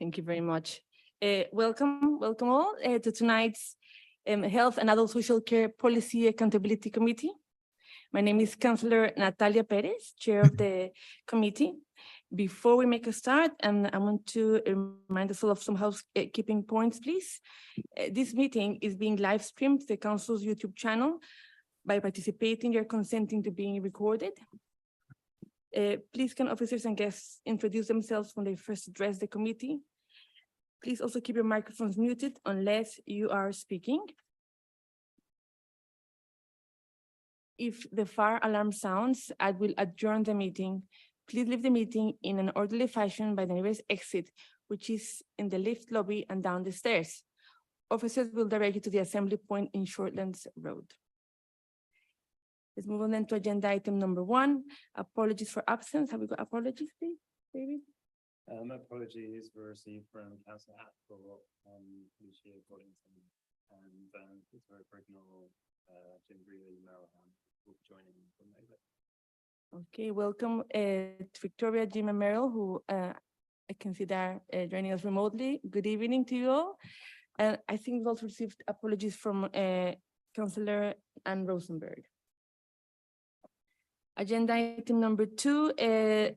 Thank you very much. Welcome all to tonight's Health and Adult Social Care Policy Accountability Committee. My name is Councillor Natalia Perez, Chair of the committee. Before we make a start, I want to remind us all of some housekeeping points, please. This meeting is being live streamed to the Council's YouTube channel. By participating, you're consenting to being recorded. Please can officers and guests introduce themselves when they first address the committee. Please also keep your microphones muted unless you are speaking. If the fire alarm sounds, I will adjourn the meeting. Please leave the meeting in an orderly fashion by the nearest exit, which is in the lift lobby and down the stairs. Officers will direct you to the assembly point in Shortlands Road. Let's move on then to agenda item number 1, apologies for absence. Have we got apologies, please, David? Apologies were received from Councillor Atwell, Lucia Boddington, and Victoria Brignall, Jim Brealey, Merrill will be joining from over. Okay, welcome to Victoria, Jim, and Merrill, who I can see they're joining us remotely. Good evening to you all. And I think we've also received apologies from Councillor Anne Rosenberg. Agenda item number 2,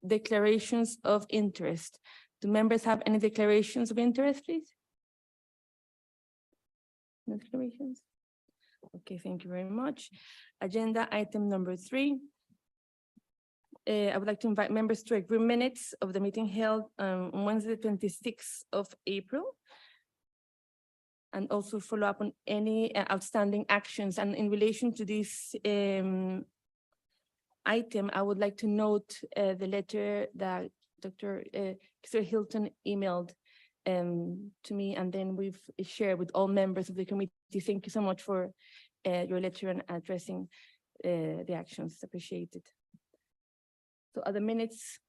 declarations of interest. Do members have any declarations of interest, please? No declarations? Okay, thank you very much. Agenda item number 3. I would like to invite members to agree minutes of the meeting held on Wednesday, 26th of April. And also follow up on any outstanding actions. And in relation to this item, I would like to note the letter that Dr. Hilton emailed to me, and then we've shared with all members of the committee. Thank you so much for your letter and addressing the actions. Appreciated. So are the minutes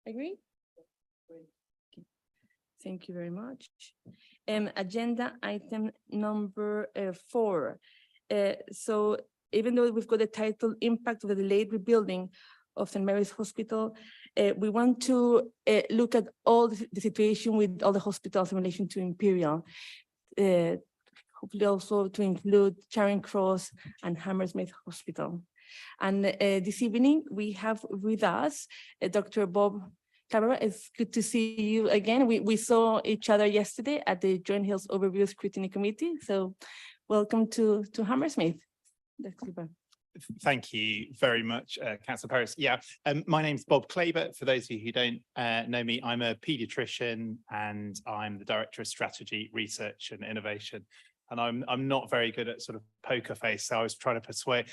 agreed? Okay. Thank you very much. Agenda item number 4. So even though we've got the title Impact of the Delayed Rebuilding of St. Mary's Hospital, we want to look at all the situation with all the hospitals in relation to Imperial, hopefully also to include Charing Cross and Hammersmith Hospital. And this evening we have with us Dr. Bob Cabrera. It's good to see you again. We saw each other yesterday at the Joint Health Overview Scrutiny Committee. So welcome to Hammersmith. Thank you very much, Councillor Paris. Yeah, my name's Bob Claber. For those of you who don't know me, I'm a paediatrician and I'm the Director of Strategy, Research and Innovation. And I'm not very good at sort of poker face, so I was trying to persuade,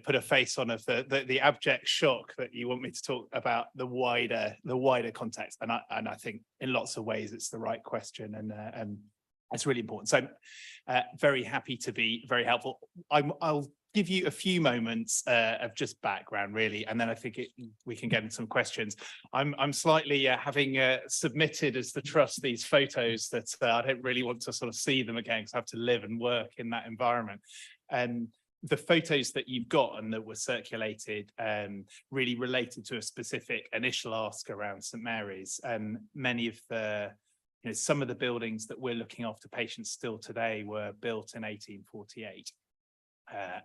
put a face on of the abject shock that you want me to talk about the wider context. And I think in lots of ways it's the right question, and it's really important. So very happy to be very helpful. I'll give you a few moments of just background, really, and then I think we can get into some questions. I'm slightly having submitted as the trust these photos that I don't really want to sort of see them again because I have to live and work in that environment. And the photos that you've got and that were circulated really related to a specific initial ask around St. Mary's. Many of the some of the buildings that we're looking after patients still today were built in 1848.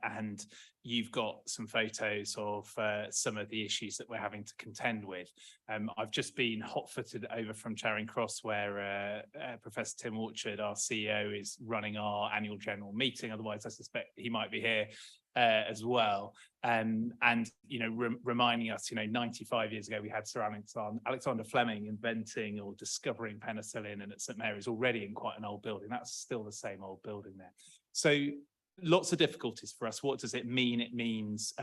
And you've got some photos of some of the issues that we're having to contend with. I've just been hot-footed over from Charing Cross, where Professor Tim Orchard, our CEO, is running our annual general meeting. Otherwise, I suspect he might be here as well. And reminding us, 95 years ago, we had Sir Alexander Fleming inventing or discovering penicillin, and at St. Mary's already in quite an old building. That's still the same old building there. So lots of difficulties for us. What does it mean? It means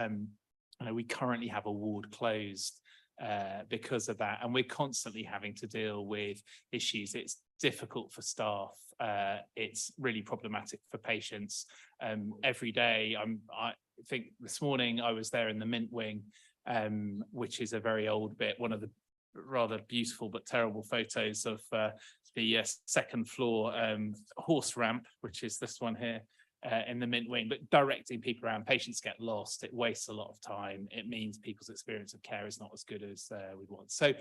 we currently have a ward closed because of that, and we're constantly having to deal with issues. It's difficult for staff. It's really problematic for patients. Every day, I think this morning I was there in the Mint Wing, which is a very old bit, one of the rather beautiful but terrible photos of the second floor horse ramp, which is this one here. In the Mint Wing, but directing people around, patients get lost, it wastes a lot of time, it means people's experience of care is not as good as we'd want. So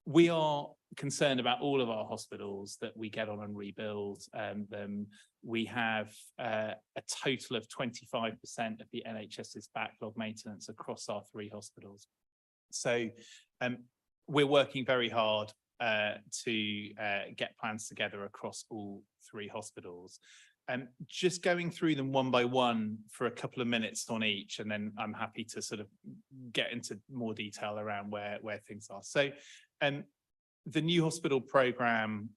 We are concerned about all of our hospitals that we get on and rebuild them. We have a total of 25% of the NHS's backlog maintenance across our 3 hospitals. So we're working very hard to get plans together across all 3 hospitals. Just going through them one by one for a couple of minutes on each, and then I'm happy to sort of get into more detail around where things are. So the new hospital programme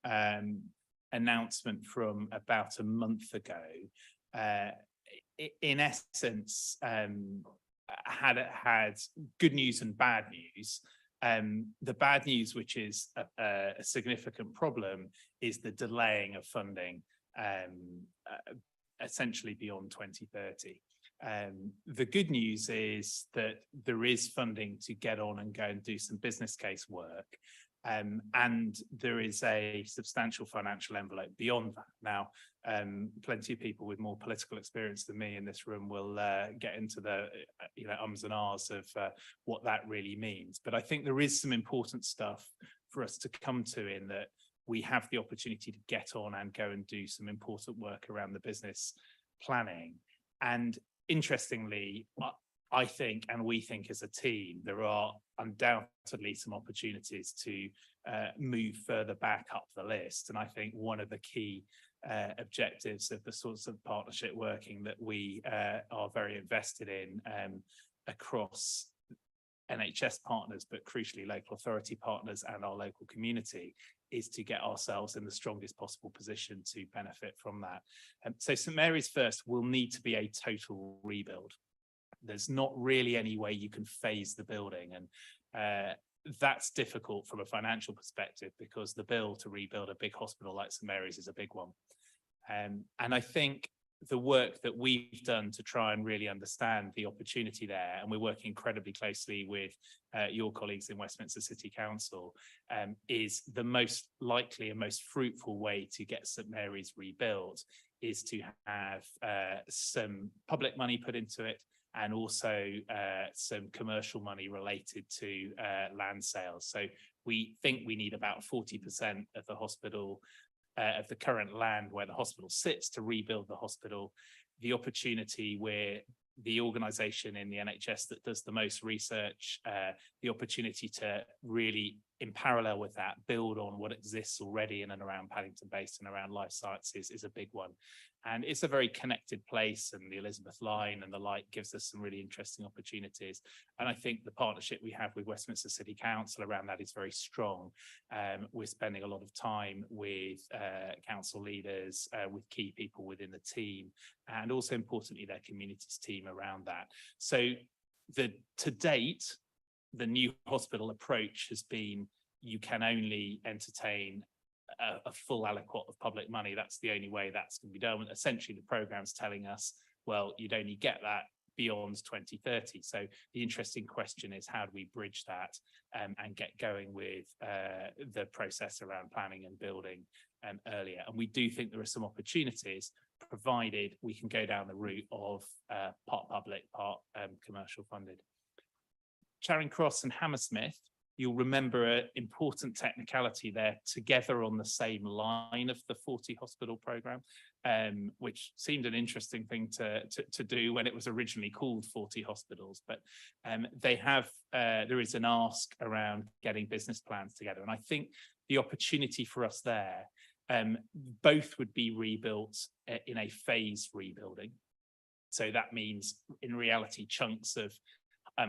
announcement from about a month ago, in essence, had good news and bad news. The bad news, which is a significant problem, is the delaying of funding essentially beyond 2030. The good news is that there is funding to get on and go and do some business case work. And there is a substantial financial envelope beyond that. Now, plenty of people with more political experience than me in this room will get into the ums and ahs of what that really means. But I think there is some important stuff for us to come to, in that we have the opportunity to get on and go and do some important work around the business planning. And interestingly, I think, and we think as a team, there are undoubtedly some opportunities to move further back up the list. And I think one of the key objectives of the sorts of partnership working that we are very invested in across NHS partners, but crucially local authority partners and our local community, is to get ourselves in the strongest possible position to benefit from that. So St Mary's First will need to be a total rebuild. There's not really any way you can phase the building, and that's difficult from a financial perspective, because the bill to rebuild a big hospital like St Mary's is a big one. And I think the work that we've done to try and really understand the opportunity there, and we're working incredibly closely with your colleagues in Westminster City Council, is the most likely and most fruitful way to get St Mary's rebuilt is to have some public money put into it, and also some commercial money related to land sales. So we think we need about 40% of the hospital, of the current land where the hospital sits, to rebuild the hospital. The opportunity where the organisation in the NHS that does the most research, the opportunity to really, in parallel with that, build on what exists already in and around Paddington Base and around life sciences, is a big one. And it's a very connected place, and the Elizabeth line and the like gives us some really interesting opportunities. And I think the partnership we have with Westminster City Council around that is very strong. We're spending a lot of time with council leaders, with key people within the team, and also importantly their communities team around that. So to date, the new hospital approach has been, you can only entertain a full aliquot of public money. That's the only way that's going to be done. Essentially, the program's telling us, well, you'd only get that beyond 2030. So the interesting question is, how do we bridge that and get going with the process around planning and building earlier? And we do think there are some opportunities, provided we can go down the route of part public, part commercial funded. Charing Cross and Hammersmith, you'll remember an important technicality there, together on the same line of the 40 hospital programme, which seemed an interesting thing to do when it was originally called 40 hospitals. But there is an ask around getting business plans together. And I think the opportunity for us there, both would be rebuilt in a phased rebuilding. So that means, in reality, chunks of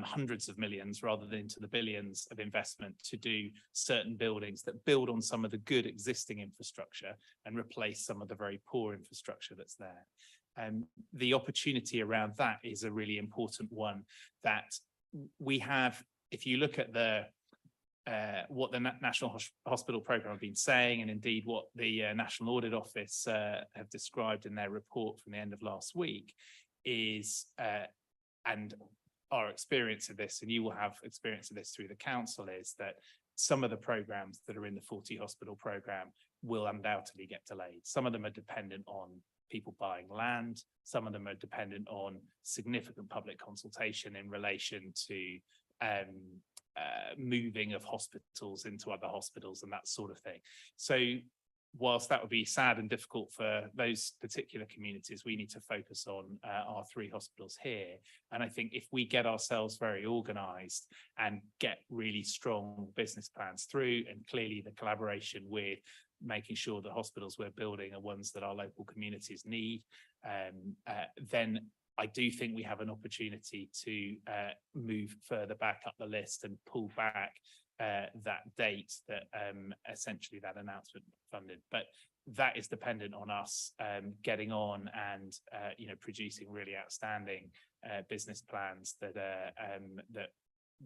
hundreds of millions rather than into the billions of investment to do certain buildings that build on some of the good existing infrastructure and replace some of the very poor infrastructure that's there. The opportunity around that is a really important one that we have. If you look at what the National Hospital Programme have been saying, and indeed what the National Audit Office have described in their report from the end of last week, is and our experience of this, and you will have experience of this through the council, is that some of the programmes that are in the 40 hospital programme will undoubtedly get delayed. Some of them are dependent on people buying land. Some of them are dependent on significant public consultation in relation to moving of hospitals into other hospitals and that sort of thing. So whilst that would be sad and difficult for those particular communities, we need to focus on our 3 hospitals here. And I think if we get ourselves very organised and get really strong business plans through, and clearly the collaboration with making sure the hospitals we're building are ones that our local communities need, then I do think we have an opportunity to move further back up the list and pull back that date that essentially that announcement funded. But that is dependent on us getting on and producing really outstanding business plans that that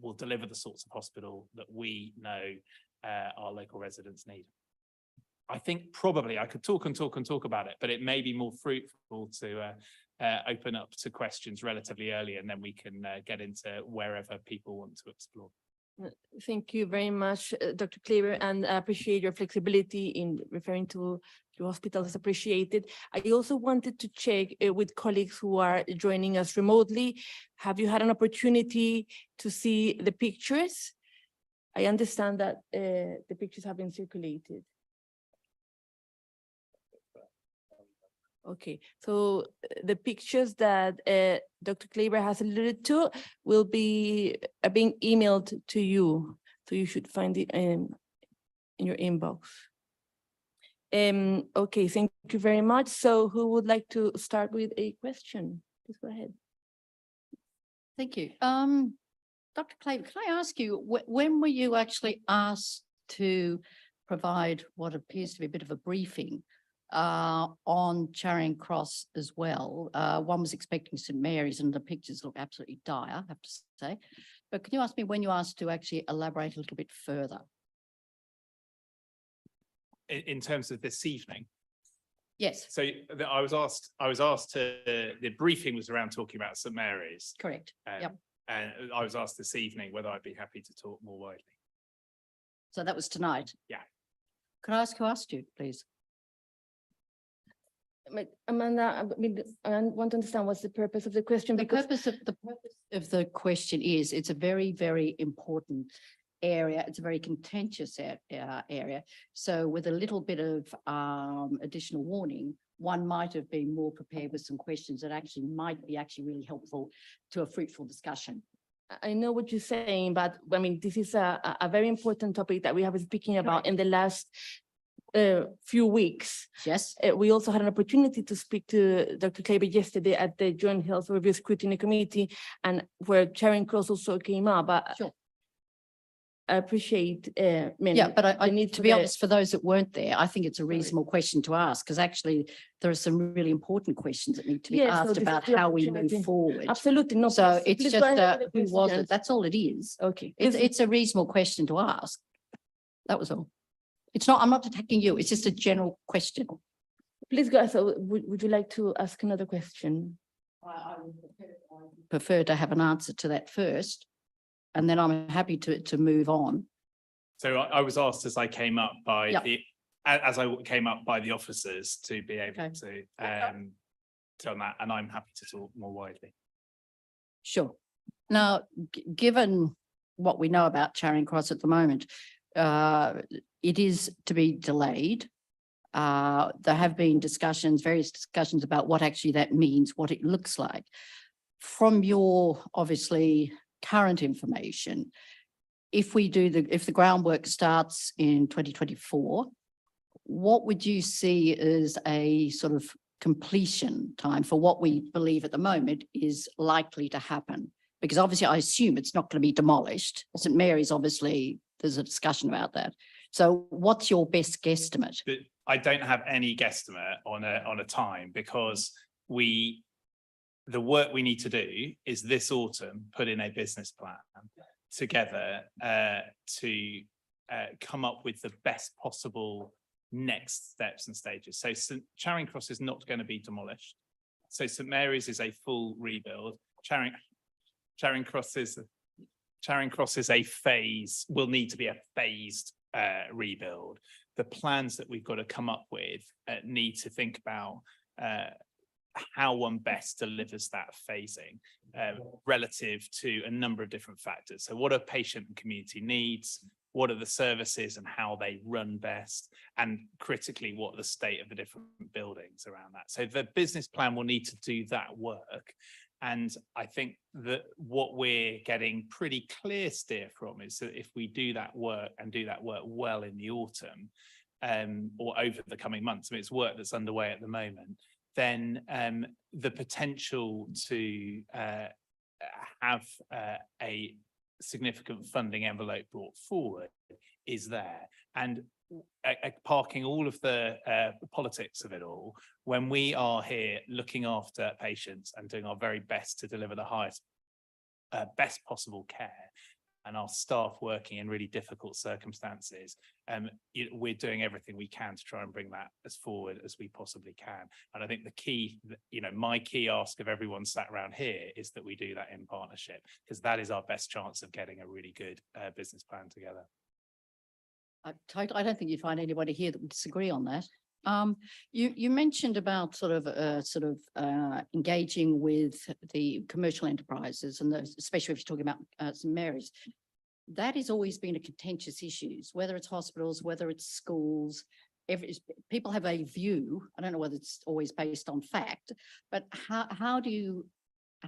will deliver the sorts of hospital that we know our local residents need. I think probably I could talk about it, but it may be more fruitful to open up to questions relatively early, and then we can get into wherever people want to explore. Thank you very much, Dr. Kleber, and I appreciate your flexibility in referring to your hospitals. It's appreciated. I also wanted to check with colleagues who are joining us remotely. Have you had an opportunity to see the pictures? I understand that the pictures have been circulated. Okay, so the pictures that Dr. Kleber has alluded to will be being emailed to you, so you should find it in your inbox. Okay, thank you very much. So who would like to start with a question? Please go ahead. Thank you. Dr. Kleber, can I ask you, when were you actually asked to provide what appears to be a bit of a briefing on Charing Cross as well? One was expecting St Mary's and the pictures look absolutely dire, I have to say. But can you ask me when you asked to actually elaborate a little bit further? In terms of this evening? Yes. So I was asked to, the briefing was around talking about St Mary's. Correct. Yep. And I was asked this evening whether I'd be happy to talk more widely. So that was tonight? Yeah. Could I ask who asked you, please? Amanda, I want to understand what's the purpose of the question. The Because purpose of the question is, it's a very, very important area. It's a very contentious area. So with a little bit of additional warning, one might have been more prepared with some questions that actually might be really helpful to a fruitful discussion. I know what you're saying, but I mean, this is a very important topic that we have been speaking about Correct. in the last few weeks. Yes. We also had an opportunity to speak to Dr. Kleber yesterday at the Joint Health Review Scrutiny Committee, and where Charing Cross also came up. Sure. I appreciate. Yeah, but I need to be honest, for those that weren't there, I think it's a reasonable question to ask, because actually there are some really important questions that need to be Yes, so asked this is about the how we opportunity. move forward. Absolutely, no. So please- it's please just go ahead with the who was it? questions. That's all it is. Okay. It's a reasonable question to ask. That was all. It's not, I'm not attacking you. It's just a general question. Please go. So would you like to ask another question? I would prefer to have an answer to that first, and then I'm happy to move on. So I was asked as I came up by Yep. the officers to be able Okay. to on that, and I'm happy to talk more widely. Sure. Now, given what we know about Charing Cross at the moment, it is to be delayed. There have been various discussions about what actually that means, what it looks like. From your obviously current information, if the groundwork starts in 2024, what would you see as a sort of completion time for what we believe at the moment is likely to happen? Because obviously I assume it's not going to be demolished. St Mary's, obviously, there's a discussion about that. So what's your best guesstimate? But I don't have any guesstimate on a time, because the work we need to do is this autumn put in a business plan together to come up with the best possible next steps and stages. So Charing Cross is not going to be demolished. So St Mary's is a full rebuild. Charing Cross is a phase, will need to be a phased rebuild. The plans that we've got to come up with need to think about how one best delivers that phasing relative to a number of different factors. So what are patient and community needs? What are the services and how they run best? And critically, what are the state of the different buildings around that? So the business plan will need to do that work. And I think that what we're getting pretty clear steer from is that if we do that work and do that work well in the autumn, or over the coming months, I mean, it's work that's underway at the moment, then the potential to have a significant funding envelope brought forward is there. And parking all of the politics of it all, when we are here looking after patients and doing our very best to deliver the highest, best possible care, and our staff working in really difficult circumstances, we're doing everything we can to try and bring that as forward as we possibly can. And I think the key, my key ask of everyone sat around here is that we do that in partnership, because that is our best chance of getting a really good business plan together. I don't think you find anybody here that would disagree on that. You mentioned about sort of engaging with the commercial enterprises, and especially if you're talking about St Mary's. That has always been a contentious issue, whether it's hospitals, whether it's schools. People have a view. I don't know whether it's always based on fact, but how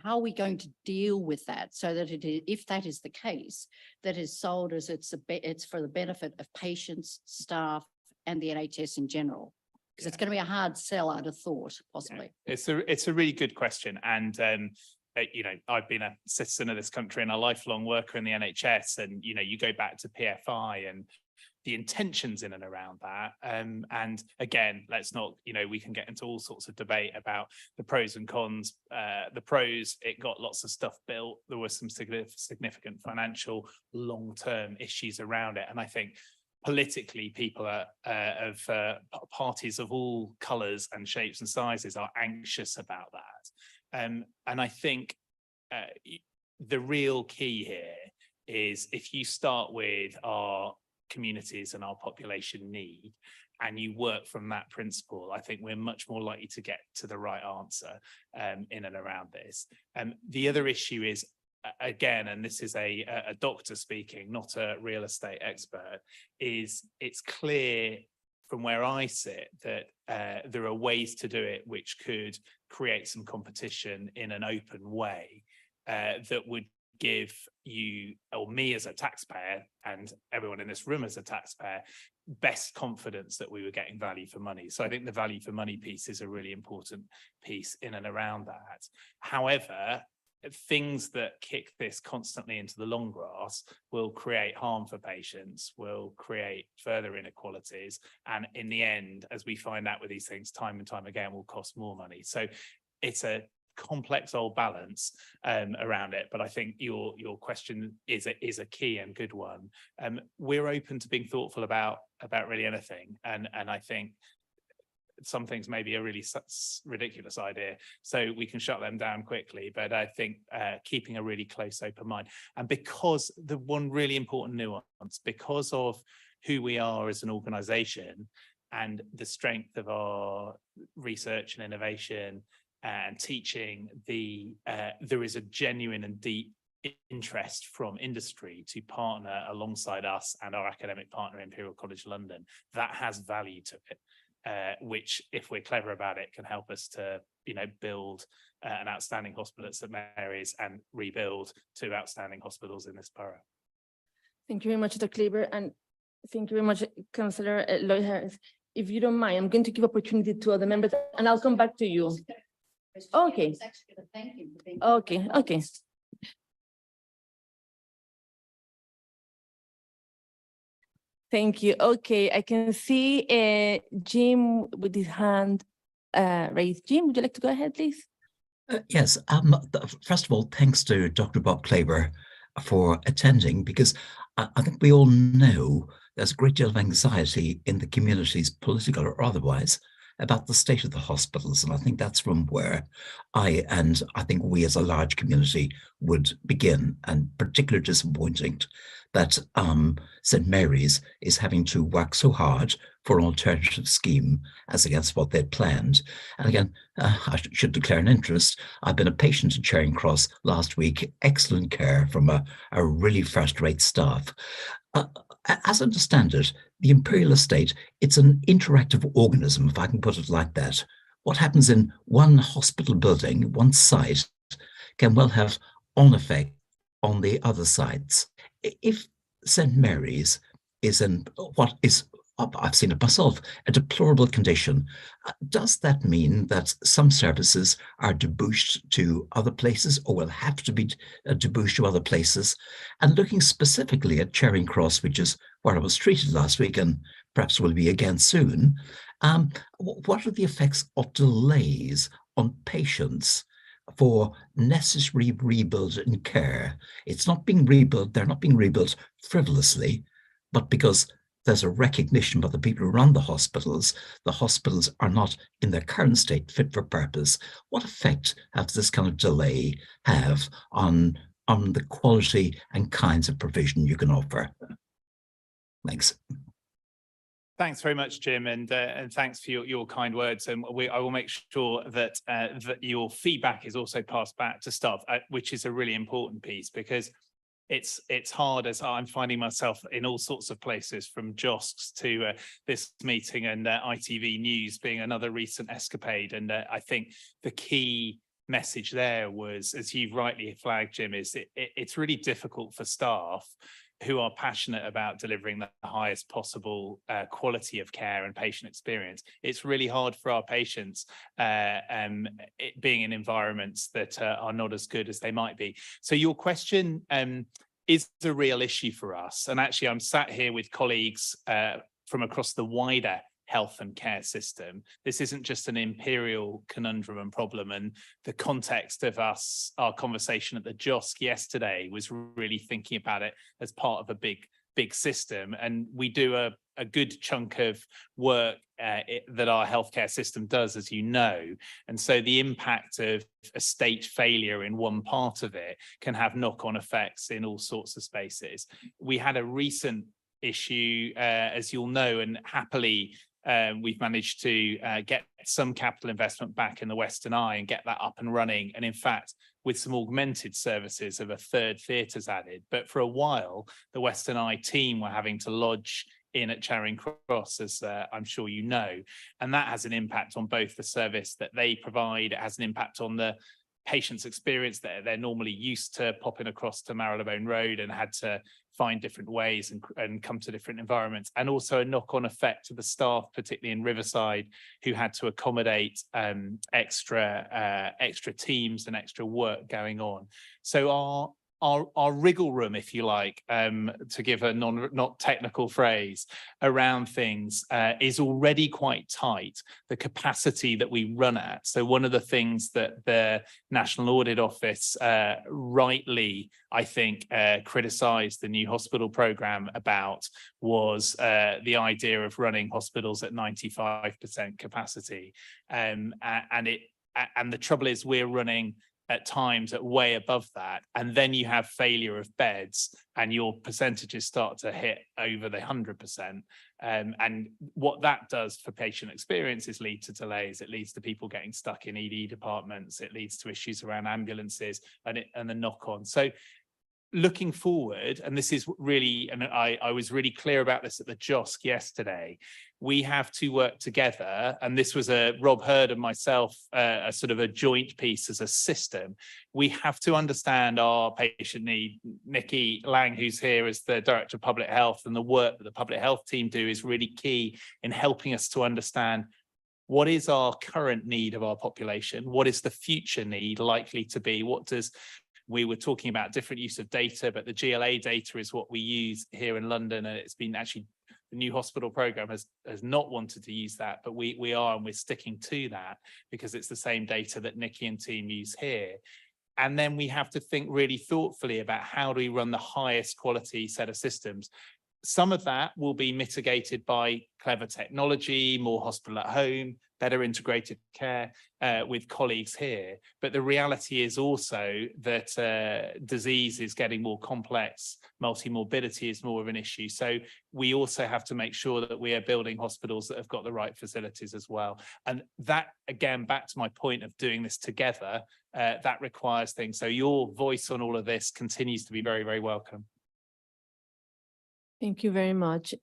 are we going to deal with that so that if that is the case, that is sold as it's for the benefit of patients, staff, and the NHS in general? Because it's going to be a hard sell, I'd have thought, possibly. Yeah. It's a really good question. And, I've been a citizen of this country and a lifelong worker in the NHS. And, you go back to PFI and the intentions in and around that. And again, let's not, we can get into all sorts of debate about the pros and cons. The pros, it got lots of stuff built. There were some significant financial long-term issues around it. And I think politically, people of parties of all colours and shapes and sizes are anxious about that. And I think the real key here is if you start with our communities and our population need, and you work from that principle, I think we're much more likely to get to the right answer in and around this. The other issue is, again, and this is a doctor speaking, not a real estate expert, is it's clear from where I sit that there are ways to do it which could create some competition in an open way that would give you or me as a taxpayer and everyone in this room as a taxpayer best confidence that we were getting value for money. So I think the value for money piece is a really important piece in and around that. However, things that kick this constantly into the long grass will create harm for patients, will create further inequalities, and in the end, as we find out with these things time and time again, will cost more money. So it's a complex old balance around it, but I think your question is a key and good one. We're open to being thoughtful about really anything, and I think some things may be a really ridiculous idea, so we can shut them down quickly. But I think keeping a really close open mind, and because the one really important nuance, because of who we are as an organisation and the strength of our research and innovation and teaching, there is a genuine and deep interest from industry to partner alongside us and our academic partner Imperial College London. That has value to it. Which, if we're clever about it, can help us to, build an outstanding hospital at St Mary's and rebuild 2 outstanding hospitals in this borough. Thank you very much, Dr. Kleber, and thank you very much, Councillor Lloyd Harris. If you don't mind, I'm going to give opportunity to other members, and I'll come back to you. Okay. Okay. Thank you. Okay, I can see Jim with his hand raised. Jim, would you like to go ahead, please? Yes. First of all, thanks to Dr. Bob Kleber for attending, because I think we all know there's a great deal of anxiety in the communities, political or otherwise, about the state of the hospitals. And I think that's from where I think we as a large community would begin, and particularly disappointing that St Mary's is having to work so hard for an alternative scheme as against what they'd planned. And again, I should declare an interest. I've been a patient at Charing Cross last week. Excellent care from a really first-rate staff. As I understand it, the Imperial Estate, it's an interactive organism, if I can put it like that. What happens in one hospital building, one site, can well have on effect on the other sites. If St. Mary's is in what is, I've seen it myself, a deplorable condition, does that mean that some services are debouched to other places or will have to be debouched to other places? And looking specifically at Charing Cross, which is where I was treated last week and perhaps will be again soon, what are the effects of delays on patients for necessary rebuild and care? It's not being rebuilt, they're not being rebuilt frivolously, but because there's a recognition by the people who run the hospitals are not in their current state fit for purpose. What effect does this kind of delay have on the quality and kinds of provision you can offer? Thanks. Thanks very much, Jim, and thanks for your kind words. And I will make sure that that your feedback is also passed back to staff, which is a really important piece, because it's hard, as I'm finding myself in all sorts of places, from JOSCs to this meeting, and ITV News being another recent escapade. And I think the key message there was, as you've rightly flagged, Jim, is it's really difficult for staff who are passionate about delivering the highest possible quality of care and patient experience. It's really hard for our patients being in environments that are not as good as they might be. So your question is a real issue for us. And actually, I'm sat here with colleagues from across the wider health and care system. This isn't just an Imperial conundrum and problem. And the context of our conversation at the JOSC yesterday was really thinking about it as part of a big system. And we do a good chunk of work that our healthcare system does, as you know. And so the impact of a state failure in one part of it can have knock-on effects in all sorts of spaces. We had a recent issue, as you'll know, and happily, we've managed to get some capital investment back in the Western Eye and get that up and running. And in fact, with some augmented services of a third theatre's added. But for a while, the Western Eye team were having to lodge in at Charing Cross, as I'm sure you know. And that has an impact on both the service that they provide. It has an impact on the patient's experience. They're normally used to popping across to Marylebone Road and had to find different ways and come to different environments, and also a knock-on effect to the staff, particularly in Riverside, who had to accommodate extra teams and extra work going on. So our wriggle room, if you like, to give a not technical phrase around things, is already quite tight, the capacity that we run at. So one of the things that the National Audit Office rightly, I think, criticised the new hospital programme about was the idea of running hospitals at 95% capacity. And the trouble is, we're running at times at way above that, and then you have failure of beds and your percentages start to hit over the 100%. And what that does for patient experience is lead to delays. It leads to people getting stuck in ED departments. It leads to issues around ambulances and the knock on. So looking forward, and this is really, and I was really clear about this at the JOSC yesterday, we have to work together, and this was Rob Hurd and myself, a sort of a joint piece as a system. We have to understand our patient need. Nikki Lang, who's here as the Director of Public Health, and the work that the public health team do is really key in helping us to understand what is our current need of our population, what is the future need likely to be, we were talking about different use of data, but the GLA data is what we use here in London, and it's been actually, the new hospital programme has not wanted to use that, but we are, and we're sticking to that because it's the same data that Nikki and team use here. And then we have to think really thoughtfully about how do we run the highest quality set of systems. Some of that will be mitigated by clever technology, more hospital at home, better integrated care with colleagues here. But the reality is also that disease is getting more complex, multi-morbidity is more of an issue. So we also have to make sure that we are building hospitals that have got the right facilities as well. And that, again, back to my point of doing this together, that requires things. So your voice on all of this continues to be very, very welcome. Thank you very much.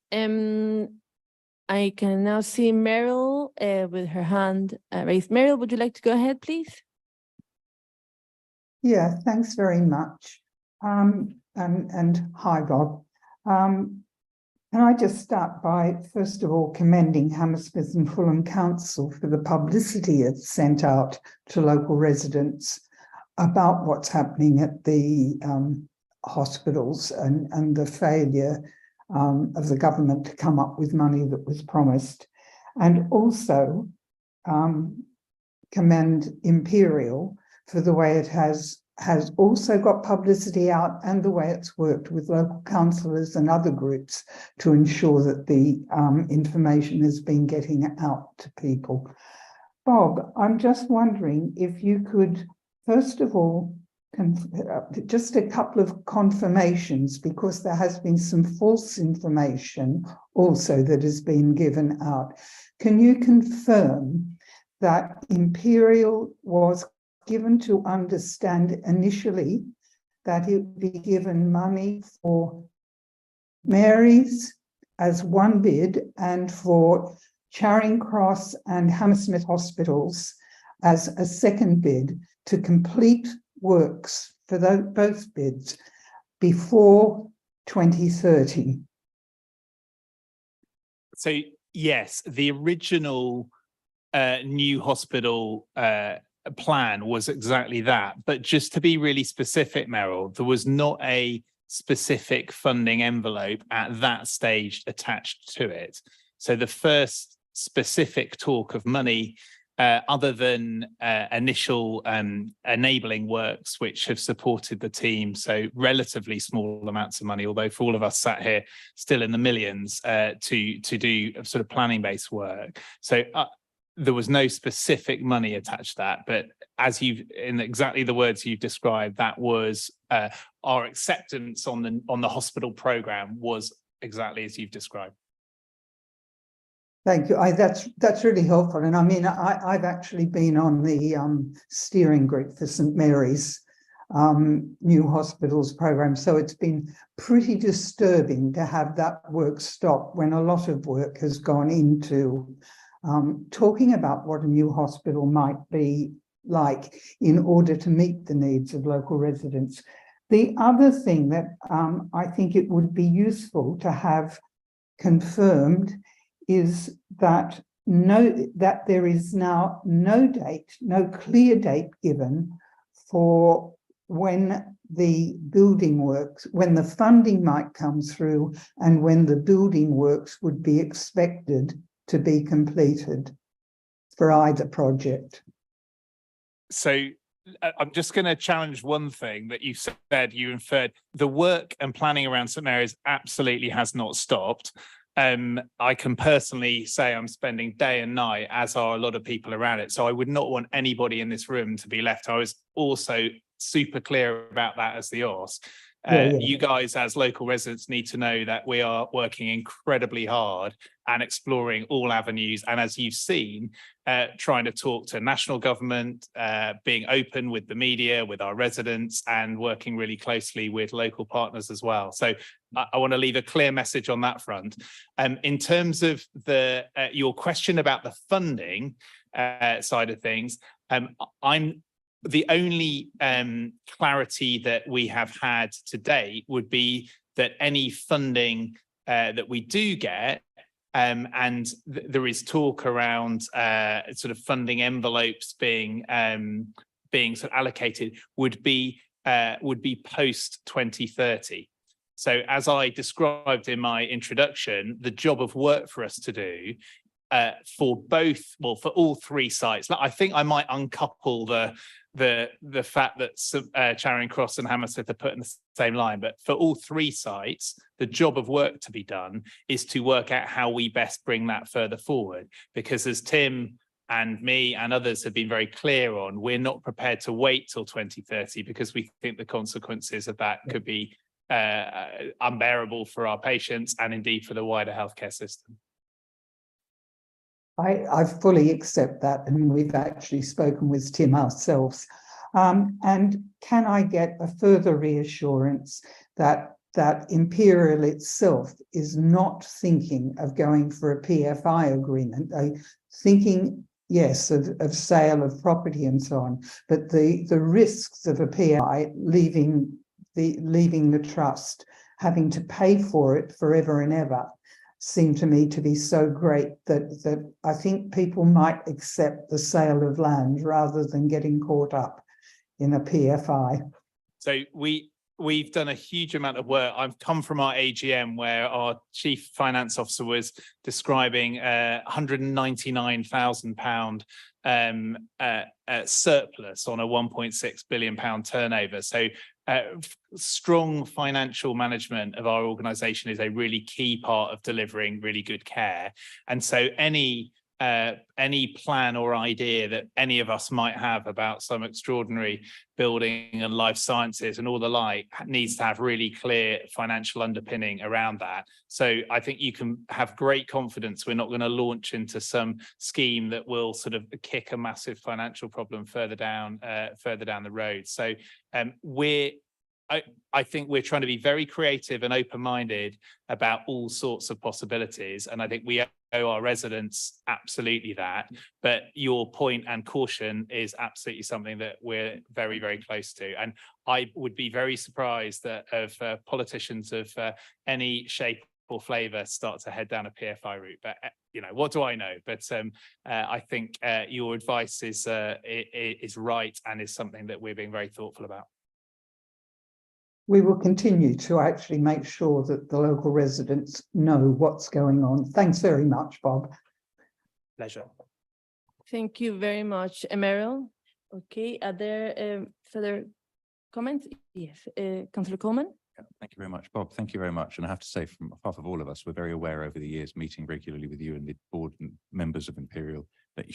I can now see Meryl with her hand raised. Meryl, would you like to go ahead, please? Yeah, thanks very much. And hi, Rob. Can I just start by, first of all, commending Hammersmith and Fulham Council for the publicity it's sent out to local residents about what's happening at the hospitals and the failure of the government to come up with money that was promised. And also commend Imperial for the way it has also got publicity out and the way it's worked with local councillors and other groups to ensure that the information has been getting out to people. Bob, I'm just wondering if you could, first of all, just a couple of confirmations, because there has been some false information also that has been given out. Can you confirm that Imperial was given to understand initially that it would be given money for Mary's as one bid and for Charing Cross and Hammersmith hospitals as a second bid to complete works for both bids before 2030? So yes, the original new hospital plan was exactly that. But just to be really specific, Meryl, there was not a specific funding envelope at that stage attached to it. So the first specific talk of money, other than initial enabling works, which have supported the team, so relatively small amounts of money, although for all of us sat here still in the millions to do sort of planning-based work. So there was no specific money attached to that, but as you've, in exactly the words you've described, that was our acceptance on the hospital programme was exactly as you've described. Thank you. That's really helpful. And I mean, I've actually been on the steering group for St Mary's new hospitals program. So it's been pretty disturbing to have that work stop when a lot of work has gone into talking about what a new hospital might be like in order to meet the needs of local residents. The other thing that I think it would be useful to have confirmed is that there is now no date, no clear date given for when the building works, when the funding might come through and when the building works would be expected to be completed for either project. So I'm just going to challenge one thing that you said. You inferred the work and planning around St Mary's absolutely has not stopped. I can personally say I'm spending day and night, as are a lot of people around it. So I would not want anybody in this room to be left. I was also super clear about that as the ORS. You guys as local residents need to know that we are working incredibly hard and exploring all avenues. And as you've seen, trying to talk to national government, being open with the media, with our residents, and working really closely with local partners as well. So I want to leave a clear message on that front. In terms of your question about the funding side of things, the only clarity that we have had to date would be that any funding that we do get, and there is talk around sort of funding envelopes being sort of allocated, would be post 2030. So as I described in my introduction, the job of work for us to do for all three sites. I think I might uncouple the fact that Charing Cross and Hammersmith are put in the same line, but for all three sites, the job of work to be done is to work out how we best bring that further forward. Because as Tim and me and others have been very clear on, we're not prepared to wait till 2030 because we think the consequences of that could be unbearable for our patients and indeed for the wider healthcare system. I fully accept that, and we've actually spoken with Tim ourselves. And can I get a further reassurance that Imperial itself is not thinking of going for a PFI agreement? Thinking, yes, of sale of property and so on, but the risks of a PFI leaving the trust, having to pay for it forever and ever, seem to me to be so great that I think people might accept the sale of land rather than getting caught up in a PFI. So we've done a huge amount of work. I've come from our AGM where our chief finance officer was describing £199,000 surplus on a £1.6 billion turnover. So strong financial management of our organisation is a really key part of delivering really good care. And so any plan or idea that any of us might have about some extraordinary building and life sciences and all the like needs to have really clear financial underpinning around that. So I think you can have great confidence we're not going to launch into some scheme that will sort of kick a massive financial problem further down the road. So I think we're trying to be very creative and open-minded about all sorts of possibilities. And I think we owe our residents absolutely that. But your point and caution is absolutely something that we're very, very close to. And I would be very surprised that if politicians of any shape or flavour start to head down a PFI route. But you know, what do I know? But I think your advice is right and is something that we're being very thoughtful about. We will continue to actually make sure that the local residents know what's going on. Thanks very much, Bob. Pleasure. Thank you very much, Emeril. Okay, are there further comments? Yes, Councillor Coleman. Thank you very much, Bob. Thank you very much. And I have to say, from behalf of all of us, we're very aware over the years, meeting regularly with you and the board and members of Imperial, that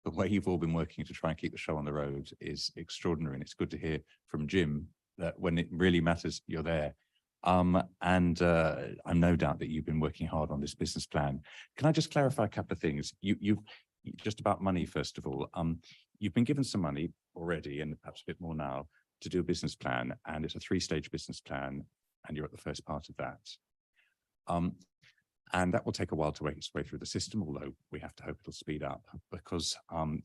the way you've all been working to try and keep the show on the road is extraordinary. And it's good to hear from Jim that when it really matters, you're there. I'm no doubt that you've been working hard on this business plan. Can I just clarify a couple of things? You've just about money, first of all. You've been given some money already, and perhaps a bit more now, to do a business plan, and it's a 3-stage business plan, and you're at the first part of that. And that will take a while to work its way through the system, although we have to hope it'll speed up, because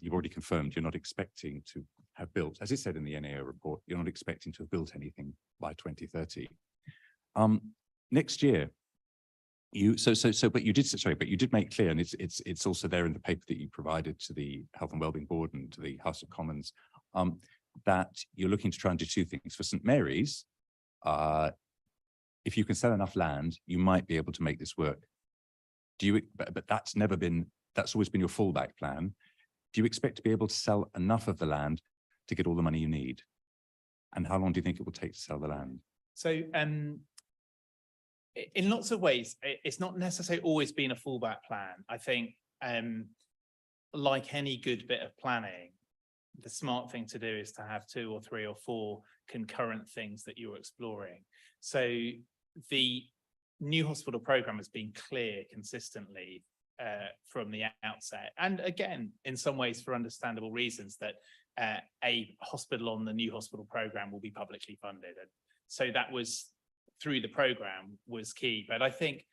you've already confirmed you're not expecting to have built, as it said in the NAO report, you're not expecting to have built anything by 2030. Next year, but you did make clear, and it's also there in the paper that you provided to the Health and Wellbeing Board and to the House of Commons, that you're looking to try and do 2 things. For St Mary's, if you can sell enough land, you might be able to make this work. But that's always been your fallback plan. Do you expect to be able to sell enough of the land to get all the money you need? And how long do you think it will take to sell the land? So in lots of ways, it's not necessarily always been a fallback plan. I think like any good bit of planning, the smart thing to do is to have 2 or 3 or 4 concurrent things that you're exploring. So the new hospital programme has been clear consistently from the outset, and again, in some ways for understandable reasons, that a hospital on the new hospital programme will be publicly funded. And so that was, through the programme, was key. But I think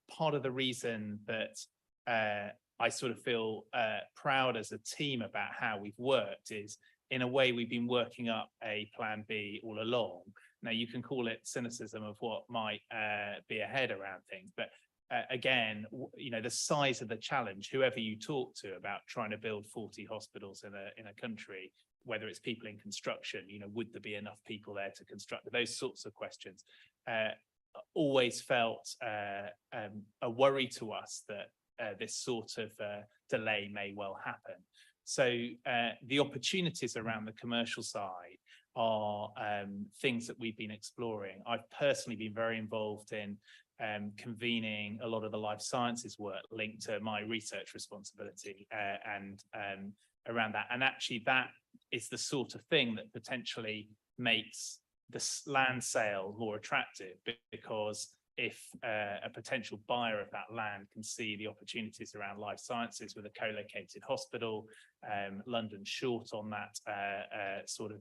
part of the reason that I sort of feel proud as a team about how we've worked is, in a way, we've been working up a plan B all along. Now, you can call it cynicism of what might be ahead around things, but again, you know, the size of the challenge, whoever you talk to about trying to build 40 hospitals in a country, whether it's people in construction, you know, would there be enough people there to construct, those sorts of questions, always felt a worry to us that this sort of delay may well happen. So the opportunities around the commercial side are things that we've been exploring. I've personally been very involved in convening a lot of the life sciences work linked to my research responsibility and around that. And actually that is the sort of thing that potentially makes the land sale more attractive, because if a potential buyer of that land can see the opportunities around life sciences with a co-located hospital, London short on that sort of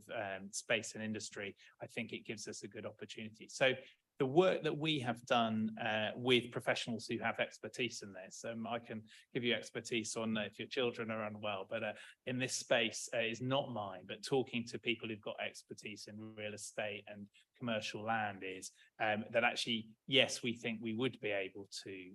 space and industry, I think it gives us a good opportunity. So the work that we have done with professionals who have expertise in this, I can give you expertise on if your children are unwell, but in this space is not mine, but talking to people who've got expertise in real estate and commercial land is that actually, yes, we think we would be able to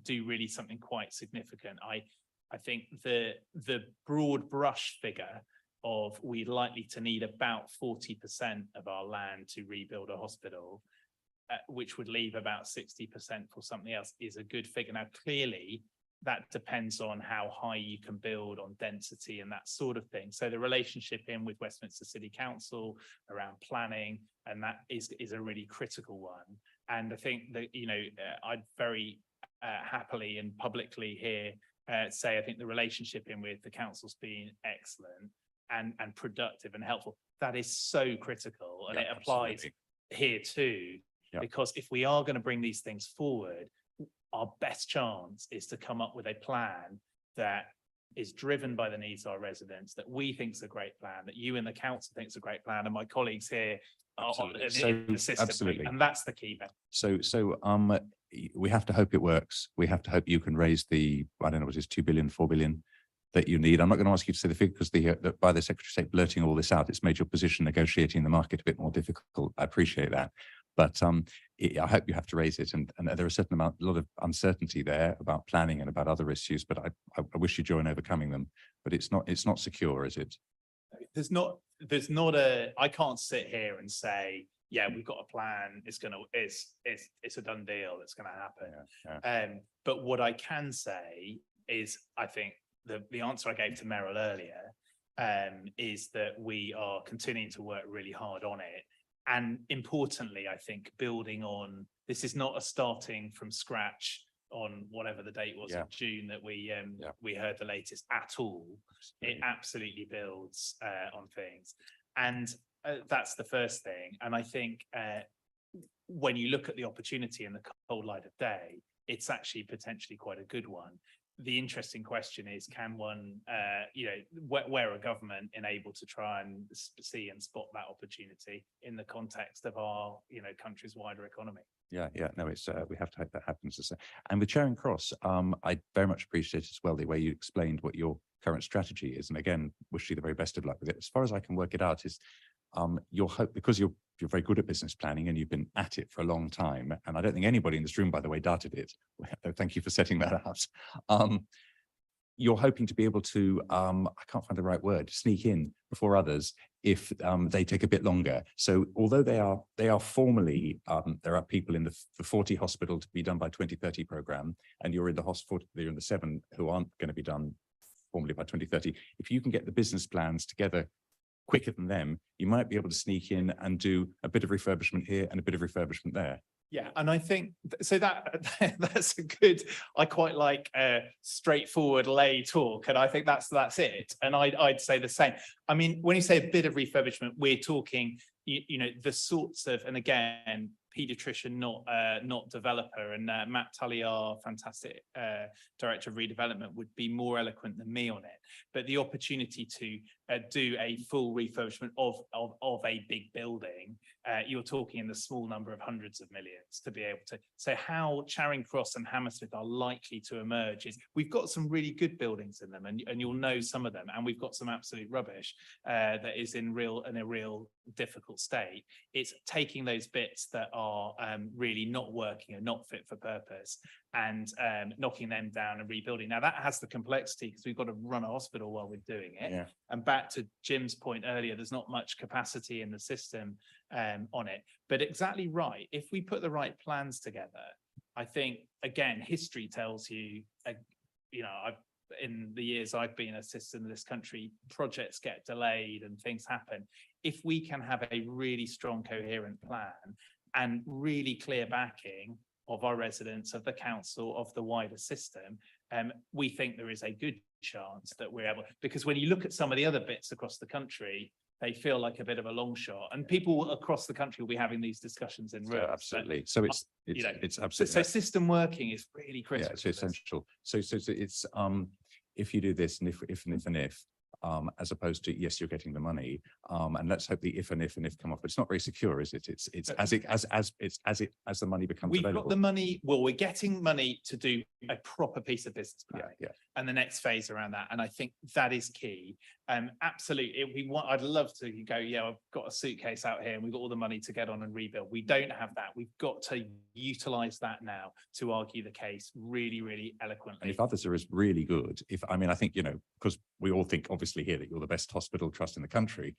do really something quite significant. I think the broad brush figure of we're likely to need about 40% of our land to rebuild a hospital, which would leave about 60% for something else, is a good figure. Now, clearly, that depends on how high you can build on density and that sort of thing. So the relationship in with Westminster City Council around planning, and that is a really critical one. And I think that, you know, I'd very happily and publicly here say I think the relationship in with the council's been excellent and productive and helpful. That is so critical, and it applies here too, because if we are going to bring these things forward, our best chance is to come up with a plan that is driven by the needs of our residents, that we think is a great plan, that you and the council think is a great plan, and my colleagues here are in the system. Absolutely. And that's the key bit. So we have to hope it works. We have to hope you can raise the, I don't know, what it is, 2 billion, 4 billion that you need. I'm not going to ask you to say the figure, because by the Secretary of State blurting all this out, it's made your position negotiating the market a bit more difficult. I appreciate that. But I hope you have to raise it. And there are a lot of uncertainty there about planning and about other issues, but I wish you joy in overcoming them. But it's not secure, is it? There's not I can't sit here and say, yeah, we've got a plan, it's a done deal, it's gonna happen. But what I can say is, I think the answer I gave to Meryl earlier is that we are continuing to work really hard on it. And importantly, I think building on, this is not a starting from scratch on whatever the date was in June that we heard the latest at all. It absolutely builds on things. And that's the first thing. And I think when you look at the opportunity in the cold light of day, it's actually potentially quite a good one. The interesting question is, can one, where a government enabled to try and see and spot that opportunity in the context of our, country's wider economy? No, it's we have to hope that happens. And with Charing Cross, I very much appreciate as well the way you explained what your current strategy is. And again, wish you the very best of luck with it. As far as I can work it out, is your hope, because you're very good at business planning and you've been at it for a long time, and I don't think anybody in this room, by the way, doubted it. Thank you for setting that out. You're hoping to be able to, I can't find the right word, sneak in before others if they take a bit longer. So although they are formally, there are people in the 40 hospital to be done by 2030 program, and you're in the hospital, you're in the 7 who aren't going to be done formally by 2030. If you can get the business plans together quicker than them, you might be able to sneak in and do a bit of refurbishment here and a bit of refurbishment there. Yeah, and I think so that's a good. I quite like straightforward lay talk, and I think that's it. And I'd say the same. I mean, when you say a bit of refurbishment, we're talking, the sorts of, and again, pediatrician, not developer, and Matt Tully, our fantastic director of redevelopment, would be more eloquent than me on it. But the opportunity to do a full refurbishment of a big building, you're talking in the small number of hundreds of millions to be able to. So how Charing Cross and Hammersmith are likely to emerge is, we've got some really good buildings in them, and you'll know some of them, and we've got some absolute rubbish that is in a real difficult state. It's taking those bits that are really not working and not fit for purpose, and knocking them down and rebuilding. Now that has the complexity, because we've got to run a hospital while we're doing it. Yeah. And back to Jim's point earlier, there's not much capacity in the system on it. But exactly right. If we put the right plans together, I think, again, history tells you, in the years I've been a citizen of this country, projects get delayed and things happen. If we can have a really strong, coherent plan, and really clear backing of our residents, of the council, of the wider system, we think there is a good chance that we're able, because when you look at some of the other bits across the country, they feel like a bit of a long shot, and people across the country will be having these discussions in rooms. Absolutely. So it's you know, it's So, absolutely. system working is really Yeah, critical. it's to this. essential. So it's if you do this and if as opposed to yes, you're getting the money. And let's hope the if and if come off. But it's not very secure, is it? It's as the money becomes We've available. got the money. Well, we're getting money to do a proper piece of business Yeah, planning. yeah. And the next phase around that. And I think that is key. Absolutely. I'd love to go, yeah, I've got a suitcase out here and we've got all the money to get on and rebuild. We don't have that. We've got to utilize that now to argue the case really, really eloquently. And if others are as really good, I mean, I think, you know, because we all think obviously here that you're the best hospital trust in the country.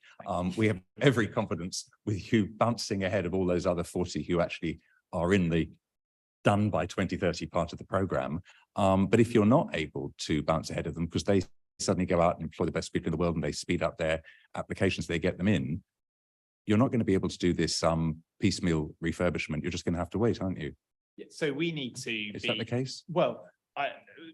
We have every confidence with you bouncing ahead of all those other 40 who actually are in the done by 2030 part of the program. But if you're not able to bounce ahead of them because they suddenly go out and employ the best people in the world and they speed up their applications, they get them in, you're not going to be able to do this piecemeal refurbishment. You're just going to have to wait, aren't you? Yeah, so we need to Is that the case? Well,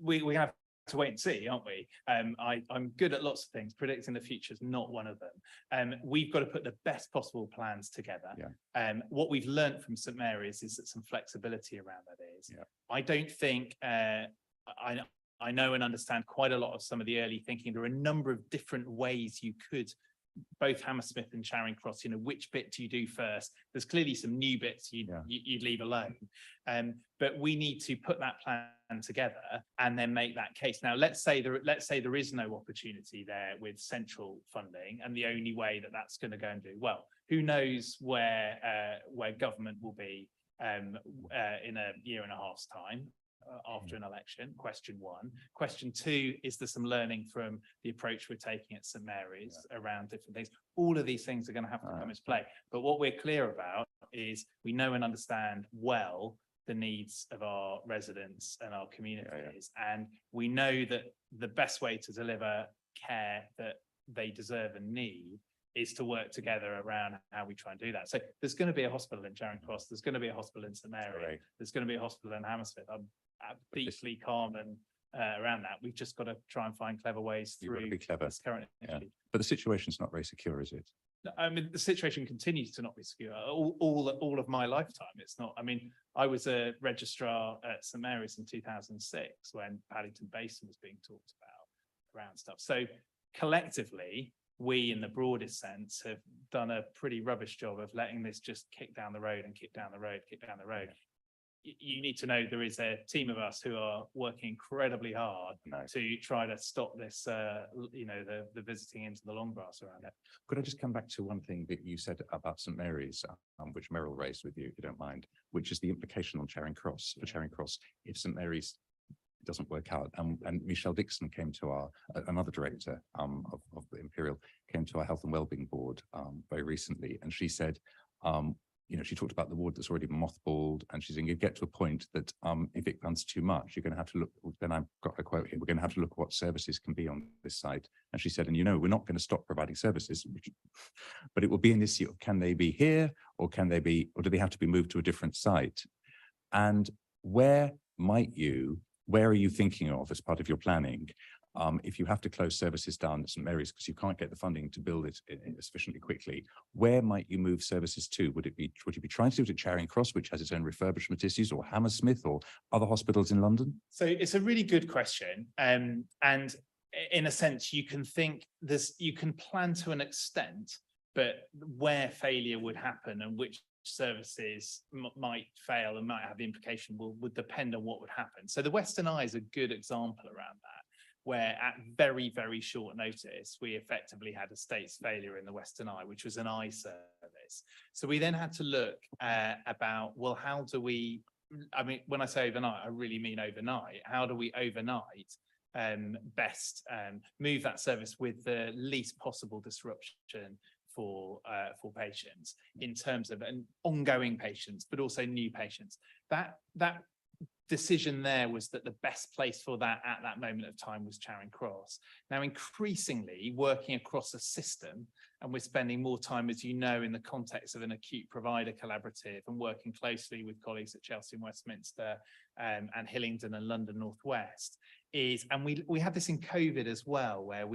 we have to wait and see, aren't we? I'm good at lots of things. Predicting the future is not one of them. We've got to put the best possible plans together. Yeah. What we've learned from St Mary's is that some flexibility around that is. Yeah. I don't think I know and understand quite a lot of some of the early thinking. There are a number of different ways you could, both Hammersmith and Charing Cross, you know, which bit do you do first? There's clearly some new bits you'd leave alone. But we need to put that plan together and then make that case. Now, let's say there is no opportunity there with central funding, and the only way that that's going to go and do well, who knows where government will be in a year and a half's time. After an election, question one. Question two, is there some learning from the approach we're taking at St Mary's around different things? All of these things are going to have to come into play. But what we're clear about is we know and understand well the needs of our residents and our communities. And we know that the best way to deliver care that they deserve and need is to work together around how we try and do that. So there's going to be a hospital in Charing Cross, there's going to be a hospital in St Mary, there's going to be a hospital in Hammersmith. I'm deeply calm and around that. We've just got to try and find clever ways through be clever. this current issue. But the situation's not very secure, is it? I mean, the situation continues to not be secure. All of my lifetime, it's not. I mean, I was a registrar at St Mary's in 2006 when Paddington Basin was being talked about around stuff. So collectively, we, in the broadest sense, have done a pretty rubbish job of letting this just kick down the road and kick down the road, kick down the road. You need to know there is a team of us who are working incredibly hard to try to stop this, you know, the visiting into the long grass around it. Could I just come back to one thing that you said about St Mary's, which Meryl raised with you, if you don't mind, which is the implication on Charing Cross. For Charing Cross, if St Mary's doesn't work out, and Michelle Dixon came to our, another director of the Imperial, came to our Health and Wellbeing Board very recently, and she said, you know, she talked about the ward that's already mothballed, and she's saying you get to a point that if it becomes too much, you're going to have to look. Then I've got a quote here: "We're going to have to look at what services can be on this site." And she said, "And you know, we're not going to stop providing services, but it will be an issue of can they be here, or can they be, or do they have to be moved to a different site?" And where are you thinking of as part of your planning? If you have to close services down at St Mary's because you can't get the funding to build it sufficiently quickly, where might you move services to? Would you be trying to do it at Charing Cross, which has its own refurbishment issues, or Hammersmith, or other hospitals in London? So it's a really good question. And in a sense, you can think you can plan to an extent, but where failure would happen and which services might fail and might have the implication would depend on what would happen. So the Western Eye is a good example around that, where at very, very short notice, we effectively had a state's failure in the Western Eye, which was an eye service. So we then had to look about, well, how do we, I mean, when I say overnight, I really mean overnight. How do we overnight best move that service with the least possible disruption for patients in terms of an ongoing patients, but also new patients? That decision there was that the best place for that at that moment of time was Charing Cross. Now, increasingly working across a system, and we're spending more time, as you know, in the context of an acute provider collaborative and working closely with colleagues at Chelsea and Westminster and Hillingdon and London Northwest, and we had this in COVID as well, where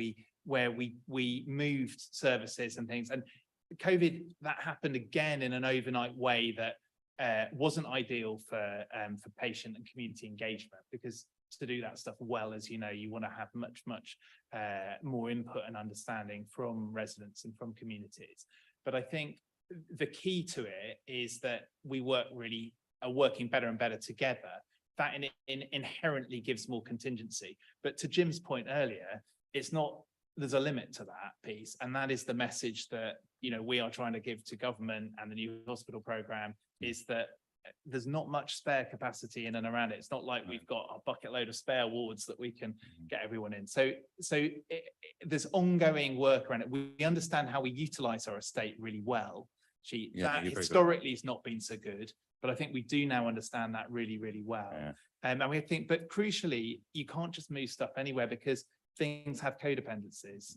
we moved services and things, and COVID, that happened again in an overnight way that wasn't ideal for patient and community engagement, because to do that stuff well, as you know, you want to have much more input and understanding from residents and from communities. But I think the key to it is that we are working better and better together. That inherently gives more contingency. But to Jim's point earlier, it's not, there's a limit to that piece, and that is the message that, you know, we are trying to give to government and the new hospital programme, is that there's not much spare capacity in and around it. It's not like we've got a bucket load of spare wards that we can get everyone in. So there's ongoing work around it. We understand how we utilise our estate really well. That historically has not been so good, but I think we do now understand that really, really well. And we think, but crucially, you can't just move stuff anywhere, because things have codependencies,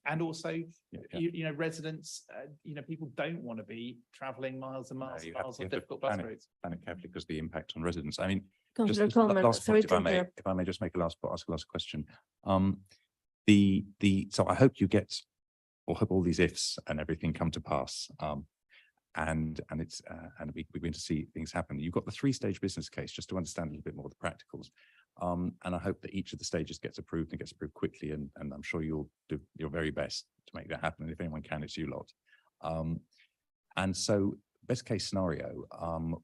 and also, you know, residents, you know, people don't want to be travelling miles and miles and miles of difficult bus routes. Plan it carefully, because the impact on residents. I mean, Councillor just Coleman, last sorry point, to if I may just make ask a last question. So I hope you get, or hope all these ifs and everything come to pass. And we begin to see things happen. You've got the 3-stage business case, just to understand a little bit more of the practicals. And I hope that each of the stages gets approved and gets approved quickly. And I'm sure you'll do your very best to make that happen. And if anyone can, it's you lot. And so, best case scenario,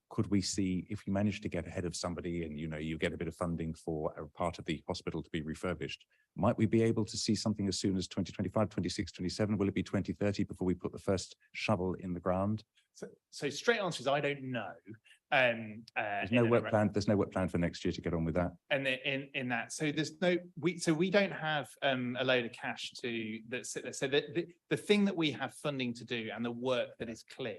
could we see, if you manage to get ahead of somebody and, you know, you get a bit of funding for a part of the hospital to be refurbished, might we be able to see something as soon as 2025, 26, 27? Will it be 2030 before we put the first shovel in the ground? So straight answer is I don't know. There's no work plan. There's no work plan for next year to get on with that. And in that, so there's no, we don't have a load of cash to that sit there. So the thing that we have funding to do and the work that is clear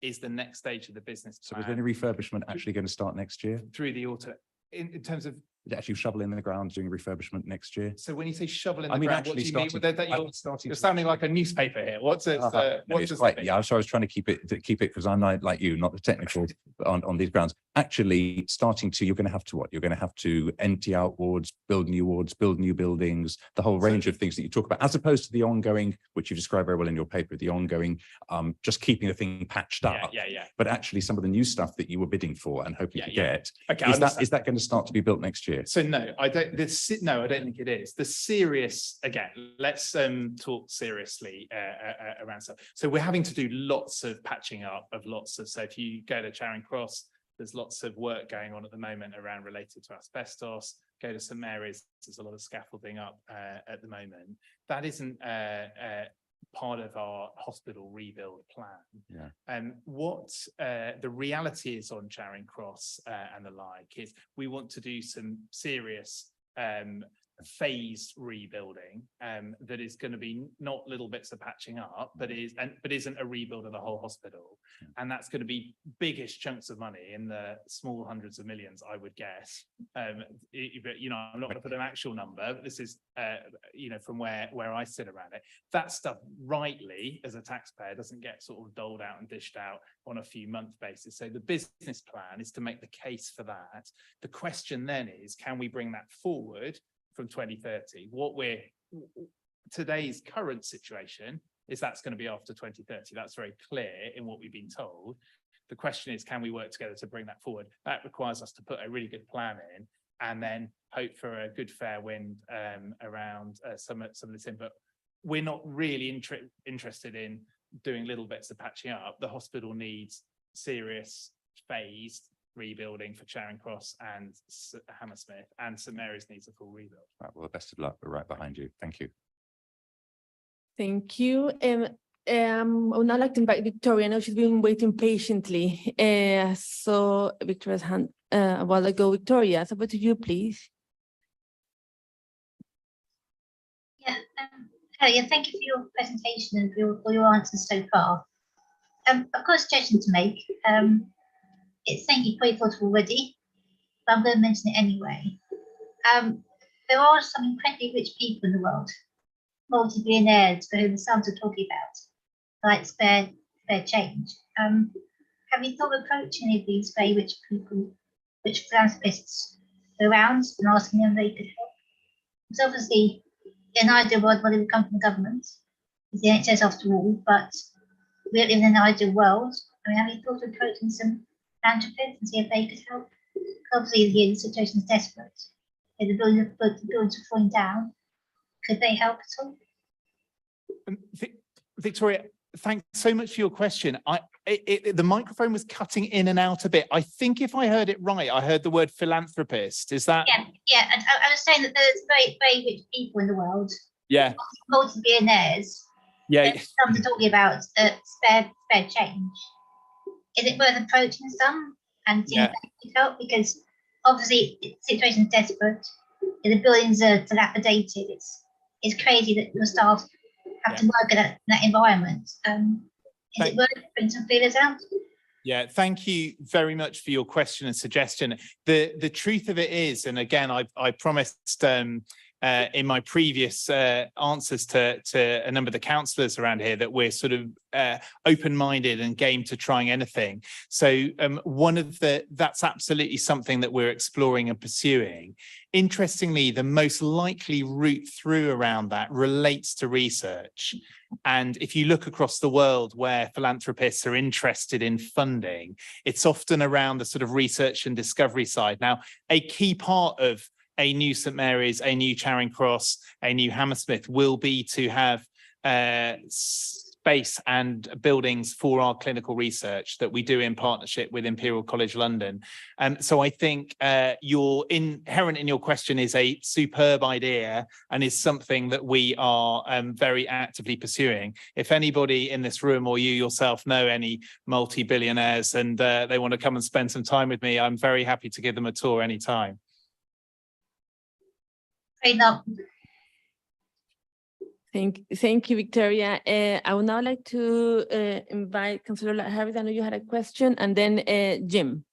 is the next stage of the business plan. So is any refurbishment actually going to start next year? Through the autumn, in terms of actually shovel in the ground, doing refurbishment next year. So when you say shovel in the ground, what do you mean? You're sounding like a newspaper here. What's it? Yeah, so I was trying to keep it because I'm not like you, not the technical on these grounds. Actually, you're going to have to what? You're going to have to empty out wards, build new buildings, the whole range of things that you talk about, as opposed to the ongoing, which you describe very well in your paper, the ongoing, just keeping the thing patched up. Yeah. But actually, some of the new stuff that you were bidding for and hoping to get, is that going to start to be built next year? So no, I don't think it is. The serious, again, let's talk seriously around stuff. So we're having to do lots of patching up of so if you go to Charing Cross, there's lots of work going on at the moment around related to asbestos. Go to St Mary's, there's a lot of scaffolding up at the moment. That isn't part of our hospital rebuild plan. And what the reality is on Charing Cross and the like is we want to do some serious phased rebuilding that is going to be not little bits of patching up, but isn't a rebuild of the whole hospital. And that's going to be biggest chunks of money in the small hundreds of millions, I would guess. But you know, I'm not going to put an actual number, but this is you know, from where I sit around it. That stuff, rightly, as a taxpayer, doesn't get sort of doled out and dished out on a few month basis. So the business plan is to make the case for that. The question then is, can we bring that forward from 2030? Today's current situation is that's going to be after 2030. That's very clear in what we've been told. The question is, can we work together to bring that forward? That requires us to put a really good plan in and then hope for a good fair wind around some of this input. We're not really interested in doing little bits of patching up. The hospital needs serious phased rebuilding for Charing Cross and Hammersmith, and St Mary's needs a full rebuild. Right, well, the best of luck. We're right behind you. Thank you. Thank you. I would now like to invite Victoria. I know she's been waiting patiently. So Victoria's hand a while ago. Victoria, so over to you, please. Yeah, Elliot, thank you for your presentation and for your answers so far. I've got a suggestion to make. It's something you've probably thought of already, but I'm going to mention it anyway. There are some incredibly rich people in the world, multi-billionaires for whom the sums are talking about, like spare change. Have you thought of approaching any of these very rich people, rich philanthropists around and asking them if they could help? Because obviously, in an ideal world, money would come from the government, it's the NHS after all, but we don't live in an ideal world. I mean, have you thought of approaching some philanthropists and see if they could help? Obviously, the situation is desperate. If the buildings are falling down, could they help at all? Victoria, thanks so much for your question. The microphone was cutting in and out a bit. I think if I heard it right, I heard the word philanthropist. Is that? Yeah. And I was saying that there's very rich people in the world. Yeah. Multi-billionaires. Yeah. Some are talking about spare change. Is it worth approaching some and seeing if they could help? Because obviously the situation is desperate. The buildings are dilapidated. It's crazy that your staff have to work in that environment. Is it worth putting some feelers out? Yeah, thank you very much for your question and suggestion. The truth of it is, and again, I promised in my previous answers to a number of the councillors around here that we're sort of open-minded and game to trying anything. So that's absolutely something that we're exploring and pursuing. Interestingly, the most likely route through around that relates to research. And if you look across the world where philanthropists are interested in funding, it's often around the sort of research and discovery side. Now, a key part of a new St Mary's, a new Charing Cross, a new Hammersmith will be to have space and buildings for our clinical research that we do in partnership with Imperial College London. So I think your inherent in your question is a superb idea and is something that we are very actively pursuing. If anybody in this room or you yourself know any multi-billionaires and they want to come and spend some time with me, I'm very happy to give them a tour anytime. Thank you, Victoria. I would now like to invite Councillor Harris. I know you had a question, and then Jim.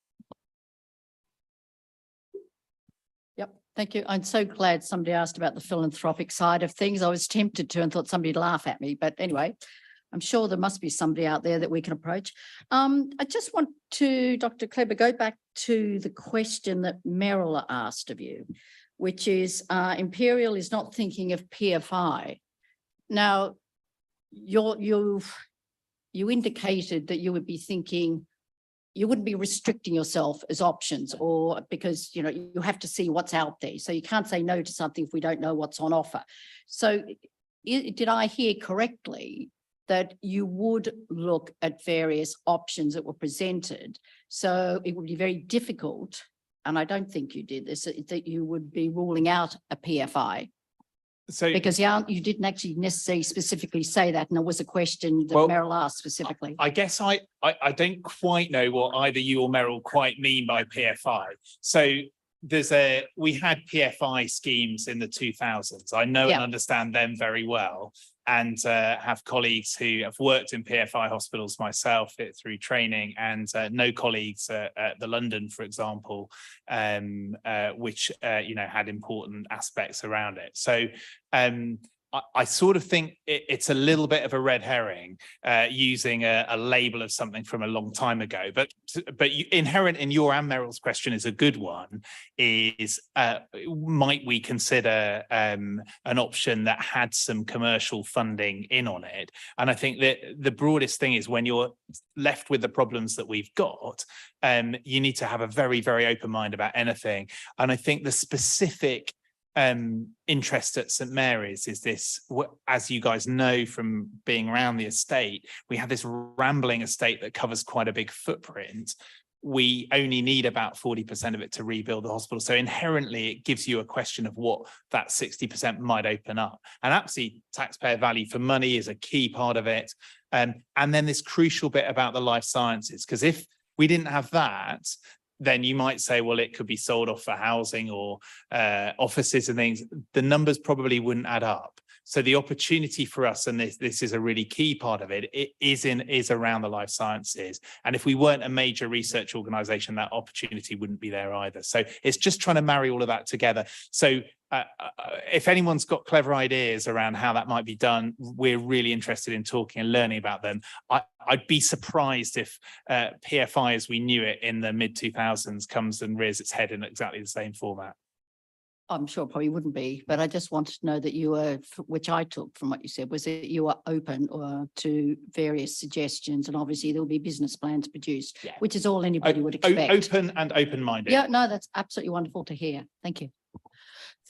Yep, thank you. I'm so glad somebody asked about the philanthropic side of things. I was tempted to and thought somebody'd laugh at me, but anyway, I'm sure there must be somebody out there that we can approach. I just want to, Dr. Kleber, go back to the question that Meryl asked of you, which is Imperial is not thinking of PFI. Now, you indicated that you would be thinking, you wouldn't be restricting yourself as options, or because, you know, you have to see what's out there. So you can't say no to something if we don't know what's on offer. So did I hear correctly that you would look at various options that were presented? So it would be very difficult, and I don't think you did this, that you would be ruling out a PFI. So because you didn't actually necessarily specifically say that, and there was a question that Meryl asked specifically. I guess I don't quite know what either you or Meryl quite mean by PFI. So we had PFI schemes in the 2000s. I know and understand them very well, and have colleagues who have worked in PFI hospitals myself through training, and know colleagues at the London, for example, which had important aspects around it. So I sort of think it's a little bit of a red herring using a label of something from a long time ago. But inherent in your and Meryl's question is a good one, is might we consider an option that had some commercial funding in on it? And I think that the broadest thing is when you're left with the problems that we've got, you need to have a very, very open mind about anything. And I think the specific interest at St Mary's is this, as you guys know from being around the estate, we have this rambling estate that covers quite a big footprint. We only need about 40% of it to rebuild the hospital. So inherently, it gives you a question of what that 60% might open up. And absolutely, taxpayer value for money is a key part of it. And then this crucial bit about the life sciences, because if we didn't have that, then you might say, well, it could be sold off for housing or offices and things. The numbers probably wouldn't add up. So the opportunity for us, and this is a really key part of it, is around the life sciences. And if we weren't a major research organization, that opportunity wouldn't be there either. So it's just trying to marry all of that together. So if anyone's got clever ideas around how that might be done, we're really interested in talking and learning about them. I'd be surprised if PFI as we knew it in the mid-2000s comes and rears its head in exactly the same format. I'm sure it probably wouldn't be, but I just wanted to know that you were, which I took from what you said, was that you are open to various suggestions, and obviously there'll be business plans produced, Yeah. which is all anybody would expect. Open and open-minded. Yeah, no, that's absolutely wonderful to hear. Thank you.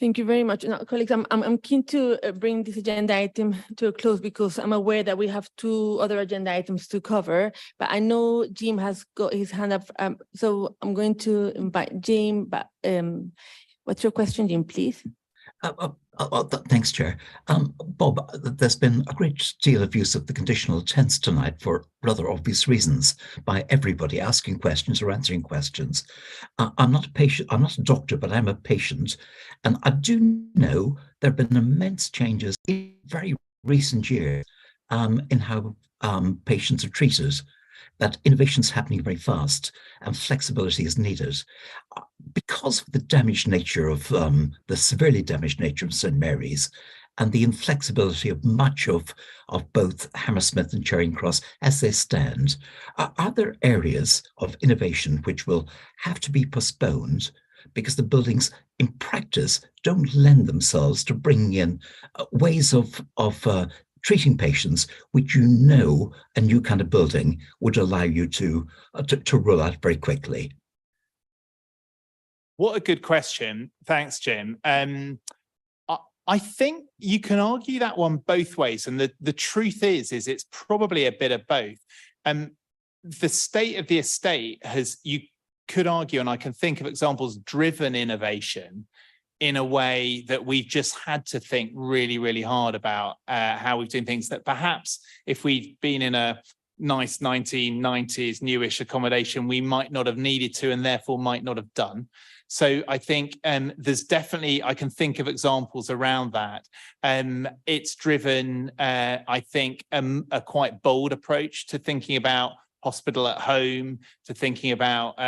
Thank you very much. Now, colleagues, I'm keen to bring this agenda item to a close because I'm aware that we have 2 other agenda items to cover, but I know Jim has got his hand up. So I'm going to invite Jim, but what's your question, Jim, please? Thanks, Chair. Bob, there's been a great deal of use of the conditional tense tonight for rather obvious reasons by everybody asking questions or answering questions. I'm not a patient, I'm not a doctor, but I'm a patient. And I do know there have been immense changes in very recent years in how patients are treated, that innovation is happening very fast and flexibility is needed. Because of the damaged nature of the severely damaged nature of St. Mary's and the inflexibility of much of both Hammersmith and Charing Cross as they stand, are there areas of innovation which will have to be postponed because the buildings in practice don't lend themselves to bringing in ways of treating patients, which a new kind of building would allow you to roll out very quickly? What a good question. Thanks, Jim. I think you can argue that one both ways. And the truth is it's probably a bit of both. The state of the estate you could argue, and I can think of examples, driven innovation in a way that we've just had to think really, really hard about how we've done things that perhaps if we'd been in a nice 1990s newish accommodation, we might not have needed to and therefore might not have done. So I think there's definitely, I can think of examples around that. It's driven, I think, a quite bold approach to thinking about hospital at home, to thinking about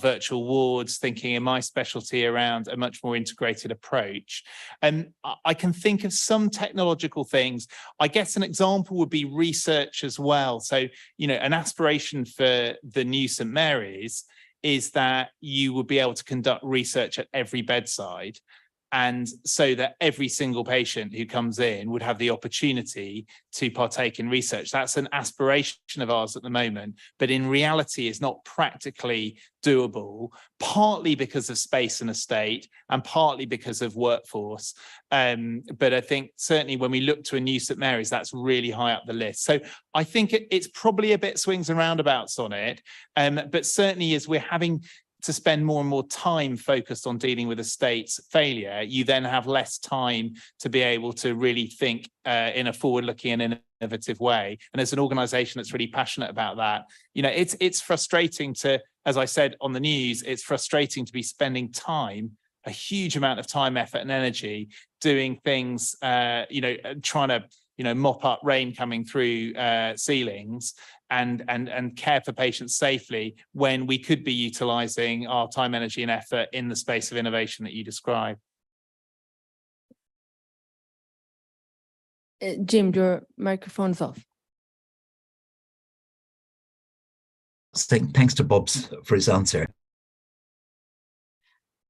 virtual wards, thinking in my specialty around a much more integrated approach. And I can think of some technological things. I guess an example would be research as well. So, an aspiration for the new St. Mary's is that you would be able to conduct research at every bedside, and so that every single patient who comes in would have the opportunity to partake in research. That's an aspiration of ours at the moment, but in reality is not practically doable, partly because of space and estate and partly because of workforce. But I think certainly when we look to a new St. Mary's, that's really high up the list. So I think it's probably a bit swings and roundabouts on it, but certainly as we're having to spend more and more time focused on dealing with estate's failure, you then have less time to be able to really think in a forward-looking and innovative way. And as an organization that's really passionate about that, it's frustrating to, as I said on the news, it's frustrating to be spending time, a huge amount of time, effort and energy doing things, trying to, mop up rain coming through ceilings and care for patients safely when we could be utilizing our time, energy and effort in the space of innovation that you describe. Jim, your microphone's off. Thanks to Bob for his answer.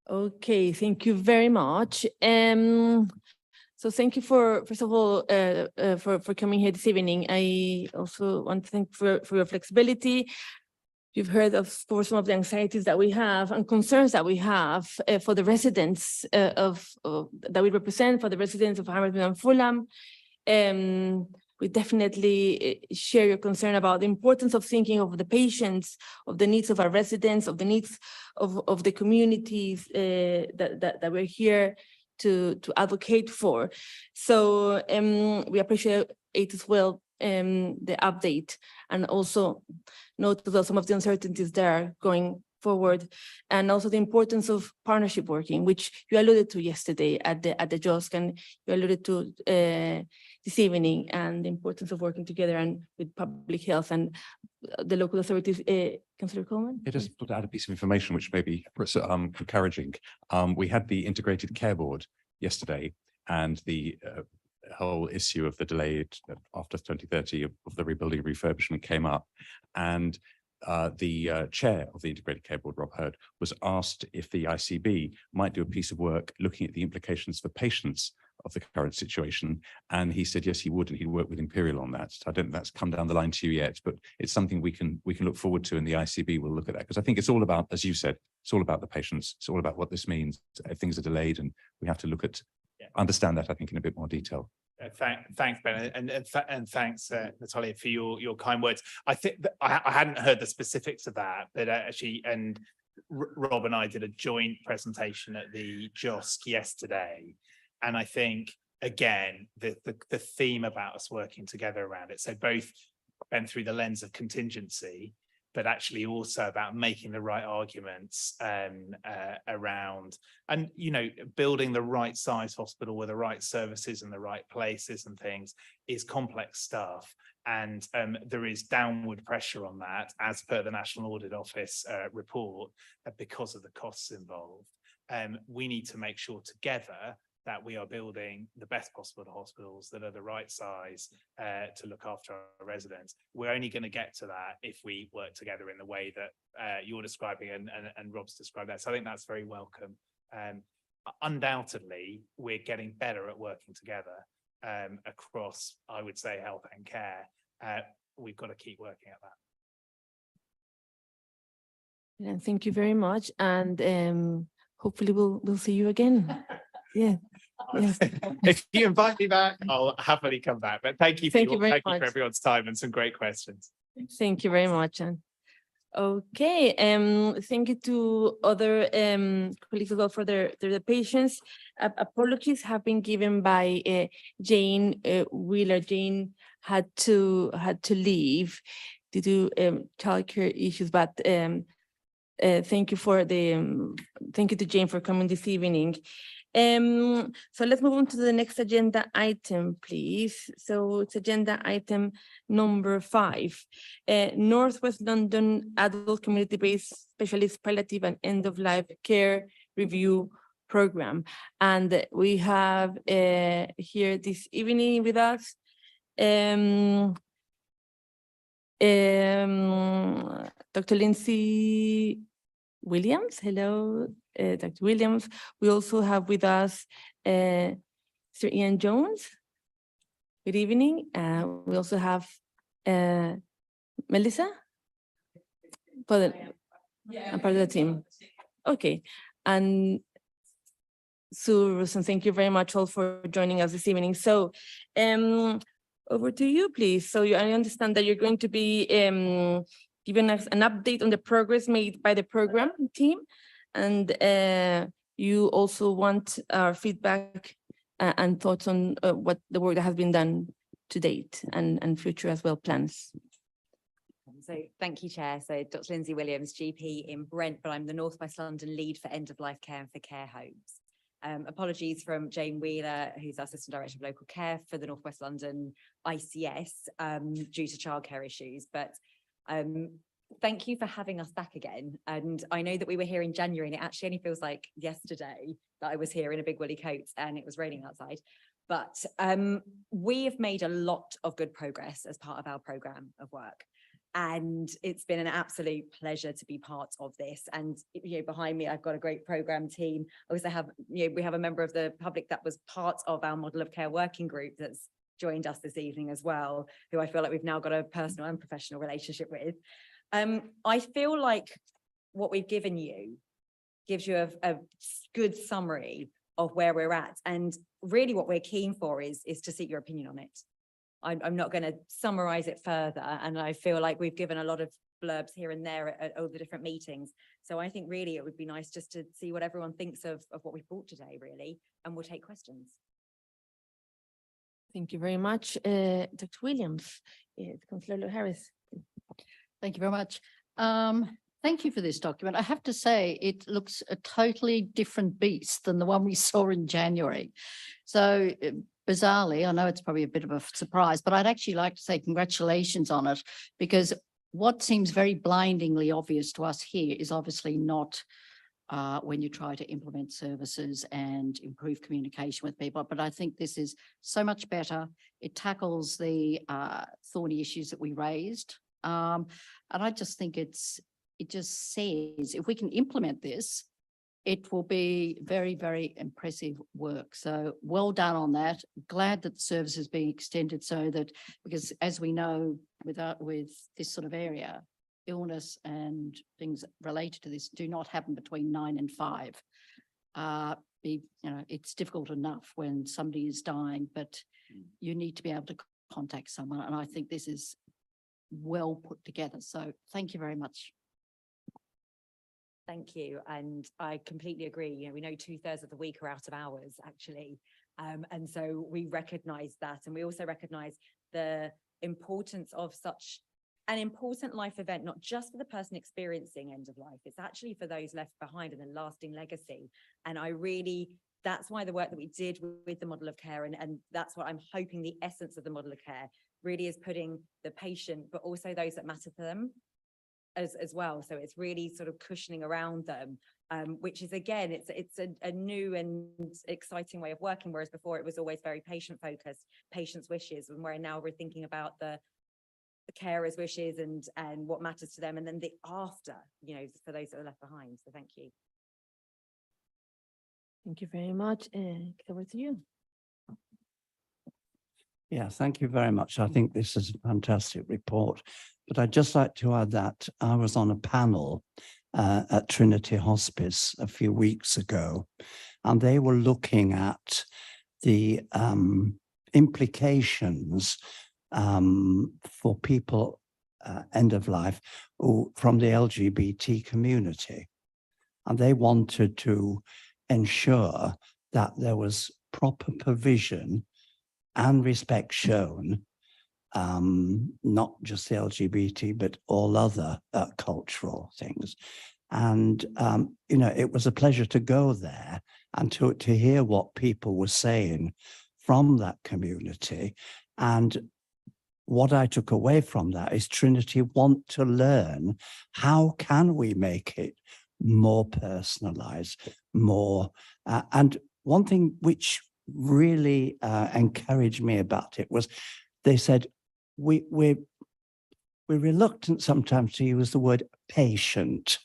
Okay, thank you very much. So thank you first of all, for coming here this evening. I also want to thank for your flexibility. You've heard for some of the anxieties that we have and concerns that we have for the residents that we represent, for the residents of Hammersmith and Fulham. We definitely share your concern about the importance of thinking of the patients, of the needs of our residents, of the needs of the communities that we're here to advocate for. So we appreciate as well the update, and also note as well some of the uncertainties that are going forward, and also the importance of partnership working, which you alluded to yesterday at the JOSC, and you alluded to this evening, and the importance of working together and with public health and the local authorities. Councillor Coleman? It just put out a piece of information which may be encouraging. We had the Integrated Care Board yesterday, and the whole issue of the delayed after 2030 of the rebuilding refurbishment came up, and the chair of the Integrated Care Board, Rob Hurd, was asked if the ICB might do a piece of work looking at the implications for patients of the current situation, and he said yes he would, and he'd work with Imperial on that. So I don't think that's come down the line to you yet, but it's something we can look forward to, and the ICB will look at that, because I think it's all about, as you said, it's all about the patients. It's all about what this means if things are delayed, and we have to look at understand that, I think, in a bit more detail. Thanks, Ben, and thanks, Natalia, for your kind words. I think that I hadn't heard the specifics of that, but actually, and Rob and I did a joint presentation at the JOSC yesterday, and I think again the theme about us working together around it. So both been through the lens of contingency, but actually also about making the right arguments around, and building the right size hospital with the right services in the right places and things is complex stuff, and there is downward pressure on that as per the National Audit Office report because of the costs involved. We need to make sure together that we are building the best possible hospitals that are the right size to look after our residents. We're only going to get to that if we work together in the way that you're describing and Rob's described that. So I think that's very welcome. Undoubtedly, we're getting better at working together across, I would say, health and care. We've got to keep working at that. And thank you very much, and hopefully we'll see you again. Yeah. Yes. If you invite me back, I'll happily come back. But thank you for everyone's time and some great questions. Thank you very much. And okay, thank you to other colleagues as well for their patience. Apologies have been given by Jane Wheeler. Jane had to leave due to childcare issues, but thank you to Jane for coming this evening. So let's move on to the next agenda item, please. So it's agenda item number 5, Northwest London Adult Community-Based Specialist Palliative and End-of-Life Care Review Program. And we have here this evening with us Dr. Lindsay Williams. Hello, Dr. Williams. We also have with us Sir Ian Jones. Good evening. We also have Melissa. I'm part of the team. Okay. And Sue, and thank you very much all for joining us this evening. So over to you, please. So I understand that you're going to be giving us an update on the progress made by the program team, and you also want our feedback and thoughts on what the work that has been done to date and future as well plans. So thank you, Chair. So Dr. Lindsay Williams, GP in Brent, but I'm the North West London lead for end-of-life care and for care homes. Apologies from Jane Wheeler, who's our Assistant Director of Local Care for the North West London ICS, due to childcare issues. But thank you for having us back again. And I know that we were here in January, and it actually only feels like yesterday that I was here in a big woolly coat and it was raining outside. But we have made a lot of good progress as part of our programme of work. And it's been an absolute pleasure to be part of this. And behind me, I've got a great programme team. I also have, we have a member of the public that was part of our model of care working group that's joined us this evening as well, who I feel like we've now got a personal and professional relationship with. I feel like what we've given you gives you a good summary of where we're at. And really what we're keen for is to seek your opinion on it. I'm not going to summarize it further. And I feel like we've given a lot of blurbs here and there at all the different meetings. So I think really it would be nice just to see what everyone thinks of what we've brought today, really, and we'll take questions. Thank you very much, Dr. Williams. Councillor Harris. Thank you very much. Thank you for this document. I have to say, it looks a totally different beast than the one we saw in January. So bizarrely, I know it's probably a bit of a surprise, but I'd actually like to say congratulations on it, because what seems very blindingly obvious to us here is obviously not when you try to implement services and improve communication with people. But I think this is so much better. It tackles the thorny issues that we raised. And I just think it just says if we can implement this, it will be very, very impressive work. So well done on that. Glad that the service is being extended so that, because as we know, with this sort of area, illness and things related to this do not happen between 9 and 5. It's difficult enough when somebody is dying, but you need to be able to contact someone. And I think this is well put together. So thank you very much. Thank you. And I completely agree. You know, we know 2/3 of the week are out of hours, actually. And so we recognise that. And we also recognise the importance of such an important life event, not just for the person experiencing end of life, it's actually for those left behind and a lasting legacy. And that's why the work that we did with the model of care, and that's what I'm hoping the essence of the model of care really is, putting the patient, but also those that matter to them as well. So it's really sort of cushioning around them, which is, again, it's a new and exciting way of working, whereas before it was always very patient focused, patient's wishes, and where now we're thinking about the carers' wishes and what matters to them, and then the after, you know, for those that are left behind. So thank you. Thank you very much. And over to you. Yeah, thank you very much. I think this is a fantastic report. But I'd just like to add that I was on a panel at Trinity Hospice a few weeks ago, and they were looking at the implications for people end of life from the LGBT community. And they wanted to ensure that there was proper provision and respect shown, not just the LGBT, but all other cultural things. And, it was a pleasure to go there and to hear what people were saying from that community. And what I took away from that is Trinity want to learn, how can we make it more personalized, more, and one thing which really encouraged me about it was they said, we're reluctant sometimes to use the word patient,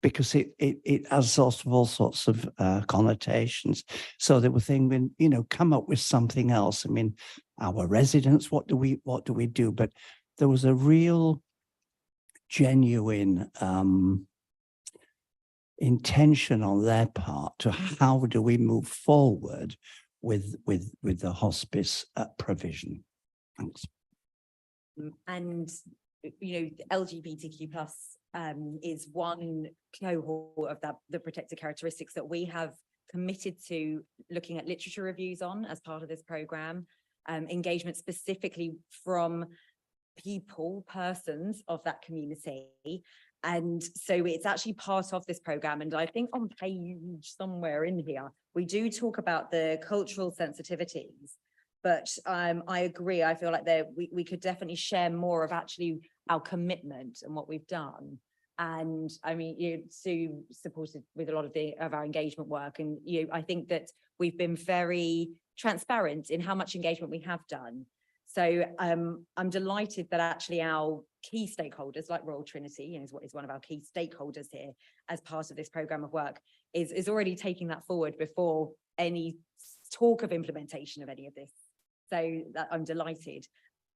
because it has all sorts of connotations. So they were thinking, come up with something else. I mean, our residents, what do we do? But there was a real genuine intention on their part to how do we move forward with the hospice provision. Thanks. And LGBTQ plus is one cohort of the protected characteristics that we have committed to looking at literature reviews on as part of this program, engagement specifically from persons of that community. And so it's actually part of this program. And I think on page somewhere in here, we do talk about the cultural sensitivities. But I agree, I feel like we could definitely share more of actually our commitment and what we've done. And I mean, Sue supported with a lot of our engagement work. And I think that we've been very transparent in how much engagement we have done. So I'm delighted that actually our key stakeholders, like Royal Trinity, is one of our key stakeholders here as part of this program of work, is already taking that forward before any talk of implementation of any of this. So I'm delighted.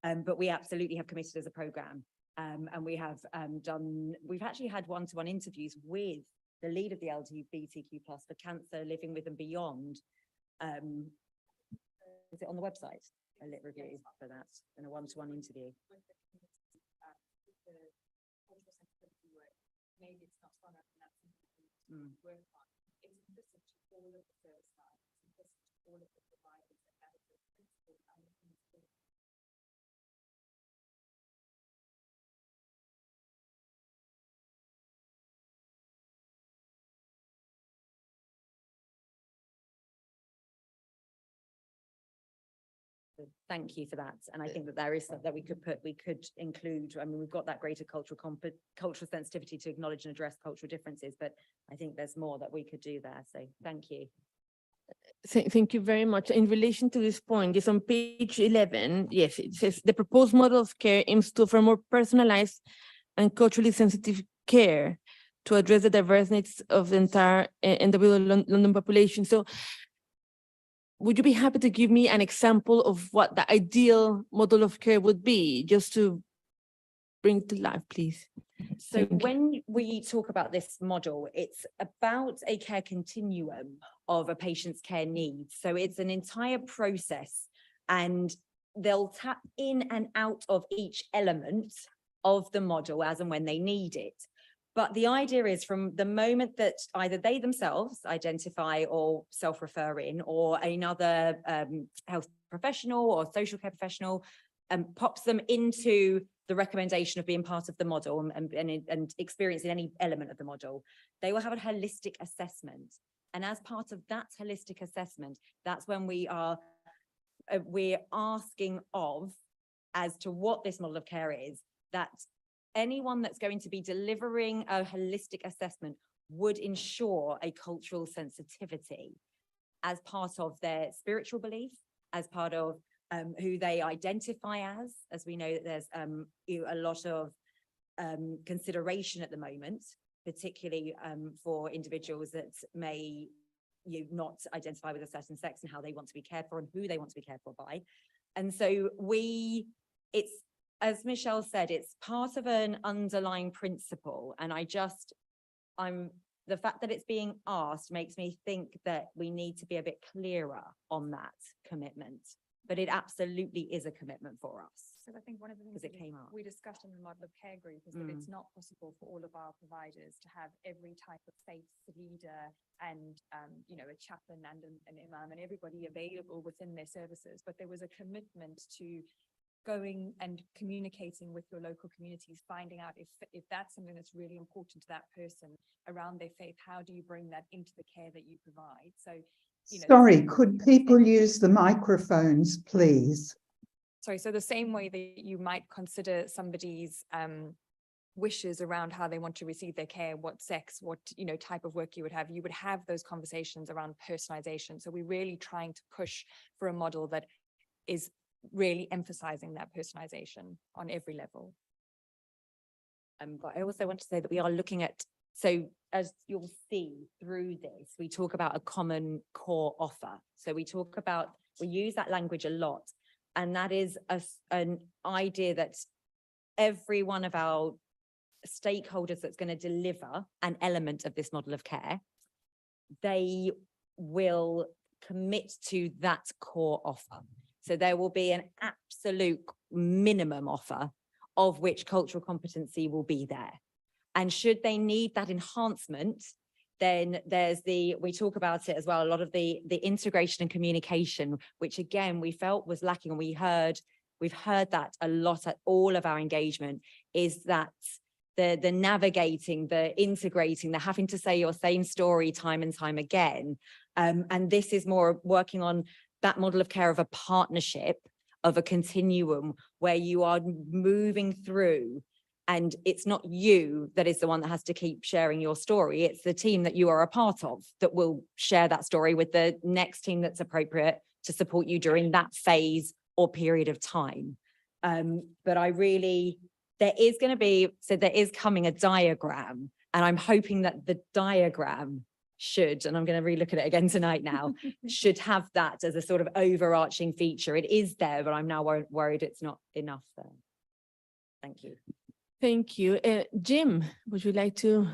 But we absolutely have committed as a program. And we have we've actually had one-to-one interviews with the lead of the LGBTQ+ for cancer, living with and beyond. Is it on the website? A lit review for that and a one-to-one interview. Maybe it's not fun enough. It's implicit to all of the service lines, it's implicit to all of the providers that have the principle and So thank you for that. And I think that there is something that we could include. I mean, we've got that greater cultural sensitivity to acknowledge and address cultural differences, but I think there's more that we could do there. So thank you. Thank you very much. In relation to this point, yes, on page 11, yes, it says the proposed model of care aims to offer more personalized and culturally sensitive care to address the diverse needs of the entire individual London population. So would you be happy to give me an example of what the ideal model of care would be, just to bring it to life, please? So Thank you. when we talk about this model, it's about a care continuum of a patient's care needs. So it's an entire process, and they'll tap in and out of each element of the model as and when they need it. But the idea is from the moment that either they themselves identify or self-refer in, or another health professional or social care professional pops them into the recommendation of being part of the model and experiencing any element of the model, they will have a holistic assessment. And as part of that holistic assessment, that's when we're asking of, as to what this model of care is, that anyone that's going to be delivering a holistic assessment would ensure a cultural sensitivity as part of their spiritual belief, as part of who they identify as we know that there's a lot of consideration at the moment, particularly for individuals that may not identify with a certain sex and how they want to be cared for and who they want to be cared for by. And so it's, as Michelle said, it's part of an underlying principle. And the fact that it's being asked makes me think that we need to be a bit clearer on that commitment. But it absolutely is a commitment for us. So I think one of the things Because it came up. we discussed in the model of care group is that it's not possible for all of our providers to have every type of faith leader and a chaplain and an imam and everybody available within their services. But there was a commitment to going and communicating with your local communities, finding out if that's something that's really important to that person around their faith. How do you bring that into the care that you provide? So, sorry, could people use the microphones, please? Sorry, so the same way that you might consider somebody's wishes around how they want to receive their care, what sex, what type of work you would have those conversations around personalization. So we're really trying to push for a model that is really emphasizing that personalization on every level. But I also want to say that we are looking at, so as you'll see through this, we talk about a common core offer. So we use that language a lot. And that is an idea that every one of our stakeholders that's going to deliver an element of this model of care, they will commit to that core offer. So there will be an absolute minimum offer of which cultural competency will be there. And should they need that enhancement, then we talk about it as well, a lot of the integration and communication, which again, we felt was lacking. And we've heard that a lot at all of our engagement, is that the navigating, the integrating, the having to say your same story time and time again. And this is more working on that model of care of a partnership, of a continuum where you are moving through, and it's not you that is the one that has to keep sharing your story. It's the team that you are a part of that will share that story with the next team that's appropriate to support you during that phase or period of time. But there is coming a diagram, and I'm hoping that the diagram should, and I'm going to relook at it again tonight now, should have that as a sort of overarching feature. It is there, but I'm now worried it's not enough there. Thank you. Thank you. Jim, would you like to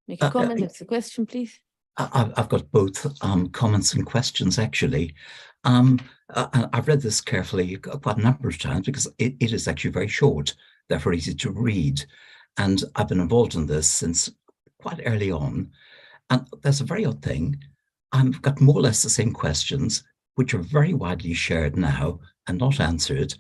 make a comment? That's a question, please. I've got both comments and questions, actually. I've read this carefully quite a number of times because it is actually very short, therefore easy to read. And I've been involved in this since quite early on. And there's a very odd thing. I've got more or less the same questions, which are very widely shared now and not answered,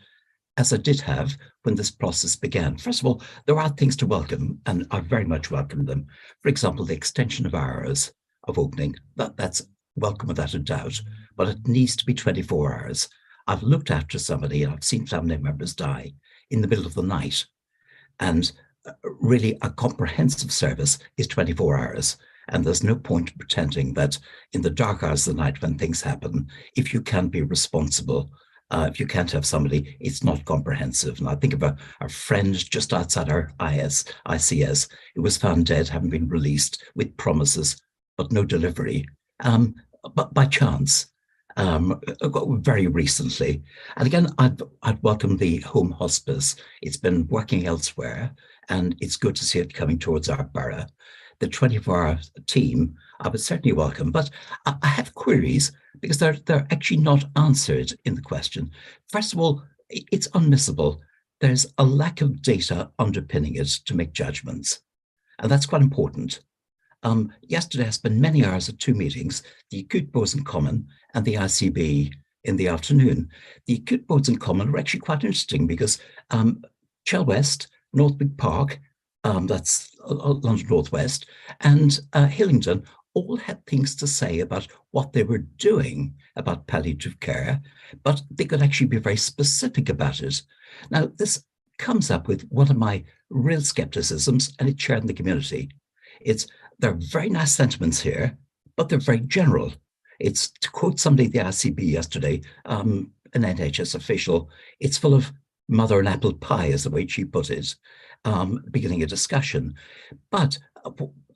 as I did have when this process began. First of all, there are things to welcome, and I very much welcome them. For example, the extension of hours of opening, that's welcome without a doubt, but it needs to be 24 hours. I've looked after somebody and I've seen family members die in the middle of the night. And really a comprehensive service is 24 hours. And there's no point in pretending that in the dark hours of the night when things happen, if you can't be responsible, if you can't have somebody, it's not comprehensive. And I think of a friend just outside our ICS who was found dead, having been released with promises, but no delivery, but by chance, very recently. And again, I'd welcome the home hospice. It's been working elsewhere, and it's good to see it coming towards our borough. The 24-hour team, I would certainly welcome, but I have queries because they're actually not answered in the question. First of all, it's unmissable. There's a lack of data underpinning it to make judgments, and that's quite important. Yesterday, I spent many hours at two meetings, the acute boards in common and the ICB in the afternoon. The acute boards in common were actually quite interesting because Chel West, North Big Park, that's London Northwest, and Hillingdon all had things to say about what they were doing about palliative care, but they could actually be very specific about it. Now, this comes up with one of my real skepticisms, and it's shared in the community. There are very nice sentiments here, but they're very general. It's, to quote somebody at the ICB yesterday, an NHS official, it's full of mother and apple pie, is the way she put it, beginning a discussion. But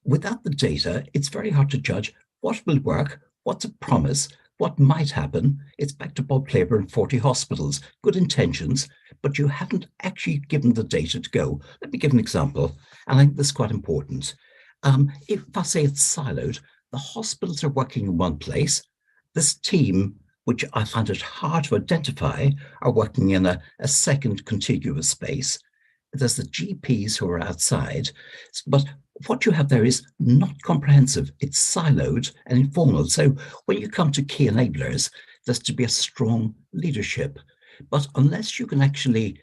without the data, it's very hard to judge what will work, what's a promise, what might happen. It's back to Bob Claiborne and 40 hospitals, good intentions, but you haven't actually given the data to go. Let me give an example, and I think this is quite important. If I say it's siloed, the hospitals are working in one place. This team, which I find it hard to identify, are working in a second contiguous space. There's the GPs who are outside, but what you have there is not comprehensive. It's siloed and informal. So when you come to key enablers, there's to be a strong leadership. But unless you can actually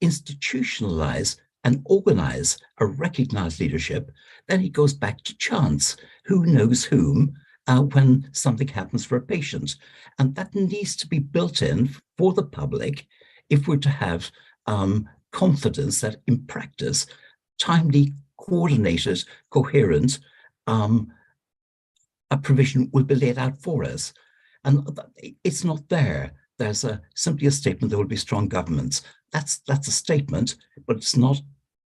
institutionalize and organize a recognized leadership, then it goes back to chance. Who knows whom when something happens for a patient? And that needs to be built in for the public if we're to have confidence that in practice, timely, coordinated, coherent a provision will be laid out for us. And it's not there. There's simply a statement there will be strong governments. That's a statement, but it's not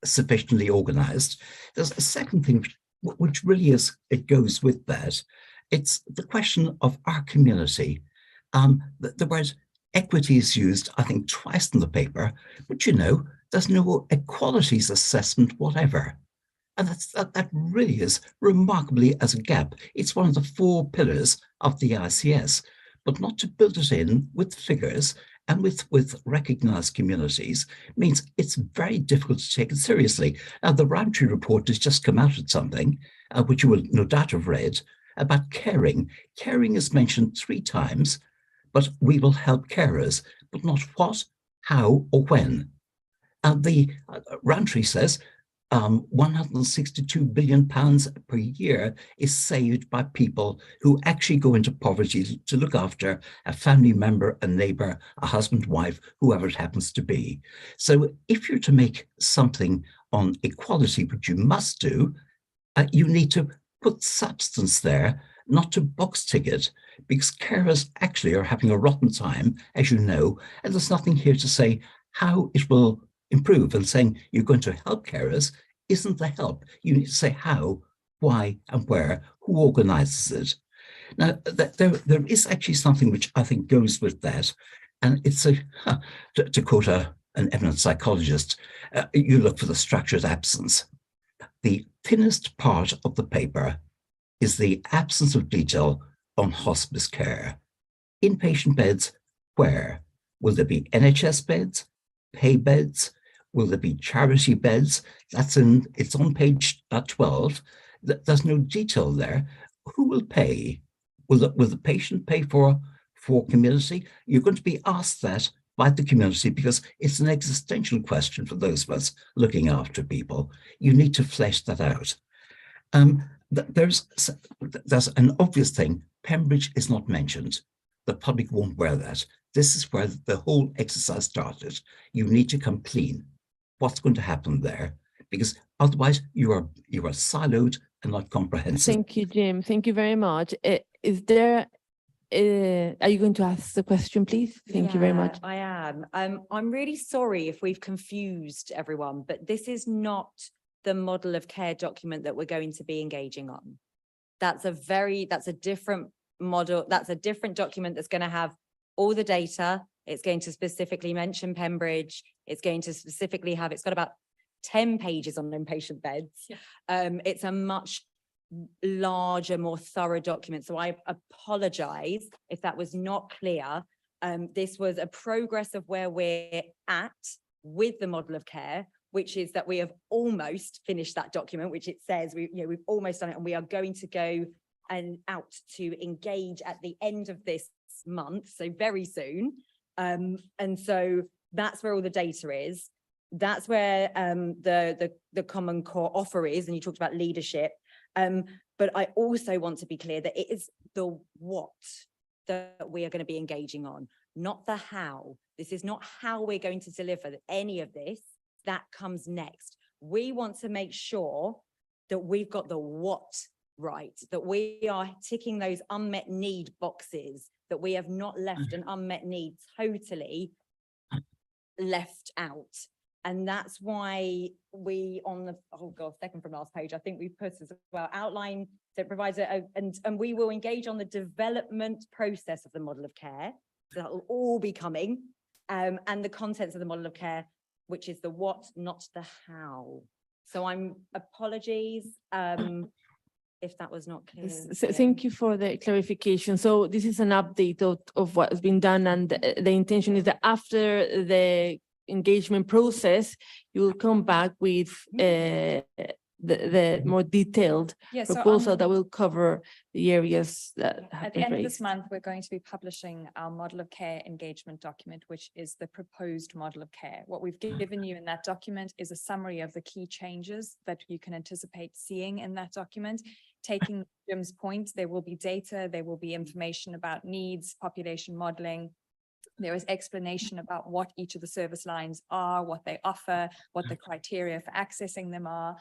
sufficiently organized. There's a second thing which really is, it goes with that. It's the question of our community. The word equity is used, I think, twice in the paper, but there's no equalities assessment whatever. And that really is remarkably as a gap. It's one of the 4 pillars of the ICS, but not to build it in with figures and with recognized communities means it's very difficult to take it seriously. Now, the Roundtree report has just come out with something, which you will no doubt have read, about caring. Caring is mentioned 3 times, but we will help carers, but not what, how, or when. The Roundtree says 162 billion pounds per year is saved by people who actually go into poverty to look after a family member, a neighbor, a husband, wife, whoever it happens to be. So if you're to make something on equality, which you must do, you need to put substance there, not to box ticket, because carers actually are having a rotten time, as you know, and there's nothing here to say how it will improve. And saying you're going to help carers isn't the help. You need to say how, why, and where, who organizes it. Now, there is actually something which I think goes with that, and it's to quote an eminent psychologist, you look for the structured absence. The thinnest part of the paper is the absence of detail on hospice care. Inpatient beds, where? Will there be NHS beds, pay beds? Will there be charity beds? It's on page 12. There's no detail there. Who will pay? Will the patient pay for community? You're going to be asked that by the community because it's an existential question for those of us looking after people. You need to flesh that out. There's an obvious thing. Pembridge is not mentioned. The public won't wear that. This is where the whole exercise started. You need to come clean. What's going to happen there? Because otherwise you are siloed and not comprehensive. Thank you, Jim. Thank you very much. Is there, are you going to ask the question, please? Thank you very Yeah, much. I am. I'm really sorry if we've confused everyone, but this is not the model of care document that we're going to be engaging on. That's a different model. That's a different document that's going to have all the data. It's going to specifically mention Pembridge. It's going to specifically have, it's got about 10 pages on inpatient beds. Yeah. It's a much larger, more thorough document. So I apologize if that was not clear. This was a progress of where we're at with the model of care, which is that we have almost finished that document, which it says we've almost done it, and we are going to go and out to engage at the end of this month, so very soon. And so that's where all the data is. That's where the common core offer is, and you talked about leadership. But I also want to be clear that it is the what that we are going to be engaging on, not the how. This is not how we're going to deliver any of this. That comes next. We want to make sure that we've got the what right, that we are ticking those unmet need boxes, that we have not left an unmet need totally left out. And that's why we on the, oh God, second from last page, I think we put as well, outline that provides and we will engage on the development process of the model of care. So that will all be coming, and the contents of the model of care, which is the what, not the how. So apologies if that was not clear. So thank you for the clarification. So this is an update of what has been done, and the intention is that after the engagement process, you will come back with the more detailed proposal that will cover the areas that have at the been end of this raised. month, we're going to be publishing our model of care engagement document, which is the proposed model of care. What we've given you in that document is a summary of the key changes that you can anticipate seeing in that document. Taking Jim's point, there will be data, there will be information about needs, population modeling. There is explanation about what each of the service lines are, what they offer, what the criteria for accessing them are.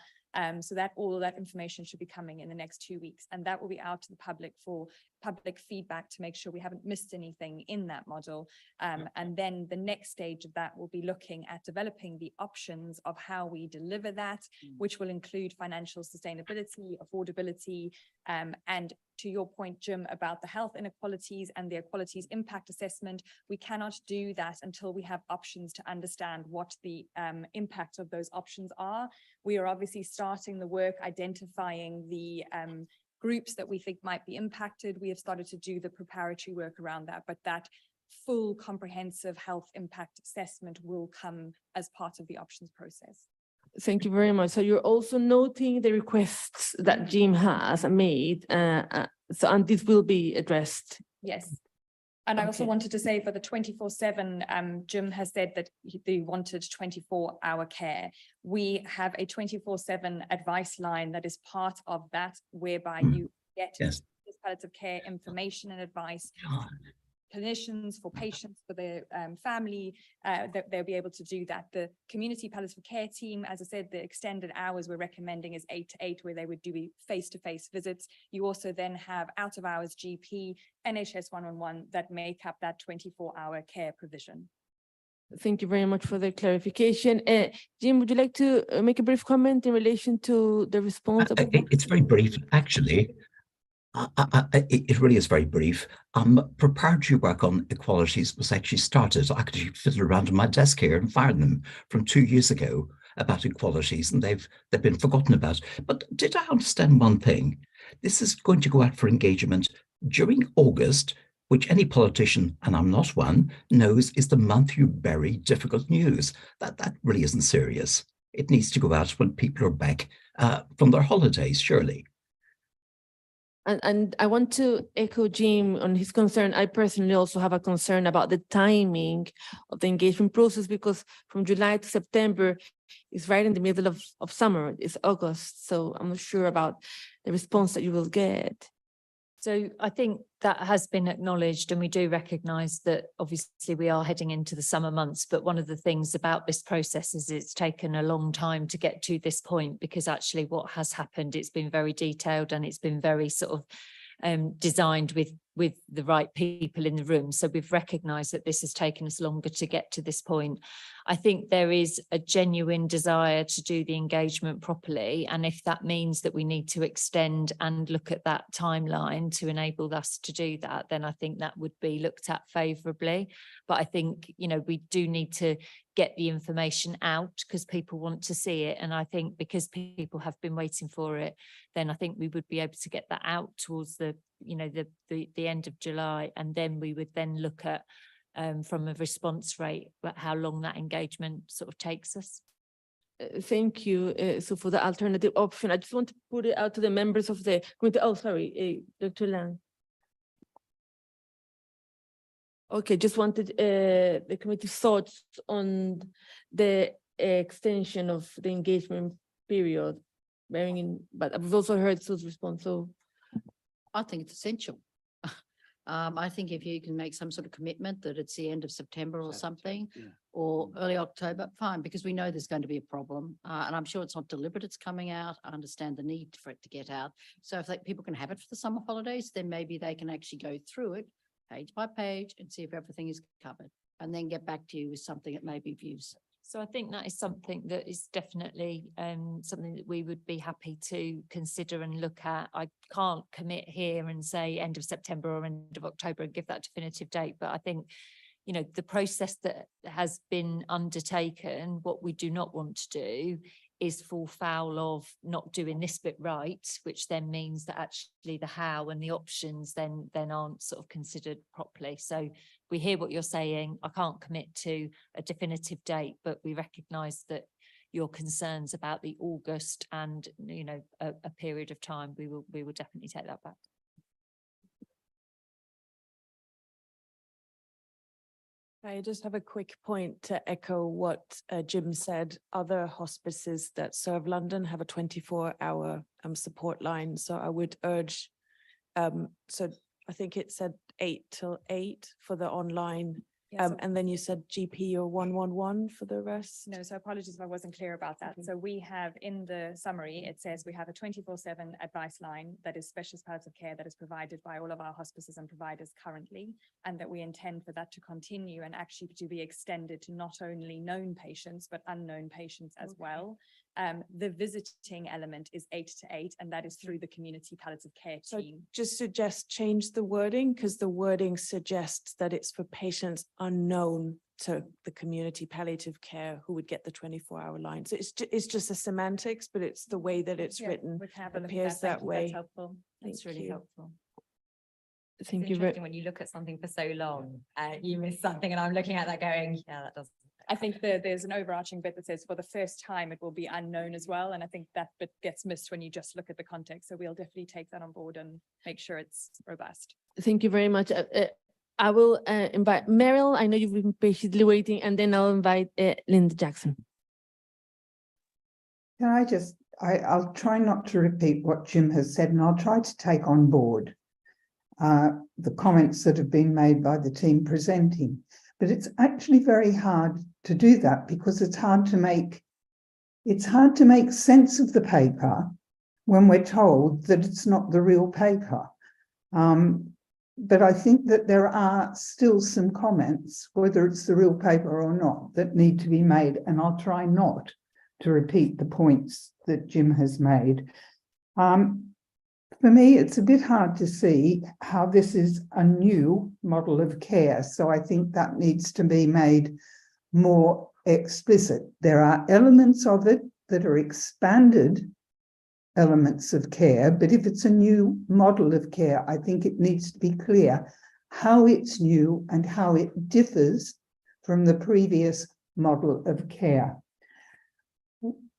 So that all of that information should be coming in the next 2 weeks, and that will be out to the public for public feedback to make sure we haven't missed anything in that model. And then the next stage of that will be looking at developing the options of how we deliver that, which will include financial sustainability, affordability, and to your point, Jim, about the health inequalities and the equalities impact assessment, we cannot do that until we have options to understand what the impact of those options are. We are obviously starting the work identifying the groups that we think might be impacted. We have started to do the preparatory work around that, but that full comprehensive health impact assessment will come as part of the options process. Thank you very much. So you're also noting the requests that Jim has made, and this will be addressed. Yes. And I also wanted to say for the 24/7, Jim has said that they wanted 24-hour care. We have a 24/7 advice line that is part of that, whereby you get palliative care information and advice. Clinicians, for patients, for their family, that they'll be able to do that. The community palliative care team, as I said, the extended hours we're recommending is 8 to 8, where they would do face-to-face visits. You also then have out of hours GP, NHS 111 that make up that 24-hour care provision. Thank you very much for the clarification. Jim, would you like to make a brief comment in relation to the response? It's very brief, actually. It really is very brief. Preparatory work on equalities was actually started. I could fiddle around on my desk here and find them from 2 years ago about equalities, and they've been forgotten about. But did I understand one thing? This is going to go out for engagement during August, which any politician, and I'm not one, knows is the month you bury difficult news. That really isn't serious. It needs to go out when people are back from their holidays, surely. And I want to echo Jim on his concern. I personally also have a concern about the timing of the engagement process, because from July to September is right in the middle of summer. It's August, so I'm not sure about the response that you will get. So I think that has been acknowledged, and we do recognise that obviously we are heading into the summer months, but one of the things about this process is it's taken a long time to get to this point, because actually what has happened, it's been very detailed and it's been very sort of designed with the right people in the room. So we've recognised that this has taken us longer to get to this point. I think there is a genuine desire to do the engagement properly. And if that means that we need to extend and look at that timeline to enable us to do that, then I think that would be looked at favourably. But I think, you know, we do need to get the information out because people want to see it. And I think because people have been waiting for it, then I think we would be able to get that out towards the, you know, the end of July. And then we would then look at from a response rate, but how long that engagement sort of takes us. Thank you. So for the alternative option, I just want to put it out to the members of the committee. Oh, sorry, Dr. Lang. Okay, just wanted the committee's thoughts on the extension of the engagement period, bearing in, but we've also heard Sue's response, so. I think it's essential. I think if you can make some sort of commitment that it's the end of September or something, or early October, fine, because we know there's going to be a problem. And I'm sure it's not deliberate, it's coming out. I understand the need for it to get out. So if people can have it for the summer holidays, then maybe they can actually go through it page by page and see if everything is covered, and then get back to you with something that maybe views. So I think that is something that is definitely something that we would be happy to consider and look at. I can't commit here and say end of September or end of October and give that definitive date, but I think, you know, the process that has been undertaken, what we do not want to do is fall foul of not doing this bit right, which then means that actually the how and the options then aren't sort of considered properly. So we hear what you're saying. I can't commit to a definitive date, but we recognise that your concerns about the August and, you know, a period of time, we will definitely take that back. I just have a quick point to echo what Jim said. Other hospices that serve London have a 24-hour support line. So I would urge, so I think it said 8 till 8 for the online. And then you said GP or 111 for the rest? No, so apologies if I wasn't clear about that. So we have in the summary, it says we have a 24/7 advice line that is specialist palliative care that is provided by all of our hospices and providers currently, and that we intend for that to continue and actually to be extended to not only known patients, but unknown patients as well. The visiting element is 8 to 8, and that is through the community palliative care team. Just suggest change the wording, because the wording suggests that it's for patients unknown to the community palliative care who would get the 24-hour line. So it's just a semantics, but it's the way that it's written appears that way. That's helpful. That's really helpful. Thank It's you. interesting when you look at something for so long, you miss something, and I'm looking at that going, yeah, that doesn't. I think there's an overarching bit that says for the first time it will be unknown as well, and I think that bit gets missed when you just look at the context. So we'll definitely take that on board and make sure it's robust. Thank you very much. I will invite Meryl. I know you've been patiently waiting, and then I'll invite Linda Jackson. Can I just, I'll try not to repeat what Jim has said, and I'll try to take on board the comments that have been made by the team presenting. But it's actually very hard to do that because it's hard to make sense of the paper when we're told that it's not the real paper. But I think that there are still some comments, whether it's the real paper or not, that need to be made, and I'll try not to repeat the points that Jim has made. For me, it's a bit hard to see how this is a new model of care, so I think that needs to be made more explicit. There are elements of it that are expanded elements of care, but if it's a new model of care, I think it needs to be clear how it's new and how it differs from the previous model of care.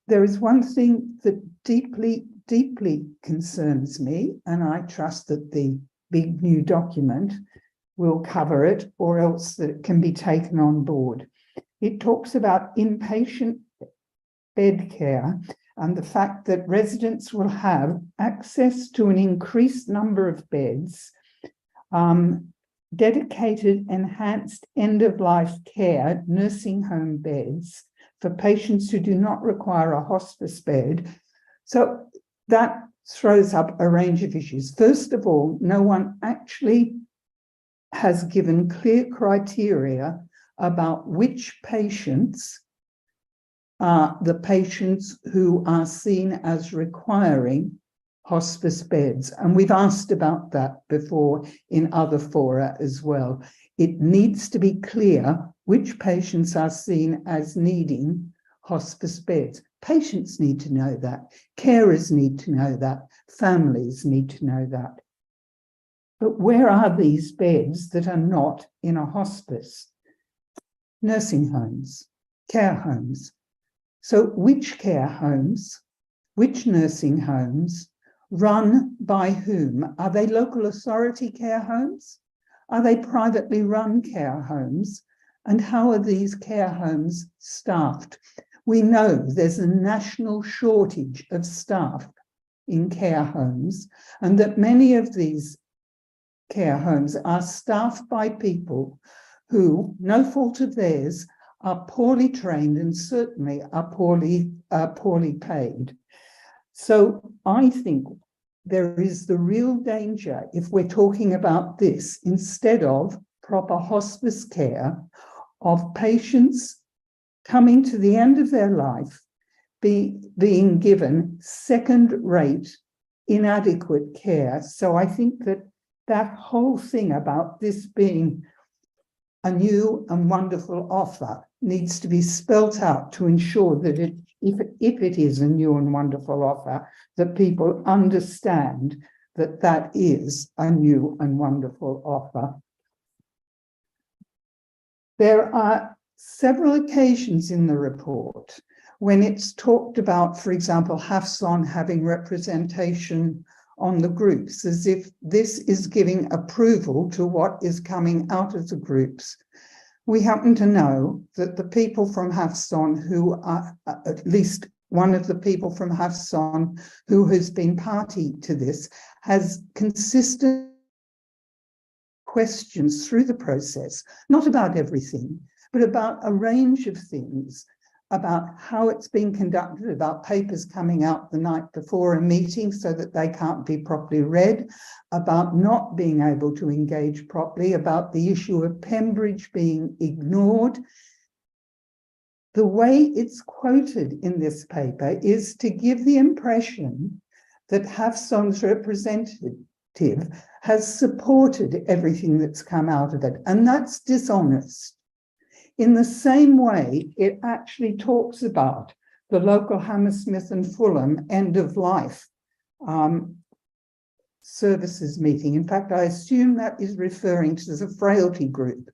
There is one thing that deeply concerns me, and I trust that the big new document will cover it, or else that it can be taken on board. It talks about inpatient bed care and the fact that residents will have access to an increased number of beds, dedicated enhanced end-of-life care nursing home beds for patients who do not require a hospice bed. So that throws up a range of issues. First of all, no one actually has given clear criteria about which patients are the patients who are seen as requiring hospice beds. And we've asked about that before in other fora as well. It needs to be clear which patients are seen as needing hospice beds. Patients need to know that. Carers need to know that. Families need to know that. But where are these beds that are not in a hospice? Nursing homes, care homes. So which care homes, which nursing homes, run by whom? Are they local authority care homes? Are they privately run care homes? And how are these care homes staffed? We know there's a national shortage of staff in care homes, and that many of these care homes are staffed by people who, no fault of theirs, are poorly trained and certainly are poorly paid. So I think there is the real danger, if we're talking about this, instead of proper hospice care, of patients coming to the end of their life being given second-rate, inadequate care. So I think that that whole thing about this being a new and wonderful offer needs to be spelt out to ensure that if it is a new and wonderful offer, that people understand that that is a new and wonderful offer. There are several occasions in the report when it's talked about, for example, HAFSON having representation on the groups, as if this is giving approval to what is coming out of the groups. We happen to know that the people from HAFSON who are, at least one of the people from HAFSON who has been party to this, has consistent questions through the process, not about everything, but about a range of things, about how it's being conducted, about papers coming out the night before a meeting so that they can't be properly read, about not being able to engage properly, about the issue of Pembridge being ignored. The way it's quoted in this paper is to give the impression that HAFSON's representative has supported everything that's come out of it, and that's dishonest. In the same way, it actually talks about the local Hammersmith and Fulham end of life services meeting. In fact, I assume that is referring to the frailty group,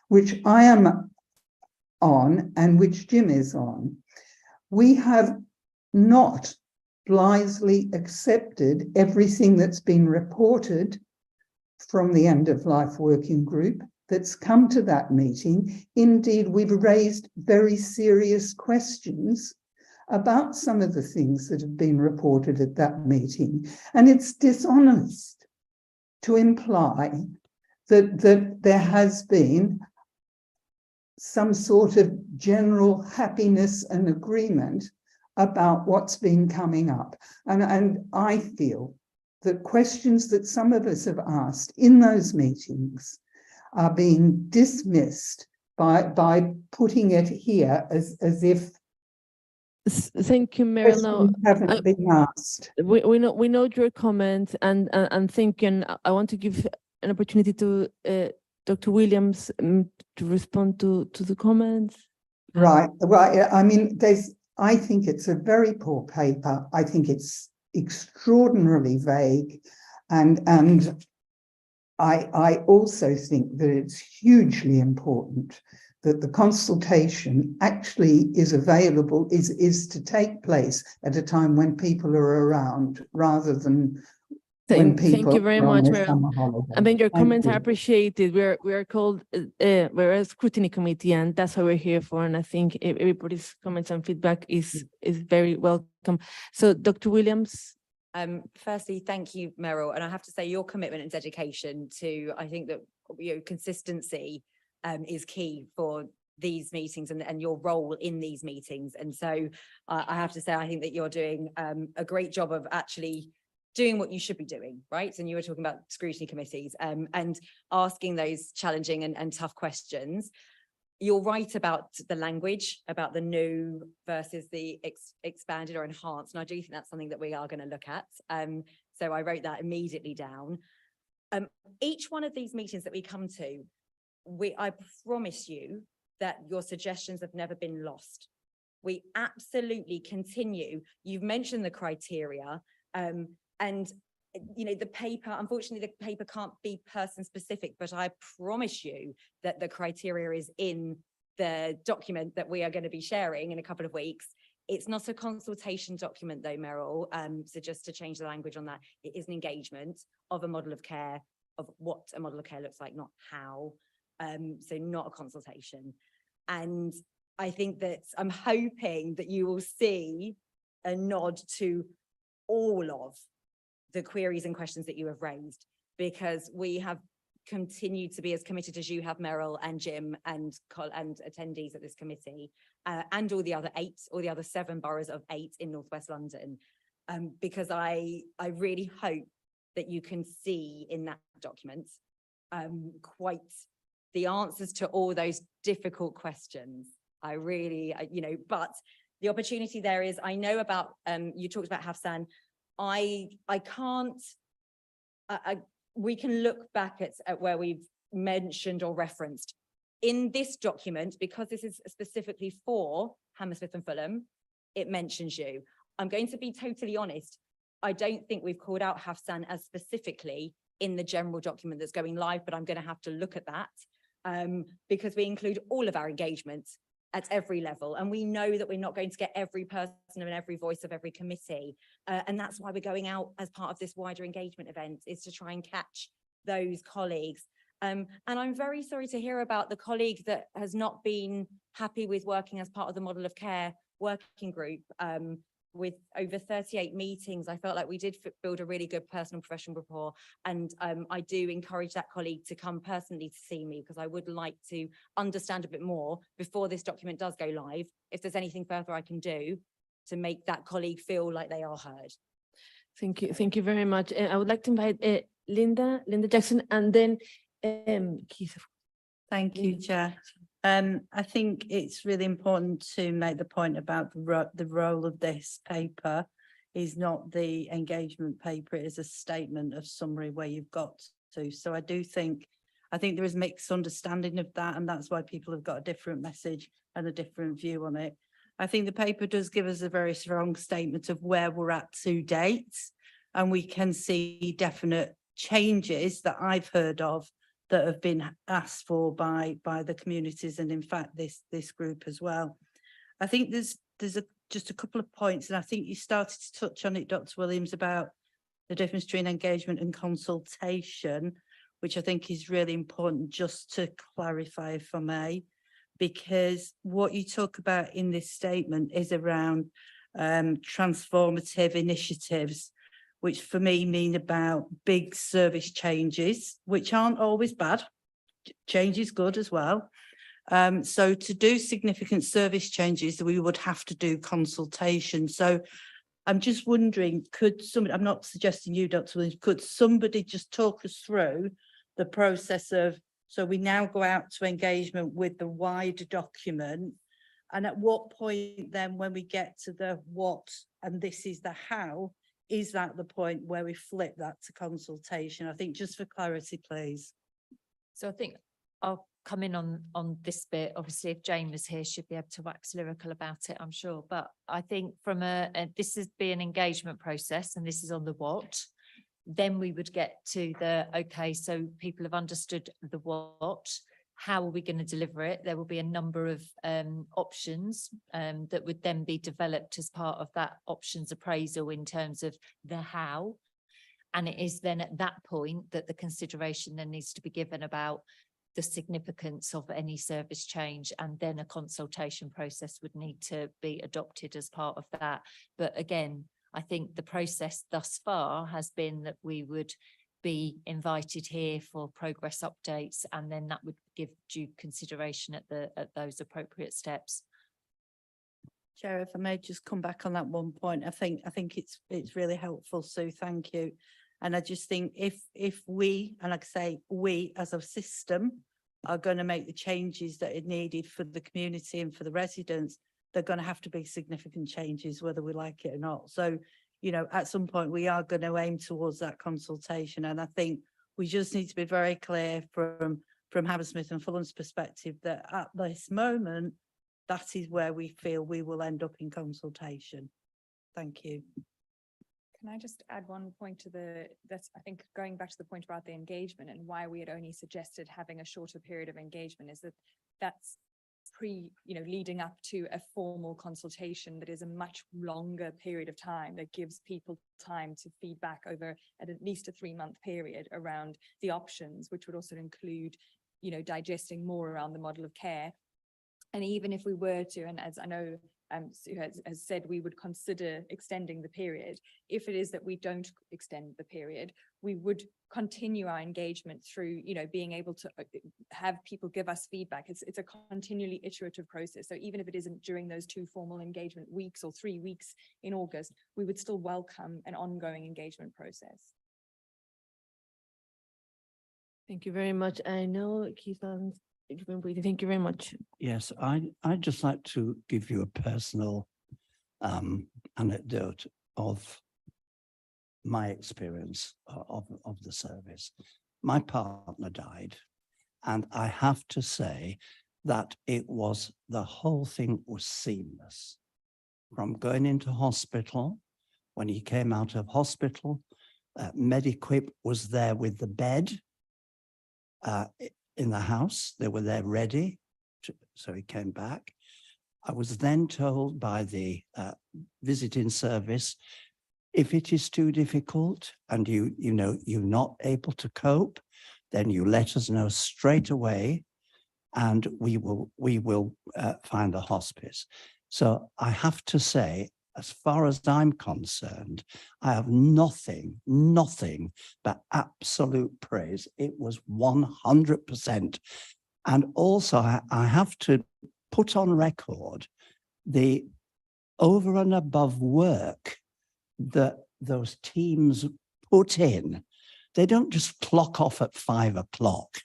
which I am on and which Jim is on. We have not blithely accepted everything that's been reported from the end of life working group that's come to that meeting. Indeed, we've raised very serious questions about some of the things that have been reported at that meeting. And it's dishonest to imply that there has been some sort of general happiness and agreement about what's been coming up. And I feel that questions that some of us have asked in those meetings are being dismissed by putting it here as if Thank you, Meryl. Now, haven't been asked. we know your comment, and thinking I want to give an opportunity to Dr. Williams to respond to the comments. Right. I mean, I think it's a very poor paper. I think it's extraordinarily vague, and I also think that it's hugely important that the consultation actually is available, is to take place at a time when people are around, rather than when Thank people you very are on much, their Meryl. summer holiday. I mean, your Thank comments are you. appreciated. We're called, we're a scrutiny committee, and that's what we're here for. And I think everybody's comments and feedback is very welcome. So, Dr. Williams. Firstly, thank you, Meryl. And I have to say your commitment and dedication to, I think that, consistency is key for these meetings and your role in these meetings. And so I have to say, I think that you're doing a great job of actually doing what you should be doing, right? And you were talking about scrutiny committees and asking those challenging and tough questions. You're right about the language, about the new versus the expanded or enhanced. And I do think that's something that we are going to look at. So I wrote that immediately down. Each one of these meetings that we come to, I promise you that your suggestions have never been lost. We absolutely continue. You've mentioned the criteria, and the paper, unfortunately, the paper can't be person specific, but I promise you that the criteria is in the document that we are going to be sharing in a couple of weeks. It's not a consultation document though, Meryl. So just to change the language on that, it is an engagement of a model of care, of what a model of care looks like, not how. So not a consultation. And I think that I'm hoping that you will see a nod to all of the queries and questions that you have raised, because we have continued to be as committed as you have, Meryl and Jim and attendees at this committee, and all the other 7 boroughs of 8 in North West London, because I really hope that you can see in that document quite the answers to all those difficult questions. I really, but the opportunity there is, I know about, you talked about Hafsan. We can look back at where we've mentioned or referenced in this document, because this is specifically for Hammersmith and Fulham, it mentions you. I'm going to be totally honest. I don't think we've called out Hafsan as specifically in the general document that's going live, but I'm going to have to look at that because we include all of our engagements at every level. And we know that we're not going to get every person and every voice of every committee. And that's why we're going out as part of this wider engagement event, is to try and catch those colleagues. And I'm very sorry to hear about the colleague that has not been happy with working as part of the model of care working group. With over 38 meetings, I felt like we did build a really good personal professional rapport. And I do encourage that colleague to come personally to see me, because I would like to understand a bit more before this document does go live, if there's anything further I can do to make that colleague feel like they are heard. Thank you very much. I would like to invite Linda Jackson, and then Keith. Thank you, Chair. I think it's really important to make the point about the role of this paper is not the engagement paper, it is a statement of summary where you've got to. So I think there is mixed understanding of that, and that's why people have got a different message and a different view on it. I think the paper does give us a very strong statement of where we're at to date, and we can see definite changes that I've heard of that have been asked for by the communities, and in fact this group as well. I think there's just a couple of points, and I think you started to touch on it, Dr. Williams, about the difference between engagement and consultation, which I think is really important just to clarify, if I may, because what you talk about in this statement is around transformative initiatives, which for me mean about big service changes, which aren't always bad. Change is good as well. So to do significant service changes, we would have to do consultation. So I'm just wondering, could somebody, I'm not suggesting you, Dr. Williams, could somebody just talk us through the process of, so we now go out to engagement with the wider document, and at what point then, when we get to the what and this is the how, is that the point where we flip that to consultation? I think just for clarity, please. So I think I'll come in on this bit. Obviously, if Jane was here, she'd be able to wax lyrical about it, I'm sure. But I think from this is be an engagement process, and this is on the what. Then we would get to the, okay, so people have understood the what. How are we going to deliver it? There will be a number of options that would then be developed as part of that options appraisal in terms of the how. And it is then at that point that the consideration then needs to be given about the significance of any service change, and then a consultation process would need to be adopted as part of that. But again, I think the process thus far has been that we would be invited here for progress updates, and then that would give due consideration at those appropriate steps. Chair, if I may just come back on that one point, I think it's really helpful, Sue, thank you. And I just think if we, and like I say, we as a system are going to make the changes that are needed for the community and for the residents, they're going to have to be significant changes, whether we like it or not. So, you know, at some point we are going to aim towards that consultation. And I think we just need to be very clear from Hammersmith and Fulham's perspective that at this moment, that is where we feel we will end up in consultation. Thank you. Can I just add one point to that's, I think, going back to the point about the engagement and why we had only suggested having a shorter period of engagement, is that's leading up to a formal consultation that is a much longer period of time, that gives people time to feedback over at least a 3-month period around the options, which would also include, digesting more around the model of care. And even if we were to, and as I know Sue has said, we would consider extending the period. If it is that we don't extend the period, we would continue our engagement through, being able to have people give us feedback. It's a continually iterative process. So even if it isn't during those 2 formal engagement weeks or 3 weeks in August, we would still welcome an ongoing engagement process. Thank you very much. I know Keith, thank you very much. Yes, I'd just like to give you a personal anecdote of my experience of the service. My partner died, and I have to say that the whole thing was seamless. From going into hospital, when he came out of hospital, Mediquip was there with the bed in the house. They were there ready, so he came back. I was then told by the visiting service, if it is too difficult and you're not able to cope, then you let us know straight away, and we will find a hospice. So I have to say, as far as I'm concerned, I have nothing but absolute praise. It was 100%. And also I have to put on record the over and above work that those teams put in. They don't just clock off at 5 o'clock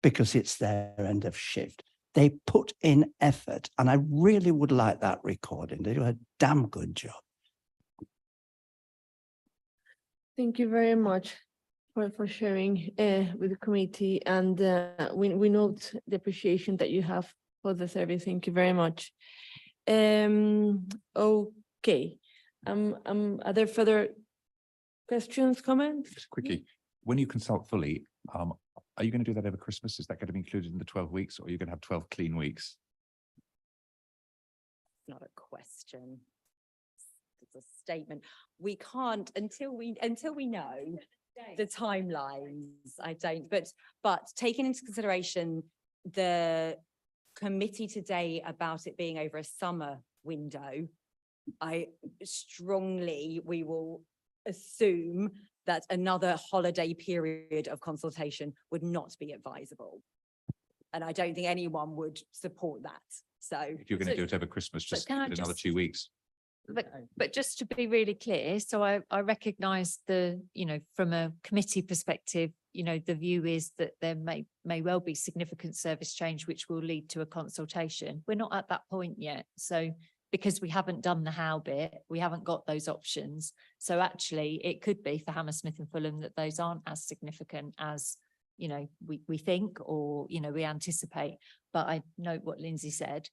because it's their end of shift. They put in effort, and I really would like that recording. They do a damn good job. Thank you very much for sharing with the committee, and we note the appreciation that you have for the service. Thank you very much. Okay. Are there further questions, comments? Just quickly, when you consult fully, are you going to do that over Christmas? Is that going to be included in the 12 weeks, or are you going to have 12 clean weeks? Not a question. It's a statement. We can't until we know the timelines. I don't, but taking into consideration the committee today about it being over a summer window, we will assume that another holiday period of consultation would not be advisable. And I don't think anyone would support that. So if you're going to do it over Christmas, just give it another 2 weeks. But just to be really clear, so I recognise from a committee perspective, the view is that there may well be significant service change, which will lead to a consultation. We're not at that point yet. So because we haven't done the how bit, we haven't got those options. So actually it could be for Hammersmith and Fulham that those aren't as significant as, we think, or, we anticipate. But I note what Lindsay said.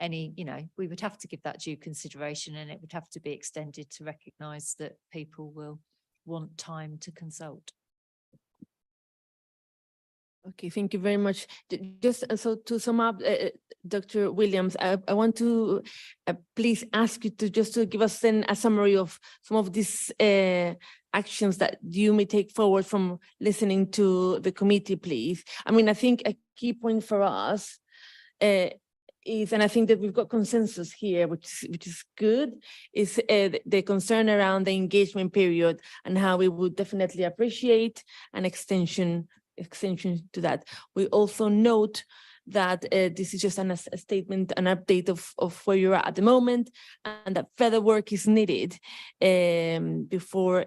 We would have to give that due consideration, and it would have to be extended to recognise that people will want time to consult. Okay, thank you very much. Just so to sum up, Dr. Williams, I want to please ask you to give us then a summary of some of these actions that you may take forward from listening to the committee, please. I mean, I think a key point for us is, and I think that we've got consensus here, which is good, is the concern around the engagement period and how we would definitely appreciate an extension to that. We also note that this is just a statement, an update of where you're at the moment, and that further work is needed before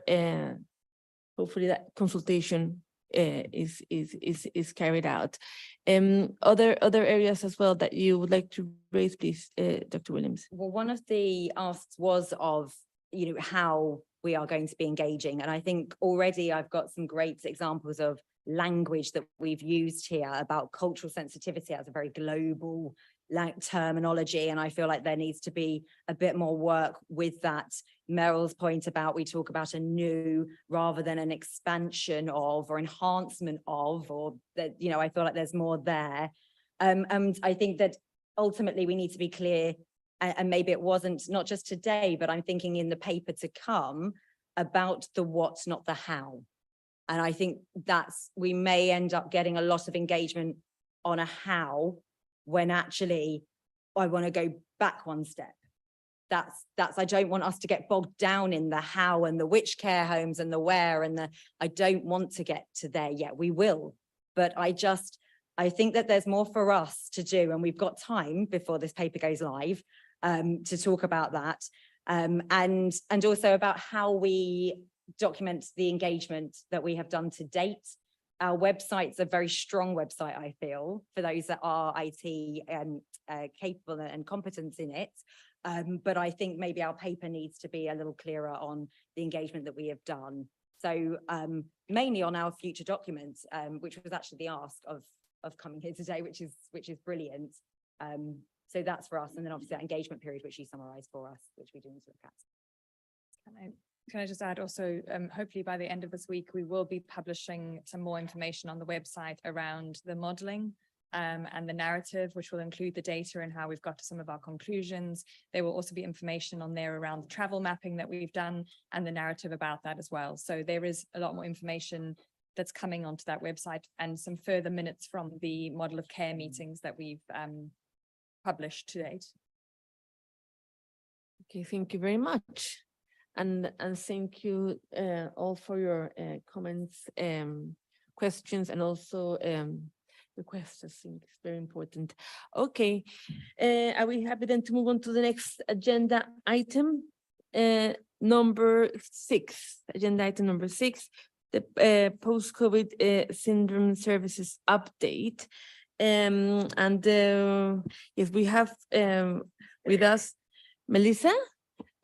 hopefully that consultation is carried out. Other areas as well that you would like to raise, please, Dr. Williams. Well, one of the asks was of, how we are going to be engaging. And I think already I've got some great examples of language that we've used here about cultural sensitivity as a very global terminology. And I feel like there needs to be a bit more work with that. Meryl's point about, we talk about a new rather than an expansion of or enhancement of, or that, I feel like there's more there. And I think that ultimately we need to be clear, and maybe it wasn't not just today, but I'm thinking in the paper to come about the what, not the how. And I think we may end up getting a lot of engagement on a how, when actually I want to go back one step. I don't want us to get bogged down in the how and the which care homes and the where and I don't want to get to there yet. We will, but I think that there's more for us to do, and we've got time before this paper goes live to talk about that, and also about how we document the engagement that we have done to date. Our website's a very strong website, I feel, for those that are IT capable and competent in it. But I think maybe our paper needs to be a little clearer on the engagement that we have done. So mainly on our future documents, which was actually the ask of coming here today, which is brilliant. So that's for us. And then obviously that engagement period, which you summarised for us, which we do need to look at. Can I just add also, hopefully by the end of this week, we will be publishing some more information on the website around the modelling and the narrative, which will include the data and how we've got to some of our conclusions. There will also be information on there around the travel mapping that we've done and the narrative about that as well. So there is a lot more information that's coming onto that website and some further minutes from the model of care meetings that we've published to date. Okay, thank you very much. And thank you all for your comments, questions, and also requests. I think it's very important. Okay, are we happy then to move on to the next agenda item, number 6? Agenda item number 6, the post-COVID syndrome services update. Yes, we have with us Melissa.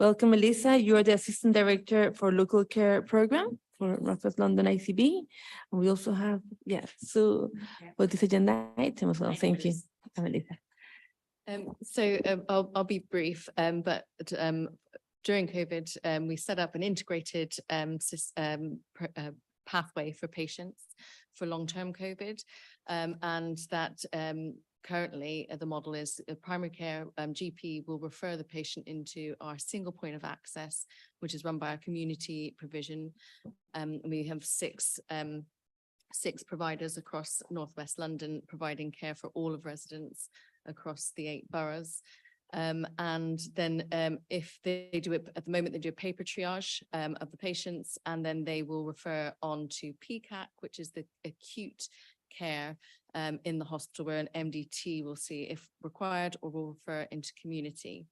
Welcome, Melissa. You are the Assistant Director for Local Care Program for North West London ICB. And we also have, so for this agenda item as well. Thank you, Melissa. I'll be brief, but during COVID, we set up an integrated pathway for patients for long-term COVID, and that currently, the model is a primary care GP will refer the patient into our single point of access, which is run by our community provision. We have six providers across Northwest London providing care for all of residents across the 8 boroughs. And then if they do it, at the moment, they do a paper triage of the patients, and then they will refer on to PAC, which is the acute care in the hospital, where an MDT will see if required or will refer into community.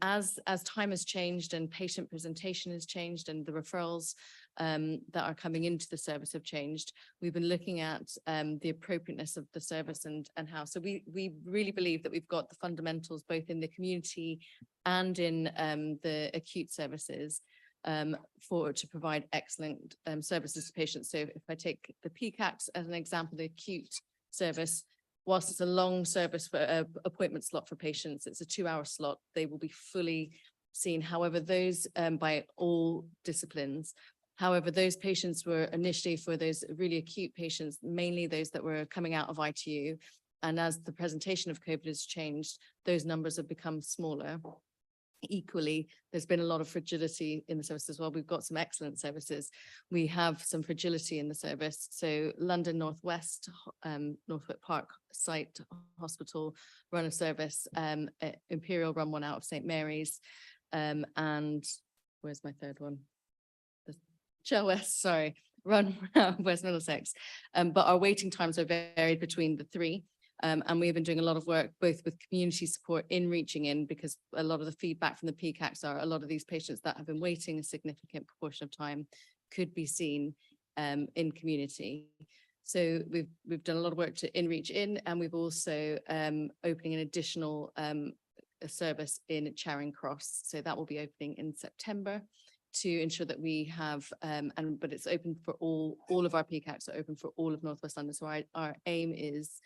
As time has changed and patient presentation has changed and the referrals that are coming into the service have changed, we've been looking at the appropriateness of the service and how. So we really believe that we've got the fundamentals both in the community and in the acute services to provide excellent services to patients. So if I take the PCACs as an example, the acute service, whilst it's a long service for appointment slot for patients, it's a 2-hour slot. They will be fully seen. However, those by all disciplines. However, those patients were initially for those really acute patients, mainly those that were coming out of ITU. And as the presentation of COVID has changed, those numbers have become smaller. Equally, there's been a lot of fragility in the service as well. We've got some excellent services. We have some fragility in the service. So London Northwest, Northwood Park site hospital run a service, Imperial run one out of St. Mary's, and where's my third one? The Chel West, sorry, run out of West Middlesex. But our waiting times are varied between the three. And we've been doing a lot of work both with community support in reaching in, because a lot of the feedback from the PCACs are a lot of these patients that have been waiting a significant proportion of time could be seen in community. So we've done a lot of work to reach in, and we've also opening an additional a service in Charing Cross. So that will be opening in September to ensure that we have, but it's open for all of our PCACs are open for all of North West London. So our aim is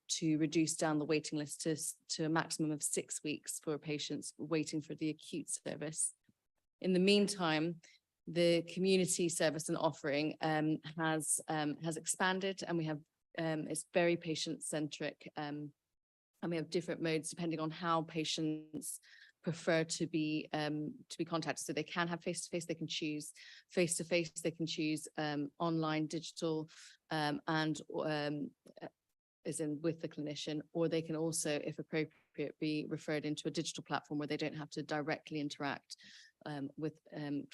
to reduce down the waiting list to a maximum of 6 weeks for patients waiting for the acute service. In the meantime, the community service and offering has expanded, and we have it's very patient-centric, and we have different modes depending on how patients prefer to be contacted. So they can have face-to-face, they can choose face-to-face, they can choose online, digital, and as in with the clinician, or they can also, if appropriate, be referred into a digital platform where they don't have to directly interact with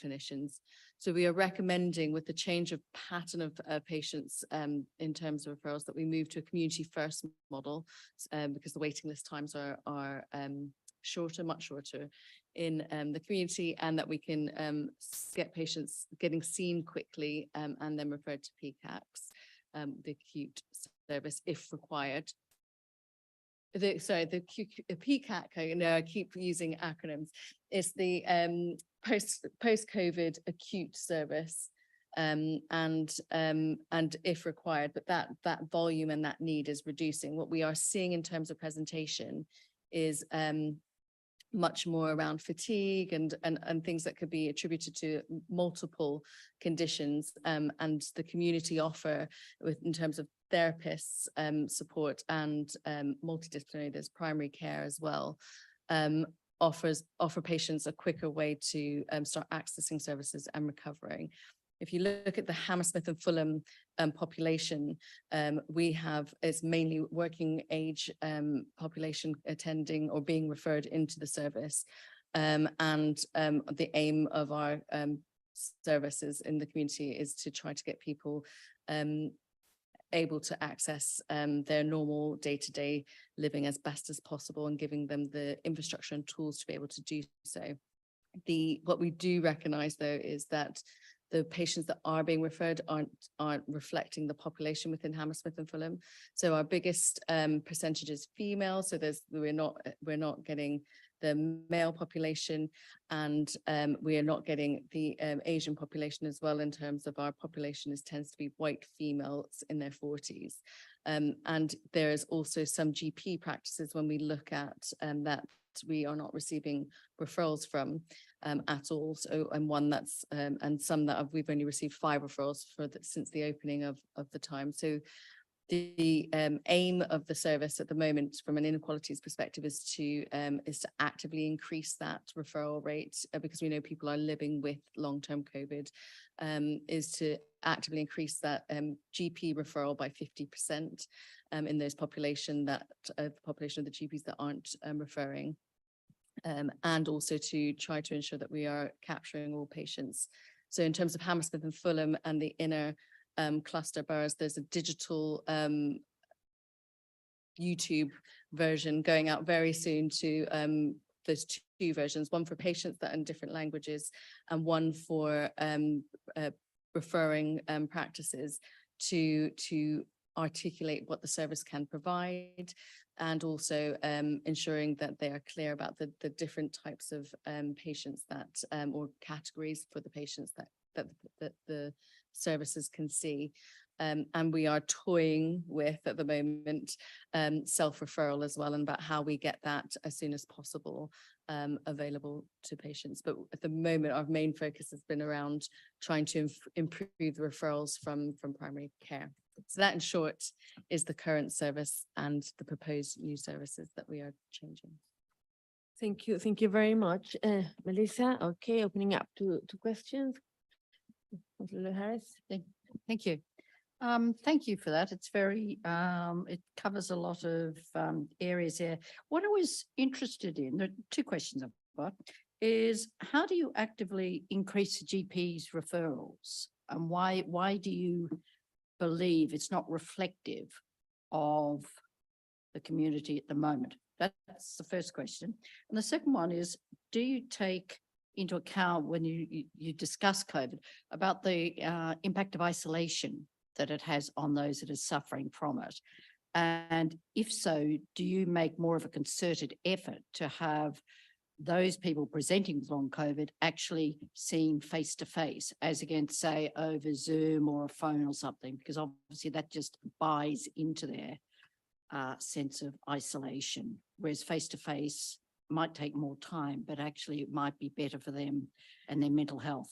clinicians. So we are recommending, with the change of pattern of patients in terms of referrals, that we move to a community first model, because the waiting list times are shorter, much shorter in the community, and that we can get patients getting seen quickly and then referred to PCACs, the acute service if required. The PCAC, no, I keep using acronyms. It's the post-COVID acute service, and if required, but that volume and that need is reducing. What we are seeing in terms of presentation is much more around fatigue and things that could be attributed to multiple conditions, and the community offer in terms of therapists support and multidisciplinary, there's primary care as well, offer patients a quicker way to start accessing services and recovering. If you look at the Hammersmith and Fulham population, we have, it's mainly working age population attending or being referred into the service. And the aim of our services in the community is to try to get people able to access their normal day-to-day living as best as possible, and giving them the infrastructure and tools to be able to do so. What we do recognize, though, is that the patients that are being referred aren't reflecting the population within Hammersmith and Fulham. So our biggest percentage is female. So we're not getting the male population, and we are not getting the Asian population as well. In terms of our population, tends to be white females in their 40s. And there is also some GP practices when we look at that we are not receiving referrals from at all. So, and one that's and some that we've only received 5 referrals since the opening of the time. So the aim of the service at the moment, from an inequalities perspective, is to actively increase that referral rate, because we know people are living with long-term COVID, is to actively increase that GP referral by 50% in those population of the GPs that aren't referring. And also to try to ensure that we are capturing all patients. So in terms of Hammersmith and Fulham and the inner cluster boroughs, there's a digital YouTube version going out very soon to there's 2 versions, one for patients that are in different languages, and one for referring practices to articulate what the service can provide, and also ensuring that they are clear about the different types of patients that or categories for the patients that the services can see. And we are toying with, at the moment, self-referral as well, and about how we get that as soon as possible available to patients. But at the moment, our main focus has been around trying to improve the referrals from primary care. So that, in short, is the current service and the proposed new services that we are changing. Thank you very much, Melissa. Okay, opening up to questions. Councillor Harris. Thank you. Thank you for that. It's very, it covers a lot of areas there. What I was interested in, there are two questions I've got, is how do you actively increase the GP's referrals? And why do you believe it's not reflective of the community at the moment? That's the first question. And the second one is, do you take into account when you discuss COVID about the impact of isolation that it has on those that are suffering from it? And if so, do you make more of a concerted effort to have those people presenting with long COVID actually seen face to face as against, say, over Zoom or a phone or something? Because obviously that just buys into their sense of isolation, whereas face to face might take more time, but actually it might be better for them and their mental health.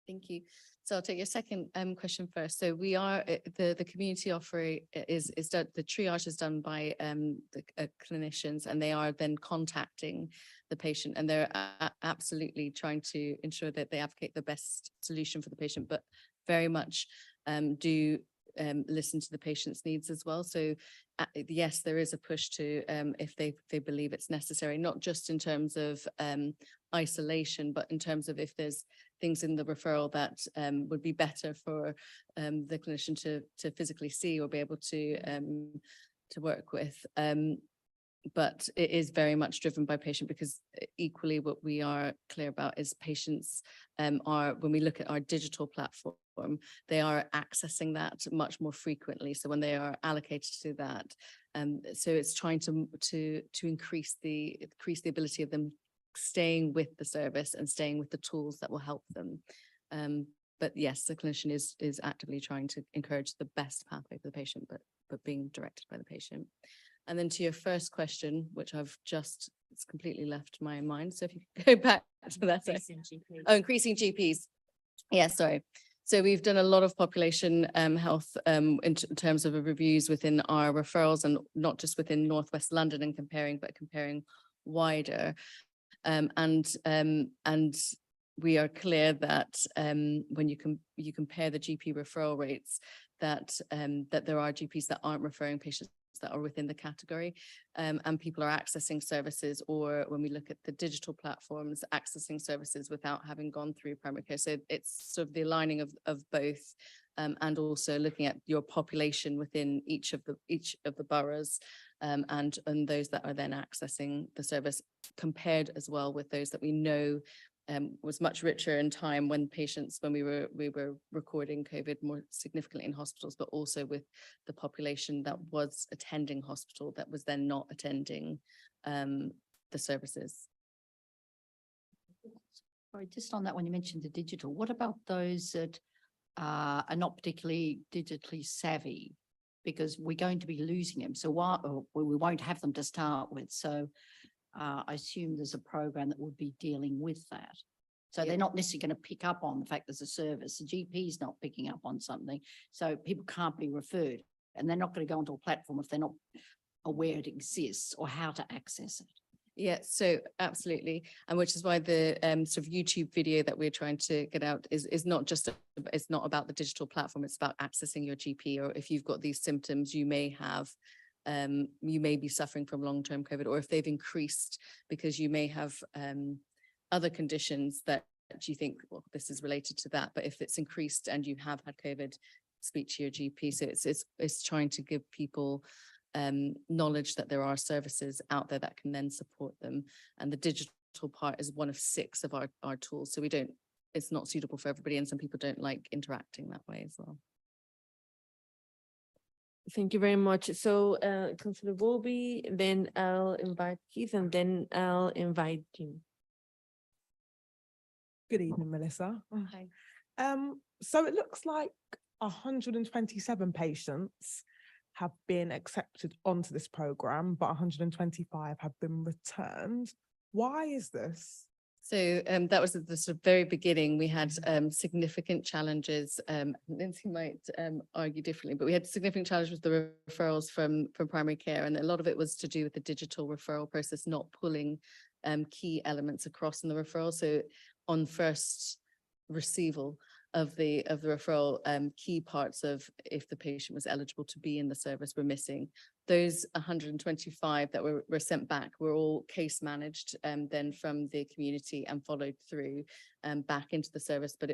Thank you. So I'll take your second question first. So we are the community offering is done, the triage is done by the clinicians, and they are then contacting the patient, and they're absolutely trying to ensure that they advocate the best solution for the patient, but very much do listen to the patient's needs as well. So yes, there is a push to if they believe it's necessary, not just in terms of isolation, but in terms of if there's things in the referral that would be better for the clinician to physically see or be able to work with. But it is very much driven by patient, because equally what we are clear about is patients are, when we look at our digital platform, they are accessing that much more frequently. So when they are allocated to that, so it's trying to increase the ability of them staying with the service and staying with the tools that will help them. But yes, the clinician is actively trying to encourage the best pathway for the patient, but being directed by the patient. And then to your first question, which it's completely left my mind. So if you could go back to that. Increasing GPs. Yeah, sorry. So we've done a lot of population health in terms of reviews within our referrals, and not just within Northwest London and but comparing wider. And we are clear that when you compare the GP referral rates, that there are GPs that aren't referring patients that are within the category, and people are accessing services, or when we look at the digital platforms, accessing services without having gone through primary care. So it's sort of the aligning of both, and also looking at your population within each of the boroughs, and those that are then accessing the service, compared as well with those that we know was much richer in time when we were recording COVID more significantly in hospitals, but also with the population that was attending hospital that was then not attending the services. Sorry, just on that, when you mentioned the digital, what about those that are not particularly digitally savvy? Because we're going to be losing them. So we won't have them to start with. So I assume there's a program that would be dealing with that. So they're not necessarily going to pick up on the fact there's a service. The GP is not picking up on something. So people can't be referred, and they're not going to go onto a platform if they're not aware it exists or how to access it. Yeah, so absolutely. And which is why the sort of YouTube video that we're trying to get out is not just, it's not about the digital platform, it's about accessing your GP, or if you've got these symptoms, you may be suffering from long-term COVID, or if they've increased because you may have other conditions that you think, well, this is related to that, but if it's increased and you have had COVID, speak to your GP. So it's trying to give people knowledge that there are services out there that can then support them. And the digital part is one of 6 of our tools. So it's not suitable for everybody, and some people don't like interacting that way as well. Thank you very much. So Councillor Bowlby, then I'll invite Keith, and then I'll invite Jim. Good evening, Melissa. Hi. So it looks like 127 patients have been accepted onto this program, but 125 have been returned. Why is this? So that was at the sort of very beginning. We had significant challenges. Lindsay might argue differently, but we had significant challenges with the referrals from primary care, and a lot of it was to do with the digital referral process, not pulling key elements across in the referral. So on first receival of the referral, key parts of if the patient was eligible to be in the service were missing. Those 125 that were sent back were all case managed then from the community and followed through back into the service. But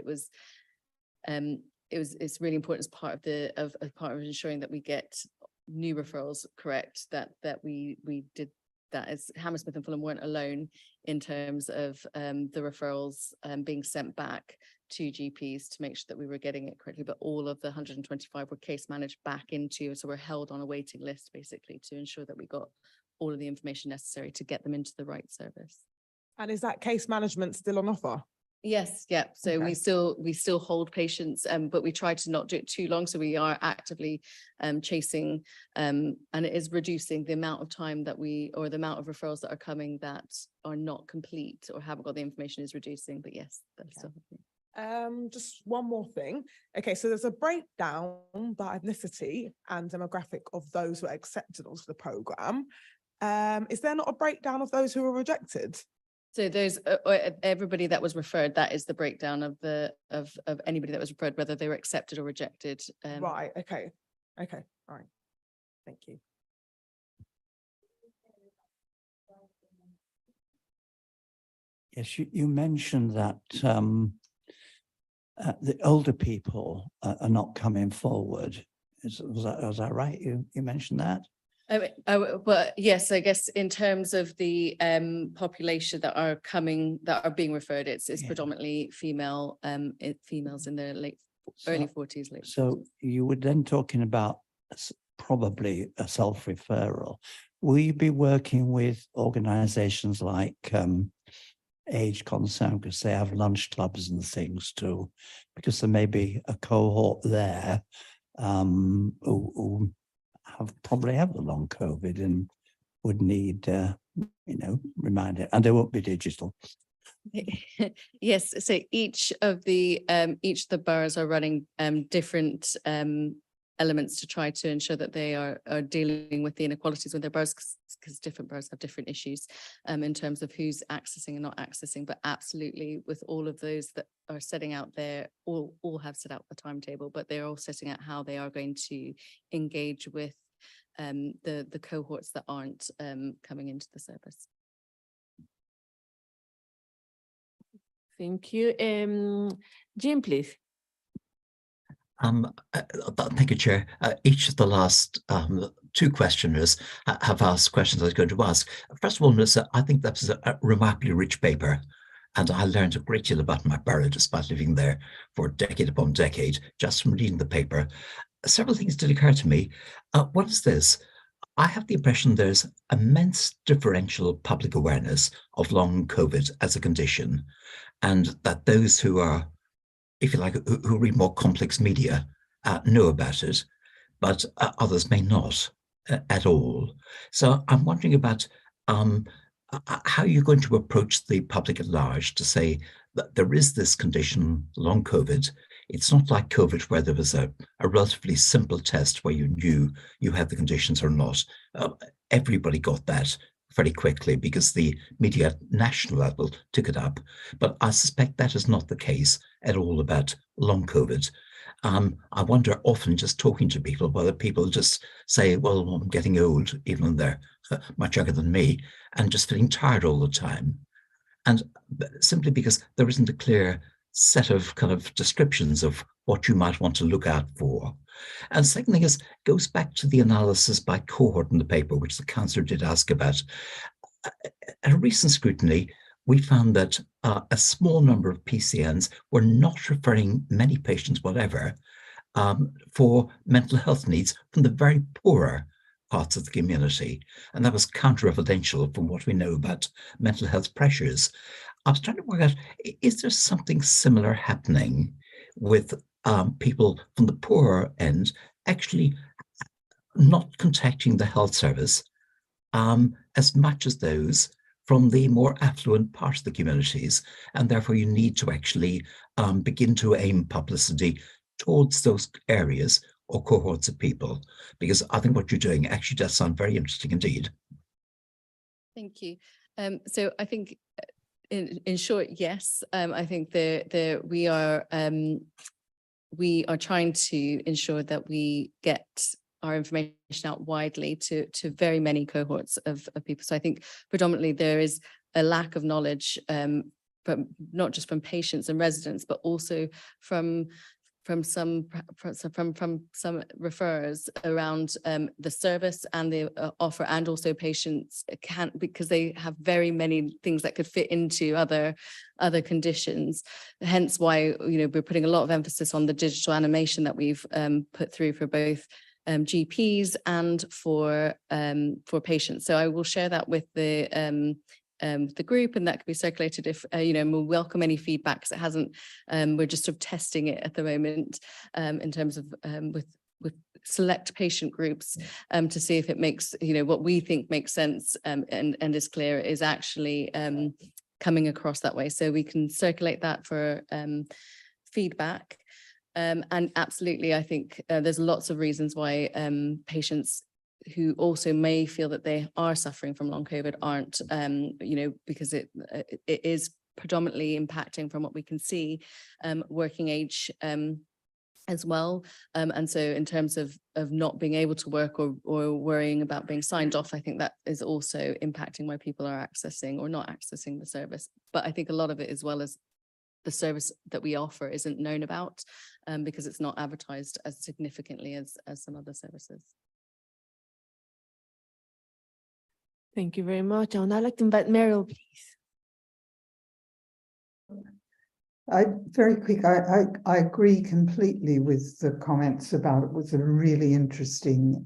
it's really important as part of ensuring that we get new referrals correct, that we did that. As Hammersmith and Fulham weren't alone in terms of the referrals being sent back to GPs to make sure that we were getting it correctly, but all of the 125 were case managed back into, so we're held on a waiting list basically to ensure that we got all of the information necessary to get them into the right service. And is that case management still on offer? Yes, yeah. So Okay. we still hold patients, but we try to not do it too long. So we are actively chasing, and it is reducing the amount of time that or the amount of referrals that are coming that are not complete or haven't got the information is reducing. But yes, that's still happening. Just one more thing. Okay, so there's a breakdown by ethnicity and demographic of those who are accepted onto the programme. Is there not a breakdown of those who were rejected? So there's everybody that was referred, that is the breakdown of of anybody that was referred, whether they were accepted or rejected. Right, okay. Okay, all right. Thank you. Yes, you mentioned that the older people are not coming forward. Was that right? You mentioned that? But yes, I guess in terms of the population that are being referred, it's predominantly females in their early 40s, late. So you were then talking about probably a self-referral. Will you be working with organizations like Age Concern, because they have lunch clubs and things too, because there may be a cohort there who probably have the long COVID and would need, reminder, and they won't be digital. Yes, so each of the boroughs are running different elements to try to ensure that they are dealing with the inequalities with their boroughs, because different boroughs have different issues in terms of who's accessing and not accessing. But absolutely, with all of those that are setting out there, all have set out the timetable, but they're all setting out how they are going to engage with the cohorts that aren't coming into the service. Thank you. Jim, please. Thank you, Chair. Each of the last two questioners have asked questions I was going to ask. First of all, Melissa, I think that was a remarkably rich paper, and I learned a great deal about my borough despite living there for decade upon decade, just from reading the paper. Several things did occur to me. What is this? I have the impression there's immense differential public awareness of long COVID as a condition, and that those who are, if you like, who read more complex media know about it, but others may not at all. So I'm wondering about how you're going to approach the public at large to say that there is this condition, long COVID. It's not like COVID where there was a relatively simple test where you knew you had the conditions or not. Everybody got that very quickly because the media at national level took it up. But I suspect that is not the case at all about long COVID. I wonder often just talking to people, whether people just say, well, I'm getting old, even though they're much younger than me, and just feeling tired all the time. And simply because there isn't a clear set of kind of descriptions of what you might want to look out for. And second thing goes back to the analysis by cohort in the paper, which the councillor did ask about. At a recent scrutiny, we found that a small number of PCNs were not referring many patients, whatever, for mental health needs from the very poorer parts of the community. And that was counter-evidential from what we know about mental health pressures. I was trying to work out, is there something similar happening with people from the poorer end actually not contacting the health service as much as those from the more affluent part of the communities, and therefore you need to actually begin to aim publicity towards those areas or cohorts of people, because I think what you're doing actually does sound very interesting indeed. Thank you. So I think in short, yes, I think we are trying to ensure that we get our information out widely to very many cohorts of people. So I think predominantly there is a lack of knowledge, but not just from patients and residents, but also from some referrers around the service and the offer, and also patients can't, because they have very many things that could fit into other conditions. Hence why, you know, we're putting a lot of emphasis on the digital animation that we've put through for both GPs and for patients. So I will share that with the group, and that can be circulated if you know, and we'll welcome any feedback, because it hasn't, we're just sort of testing it at the moment in terms of with select patient groups to see if it makes, you know, what we think makes sense and is clear is actually coming across that way. So we can circulate that for feedback. And absolutely, I think there's lots of reasons why patients who also may feel that they are suffering from long COVID aren't, you know, because it is predominantly impacting, from what we can see, working age as well. And so in terms of not being able to work or worrying about being signed off, I think that is also impacting why people are accessing or not accessing the service. But I think a lot of it, as well as the service that we offer, isn't known about because it's not advertised as significantly as some other services. Thank you very much. I would now like to invite Meryl, please. Very quick, I agree completely with the comments about it was a really interesting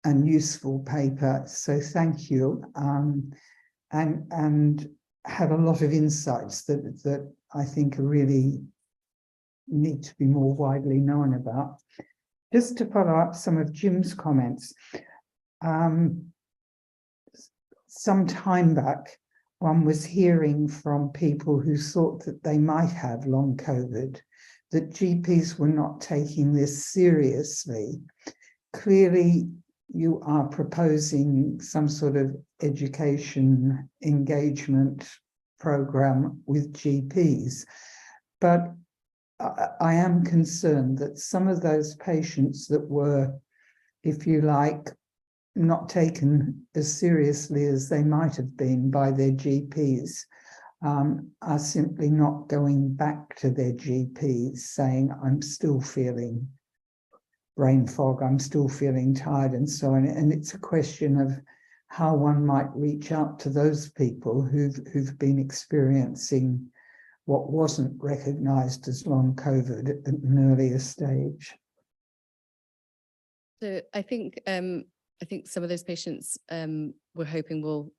and useful paper. So thank you. And had a lot of insights that I think are really need to be more widely known about. Just to follow up some of Jim's comments, some time back, one was hearing from people who thought that they might have long COVID, that GPs were not taking this seriously. Clearly, you are proposing some sort of education engagement program with GPs, but I am concerned that some of those patients that were, if you like, not taken as seriously as they might have been by their GPs, are simply not going back to their GPs saying, I'm still feeling brain fog, I'm still feeling tired, and so on. And it's a question of how one might reach out to those people who've been experiencing what wasn't recognized as long COVID at an earlier stage. So I think some of those patients we're hoping will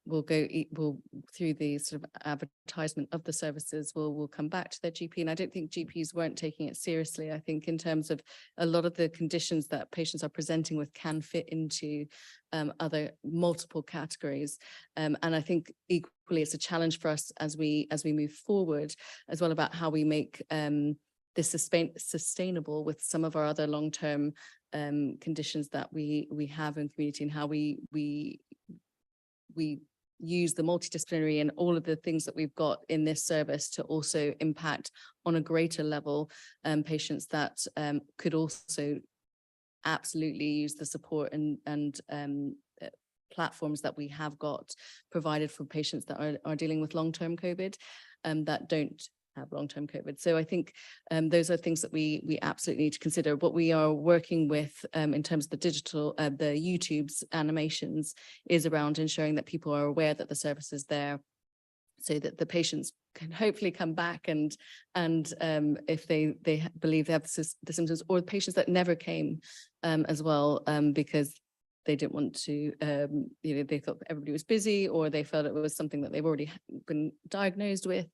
through the sort of advertisement of the services will come back to their GP. And I don't think GPs weren't taking it seriously. I think in terms of a lot of the conditions that patients are presenting with can fit into other multiple categories. And I think equally it's a challenge for us as we move forward as well, about how we make this sustainable with some of our other long-term conditions that we have in community, and how we use the multidisciplinary and all of the things that we've got in this service to also impact on a greater level patients that could also absolutely use the support and platforms that we have got provided for patients that are dealing with long-term COVID that don't have long-term COVID. So I think those are things that we absolutely need to consider. What we are working with in terms of the digital, the YouTube's animations, is around ensuring that people are aware that the service is there, so that the patients can hopefully come back and if they believe they have the symptoms, or the patients that never came as well because they didn't want to, you know, they thought everybody was busy, or they felt it was something that they've already been diagnosed with.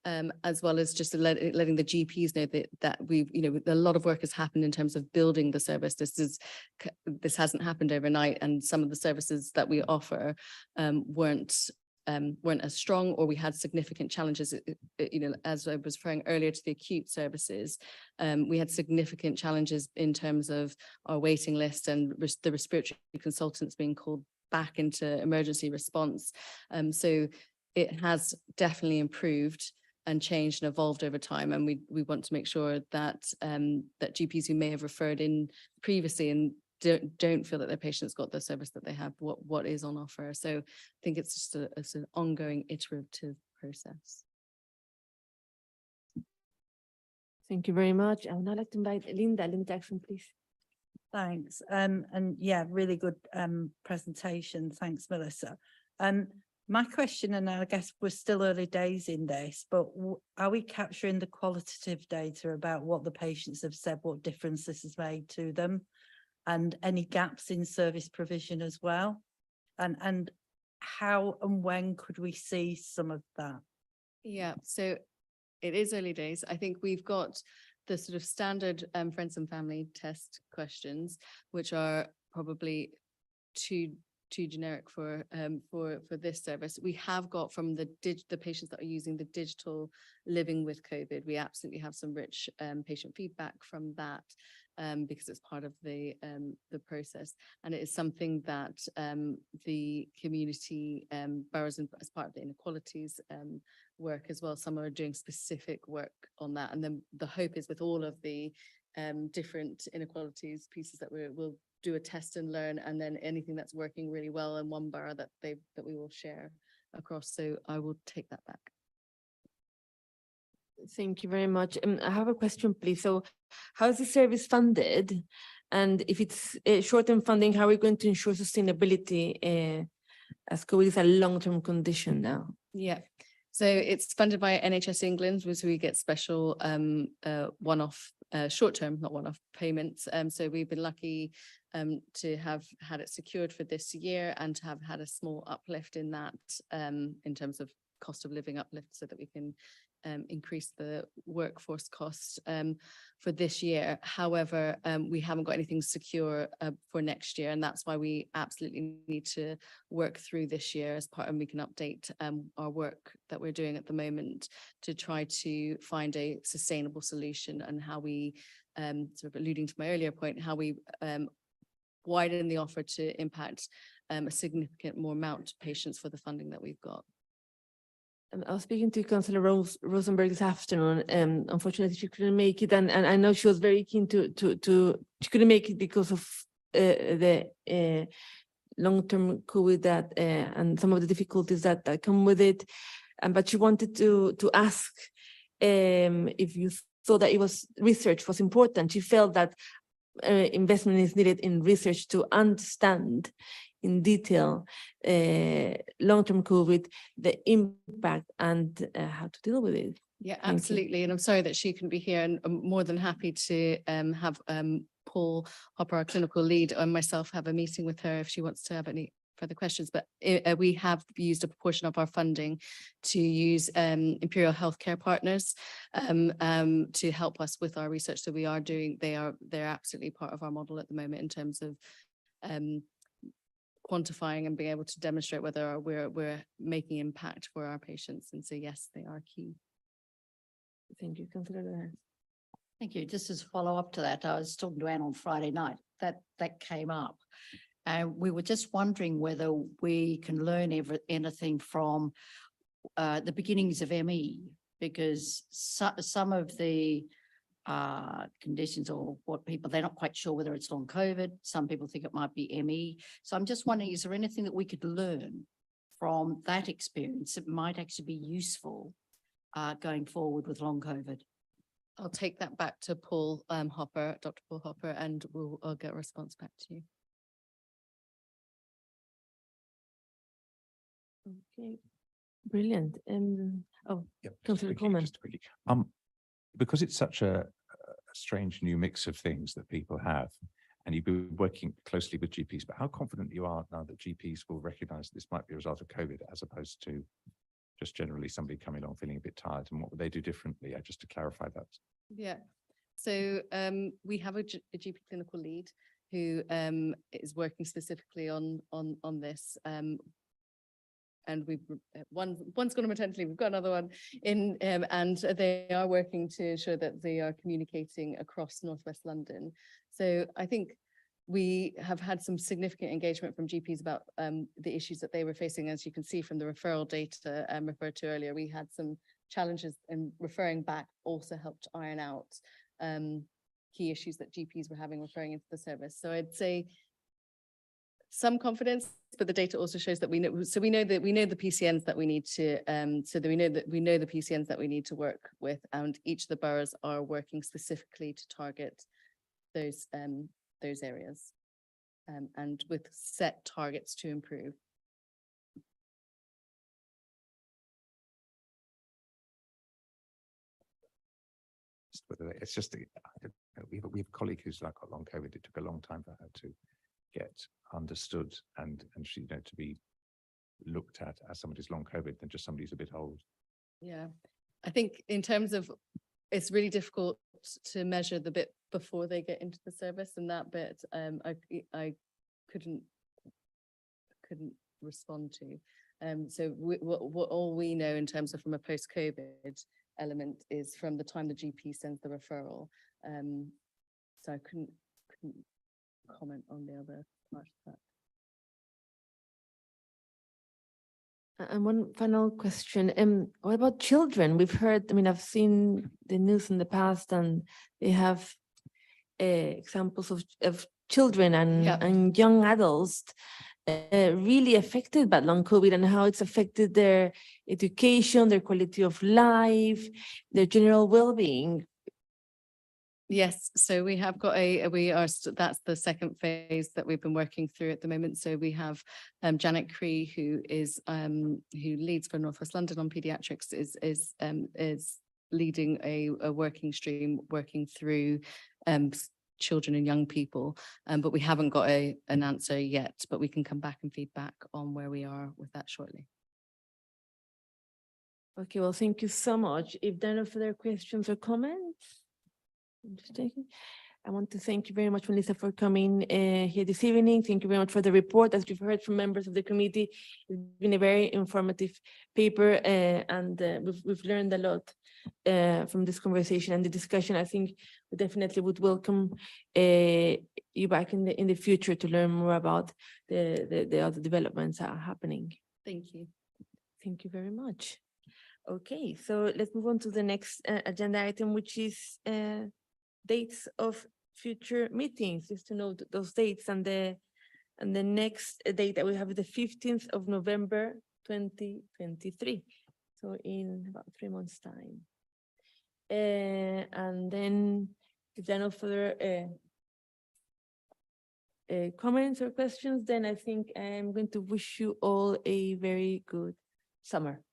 as well as just letting the GPs know that we've, a lot of work has happened in terms of building the service. This hasn't happened overnight, and some of the services that we offer weren't as strong, or we had significant challenges. As I was referring earlier to the acute services, we had significant challenges in terms of our waiting list and the respiratory consultants being called back into emergency response. So it has definitely improved and changed and evolved over time, and we want to make sure that that GPs who may have referred in previously and don't feel that their patients got the service that they have, what is on offer. So I think it's just it's an ongoing iterative process. Thank you very much. I would now like to invite Linda Jackson, please. Thanks. And yeah, really good presentation. Thanks, Melissa. My question, and I guess we're still early days in this, but are we capturing the qualitative data about what the patients have said, what difference this has made to them, and any gaps in service provision as well? And how and when could we see some of that? Yeah, so it is early days. I think we've got the sort of standard friends and family test questions, which are probably too generic for this service. We have got from the patients that are using the digital living with COVID, we absolutely have some rich patient feedback from that, because it's part of the process, and it is something that the community boroughs, as part of the inequalities work as well. Some are doing specific work on that, and then the hope is with all of the different inequalities pieces that we'll do a test and learn, and then anything that's working really well in one borough that we will share across. So I will take that back. Thank you very much. I have a question, please. So how is the service funded? And if it's short-term funding, how are we going to ensure sustainability as COVID is a long-term condition now? Yeah. So it's funded by NHS England, which we get special one-off, short-term, not one-off payments. So we've been lucky to have had it secured for this year and to have had a small uplift in that in terms of cost of living uplift, so that we can increase the workforce costs for this year. However, we haven't got anything secure for next year, and that's why we absolutely need to work through this year as part, and we can update our work that we're doing at the moment to try to find a sustainable solution, and how we, sort of alluding to my earlier point, how we widen the offer to impact a significant more amount of patients for the funding that we've got. I was speaking to Councillor Rosenberg this afternoon. Unfortunately, she couldn't make it, and I know she was very keen to. She couldn't make it because of the long-term COVID and some of the difficulties that come with it. But she wanted to ask if you thought that research was important. She felt that investment is needed in research to understand in detail long-term COVID, the impact, and how to deal with it. Yeah, absolutely. And I'm sorry that she couldn't be here, and I'm more than happy to have Paul Hopper, our clinical lead, and myself have a meeting with her if she wants to have any further questions. But we have used a proportion of our funding to use Imperial Healthcare Partners to help us with our research. So we are doing, they're absolutely part of our model at the moment in terms of quantifying and being able to demonstrate whether we're making impact for our patients. And so yes, they are key. Thank you, Councillor Lohan. Thank you. Just as a follow-up to that, I was talking to Anne on Friday night, that came up. And we were just wondering whether we can learn anything from the beginnings of ME, because some of the conditions or what people, they're not quite sure whether it's long COVID. Some people think it might be ME. So I'm just wondering, is there anything that we could learn from that experience that might actually be useful going forward with long COVID? I'll take that back to Paul Hopper, Dr. Paul Hopper, and I'll get a response back to you. Okay, brilliant. Yep, Councillor Coleman. just quickly. Because it's such a strange new mix of things that people have, and you've been working closely with GPs, but how confident you are now that GPs will recognise this might be a result of COVID as opposed to just generally somebody coming along feeling a bit tired, and what would they do differently? Just to clarify that. Yeah. So we have a GP clinical lead who is working specifically on this. And we've one's gone on maternity leave, we've got another one in, and they are working to ensure that they are communicating across Northwest London. So I think we have had some significant engagement from GPs about the issues that they were facing. As you can see from the referral data referred to earlier, we had some challenges, and referring back also helped iron out key issues that GPs were having referring into the service. So I'd say some confidence, but the data also shows that we know. So we know the PCNs that we need to. So that we know the PCNs that we need to work with, and each of the boroughs are working specifically to target those areas, and with set targets to improve. It's just we have a colleague who's like got long COVID. It took a long time for her to get understood and she, to be looked at as somebody who's long COVID than just somebody who's a bit old. Yeah, I think in terms of, it's really difficult to measure the bit before they get into the service, and that bit I couldn't respond to. So what all we know in terms of from a post-COVID element is from the time the GP sends the referral. So I couldn't comment on the other part of that. And one final question. What about children? We've heard, I mean, I've seen the news in the past, and they have examples of children and young adults really affected by long COVID, and how it's affected their education, their quality of life, their general well-being. Yes, so we have got that's the second phase that we've been working through at the moment. So we have Janet Cree, who leads for Northwest London on paediatrics, is leading a working stream working through children and young people, but we haven't got an answer yet, but we can come back and feedback on where we are with that shortly. Okay, well, thank you so much. If there are no further questions or comments, I want to thank you very much, Melissa, for coming here this evening. Thank you very much for the report. As you've heard from members of the committee, it's been a very informative paper, and we've learned a lot from this conversation and the discussion. I think we definitely would welcome you back in the future to learn more about the other developments that are happening. Thank you. Thank you very much. Okay, so let's move on to the next agenda item, which is dates of future meetings. Just to note those dates, and the next date that we have is the 15th of November 2023, so in about 3 months' time. And then if there are no further comments or questions, then I think I'm going to wish you all a very good summer.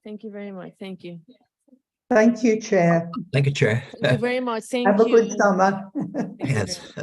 Thank you very much. Thank you. Thank you, Chair. Thank you, Chair. Thank you very much. Thank Have you. a good summer. Yes.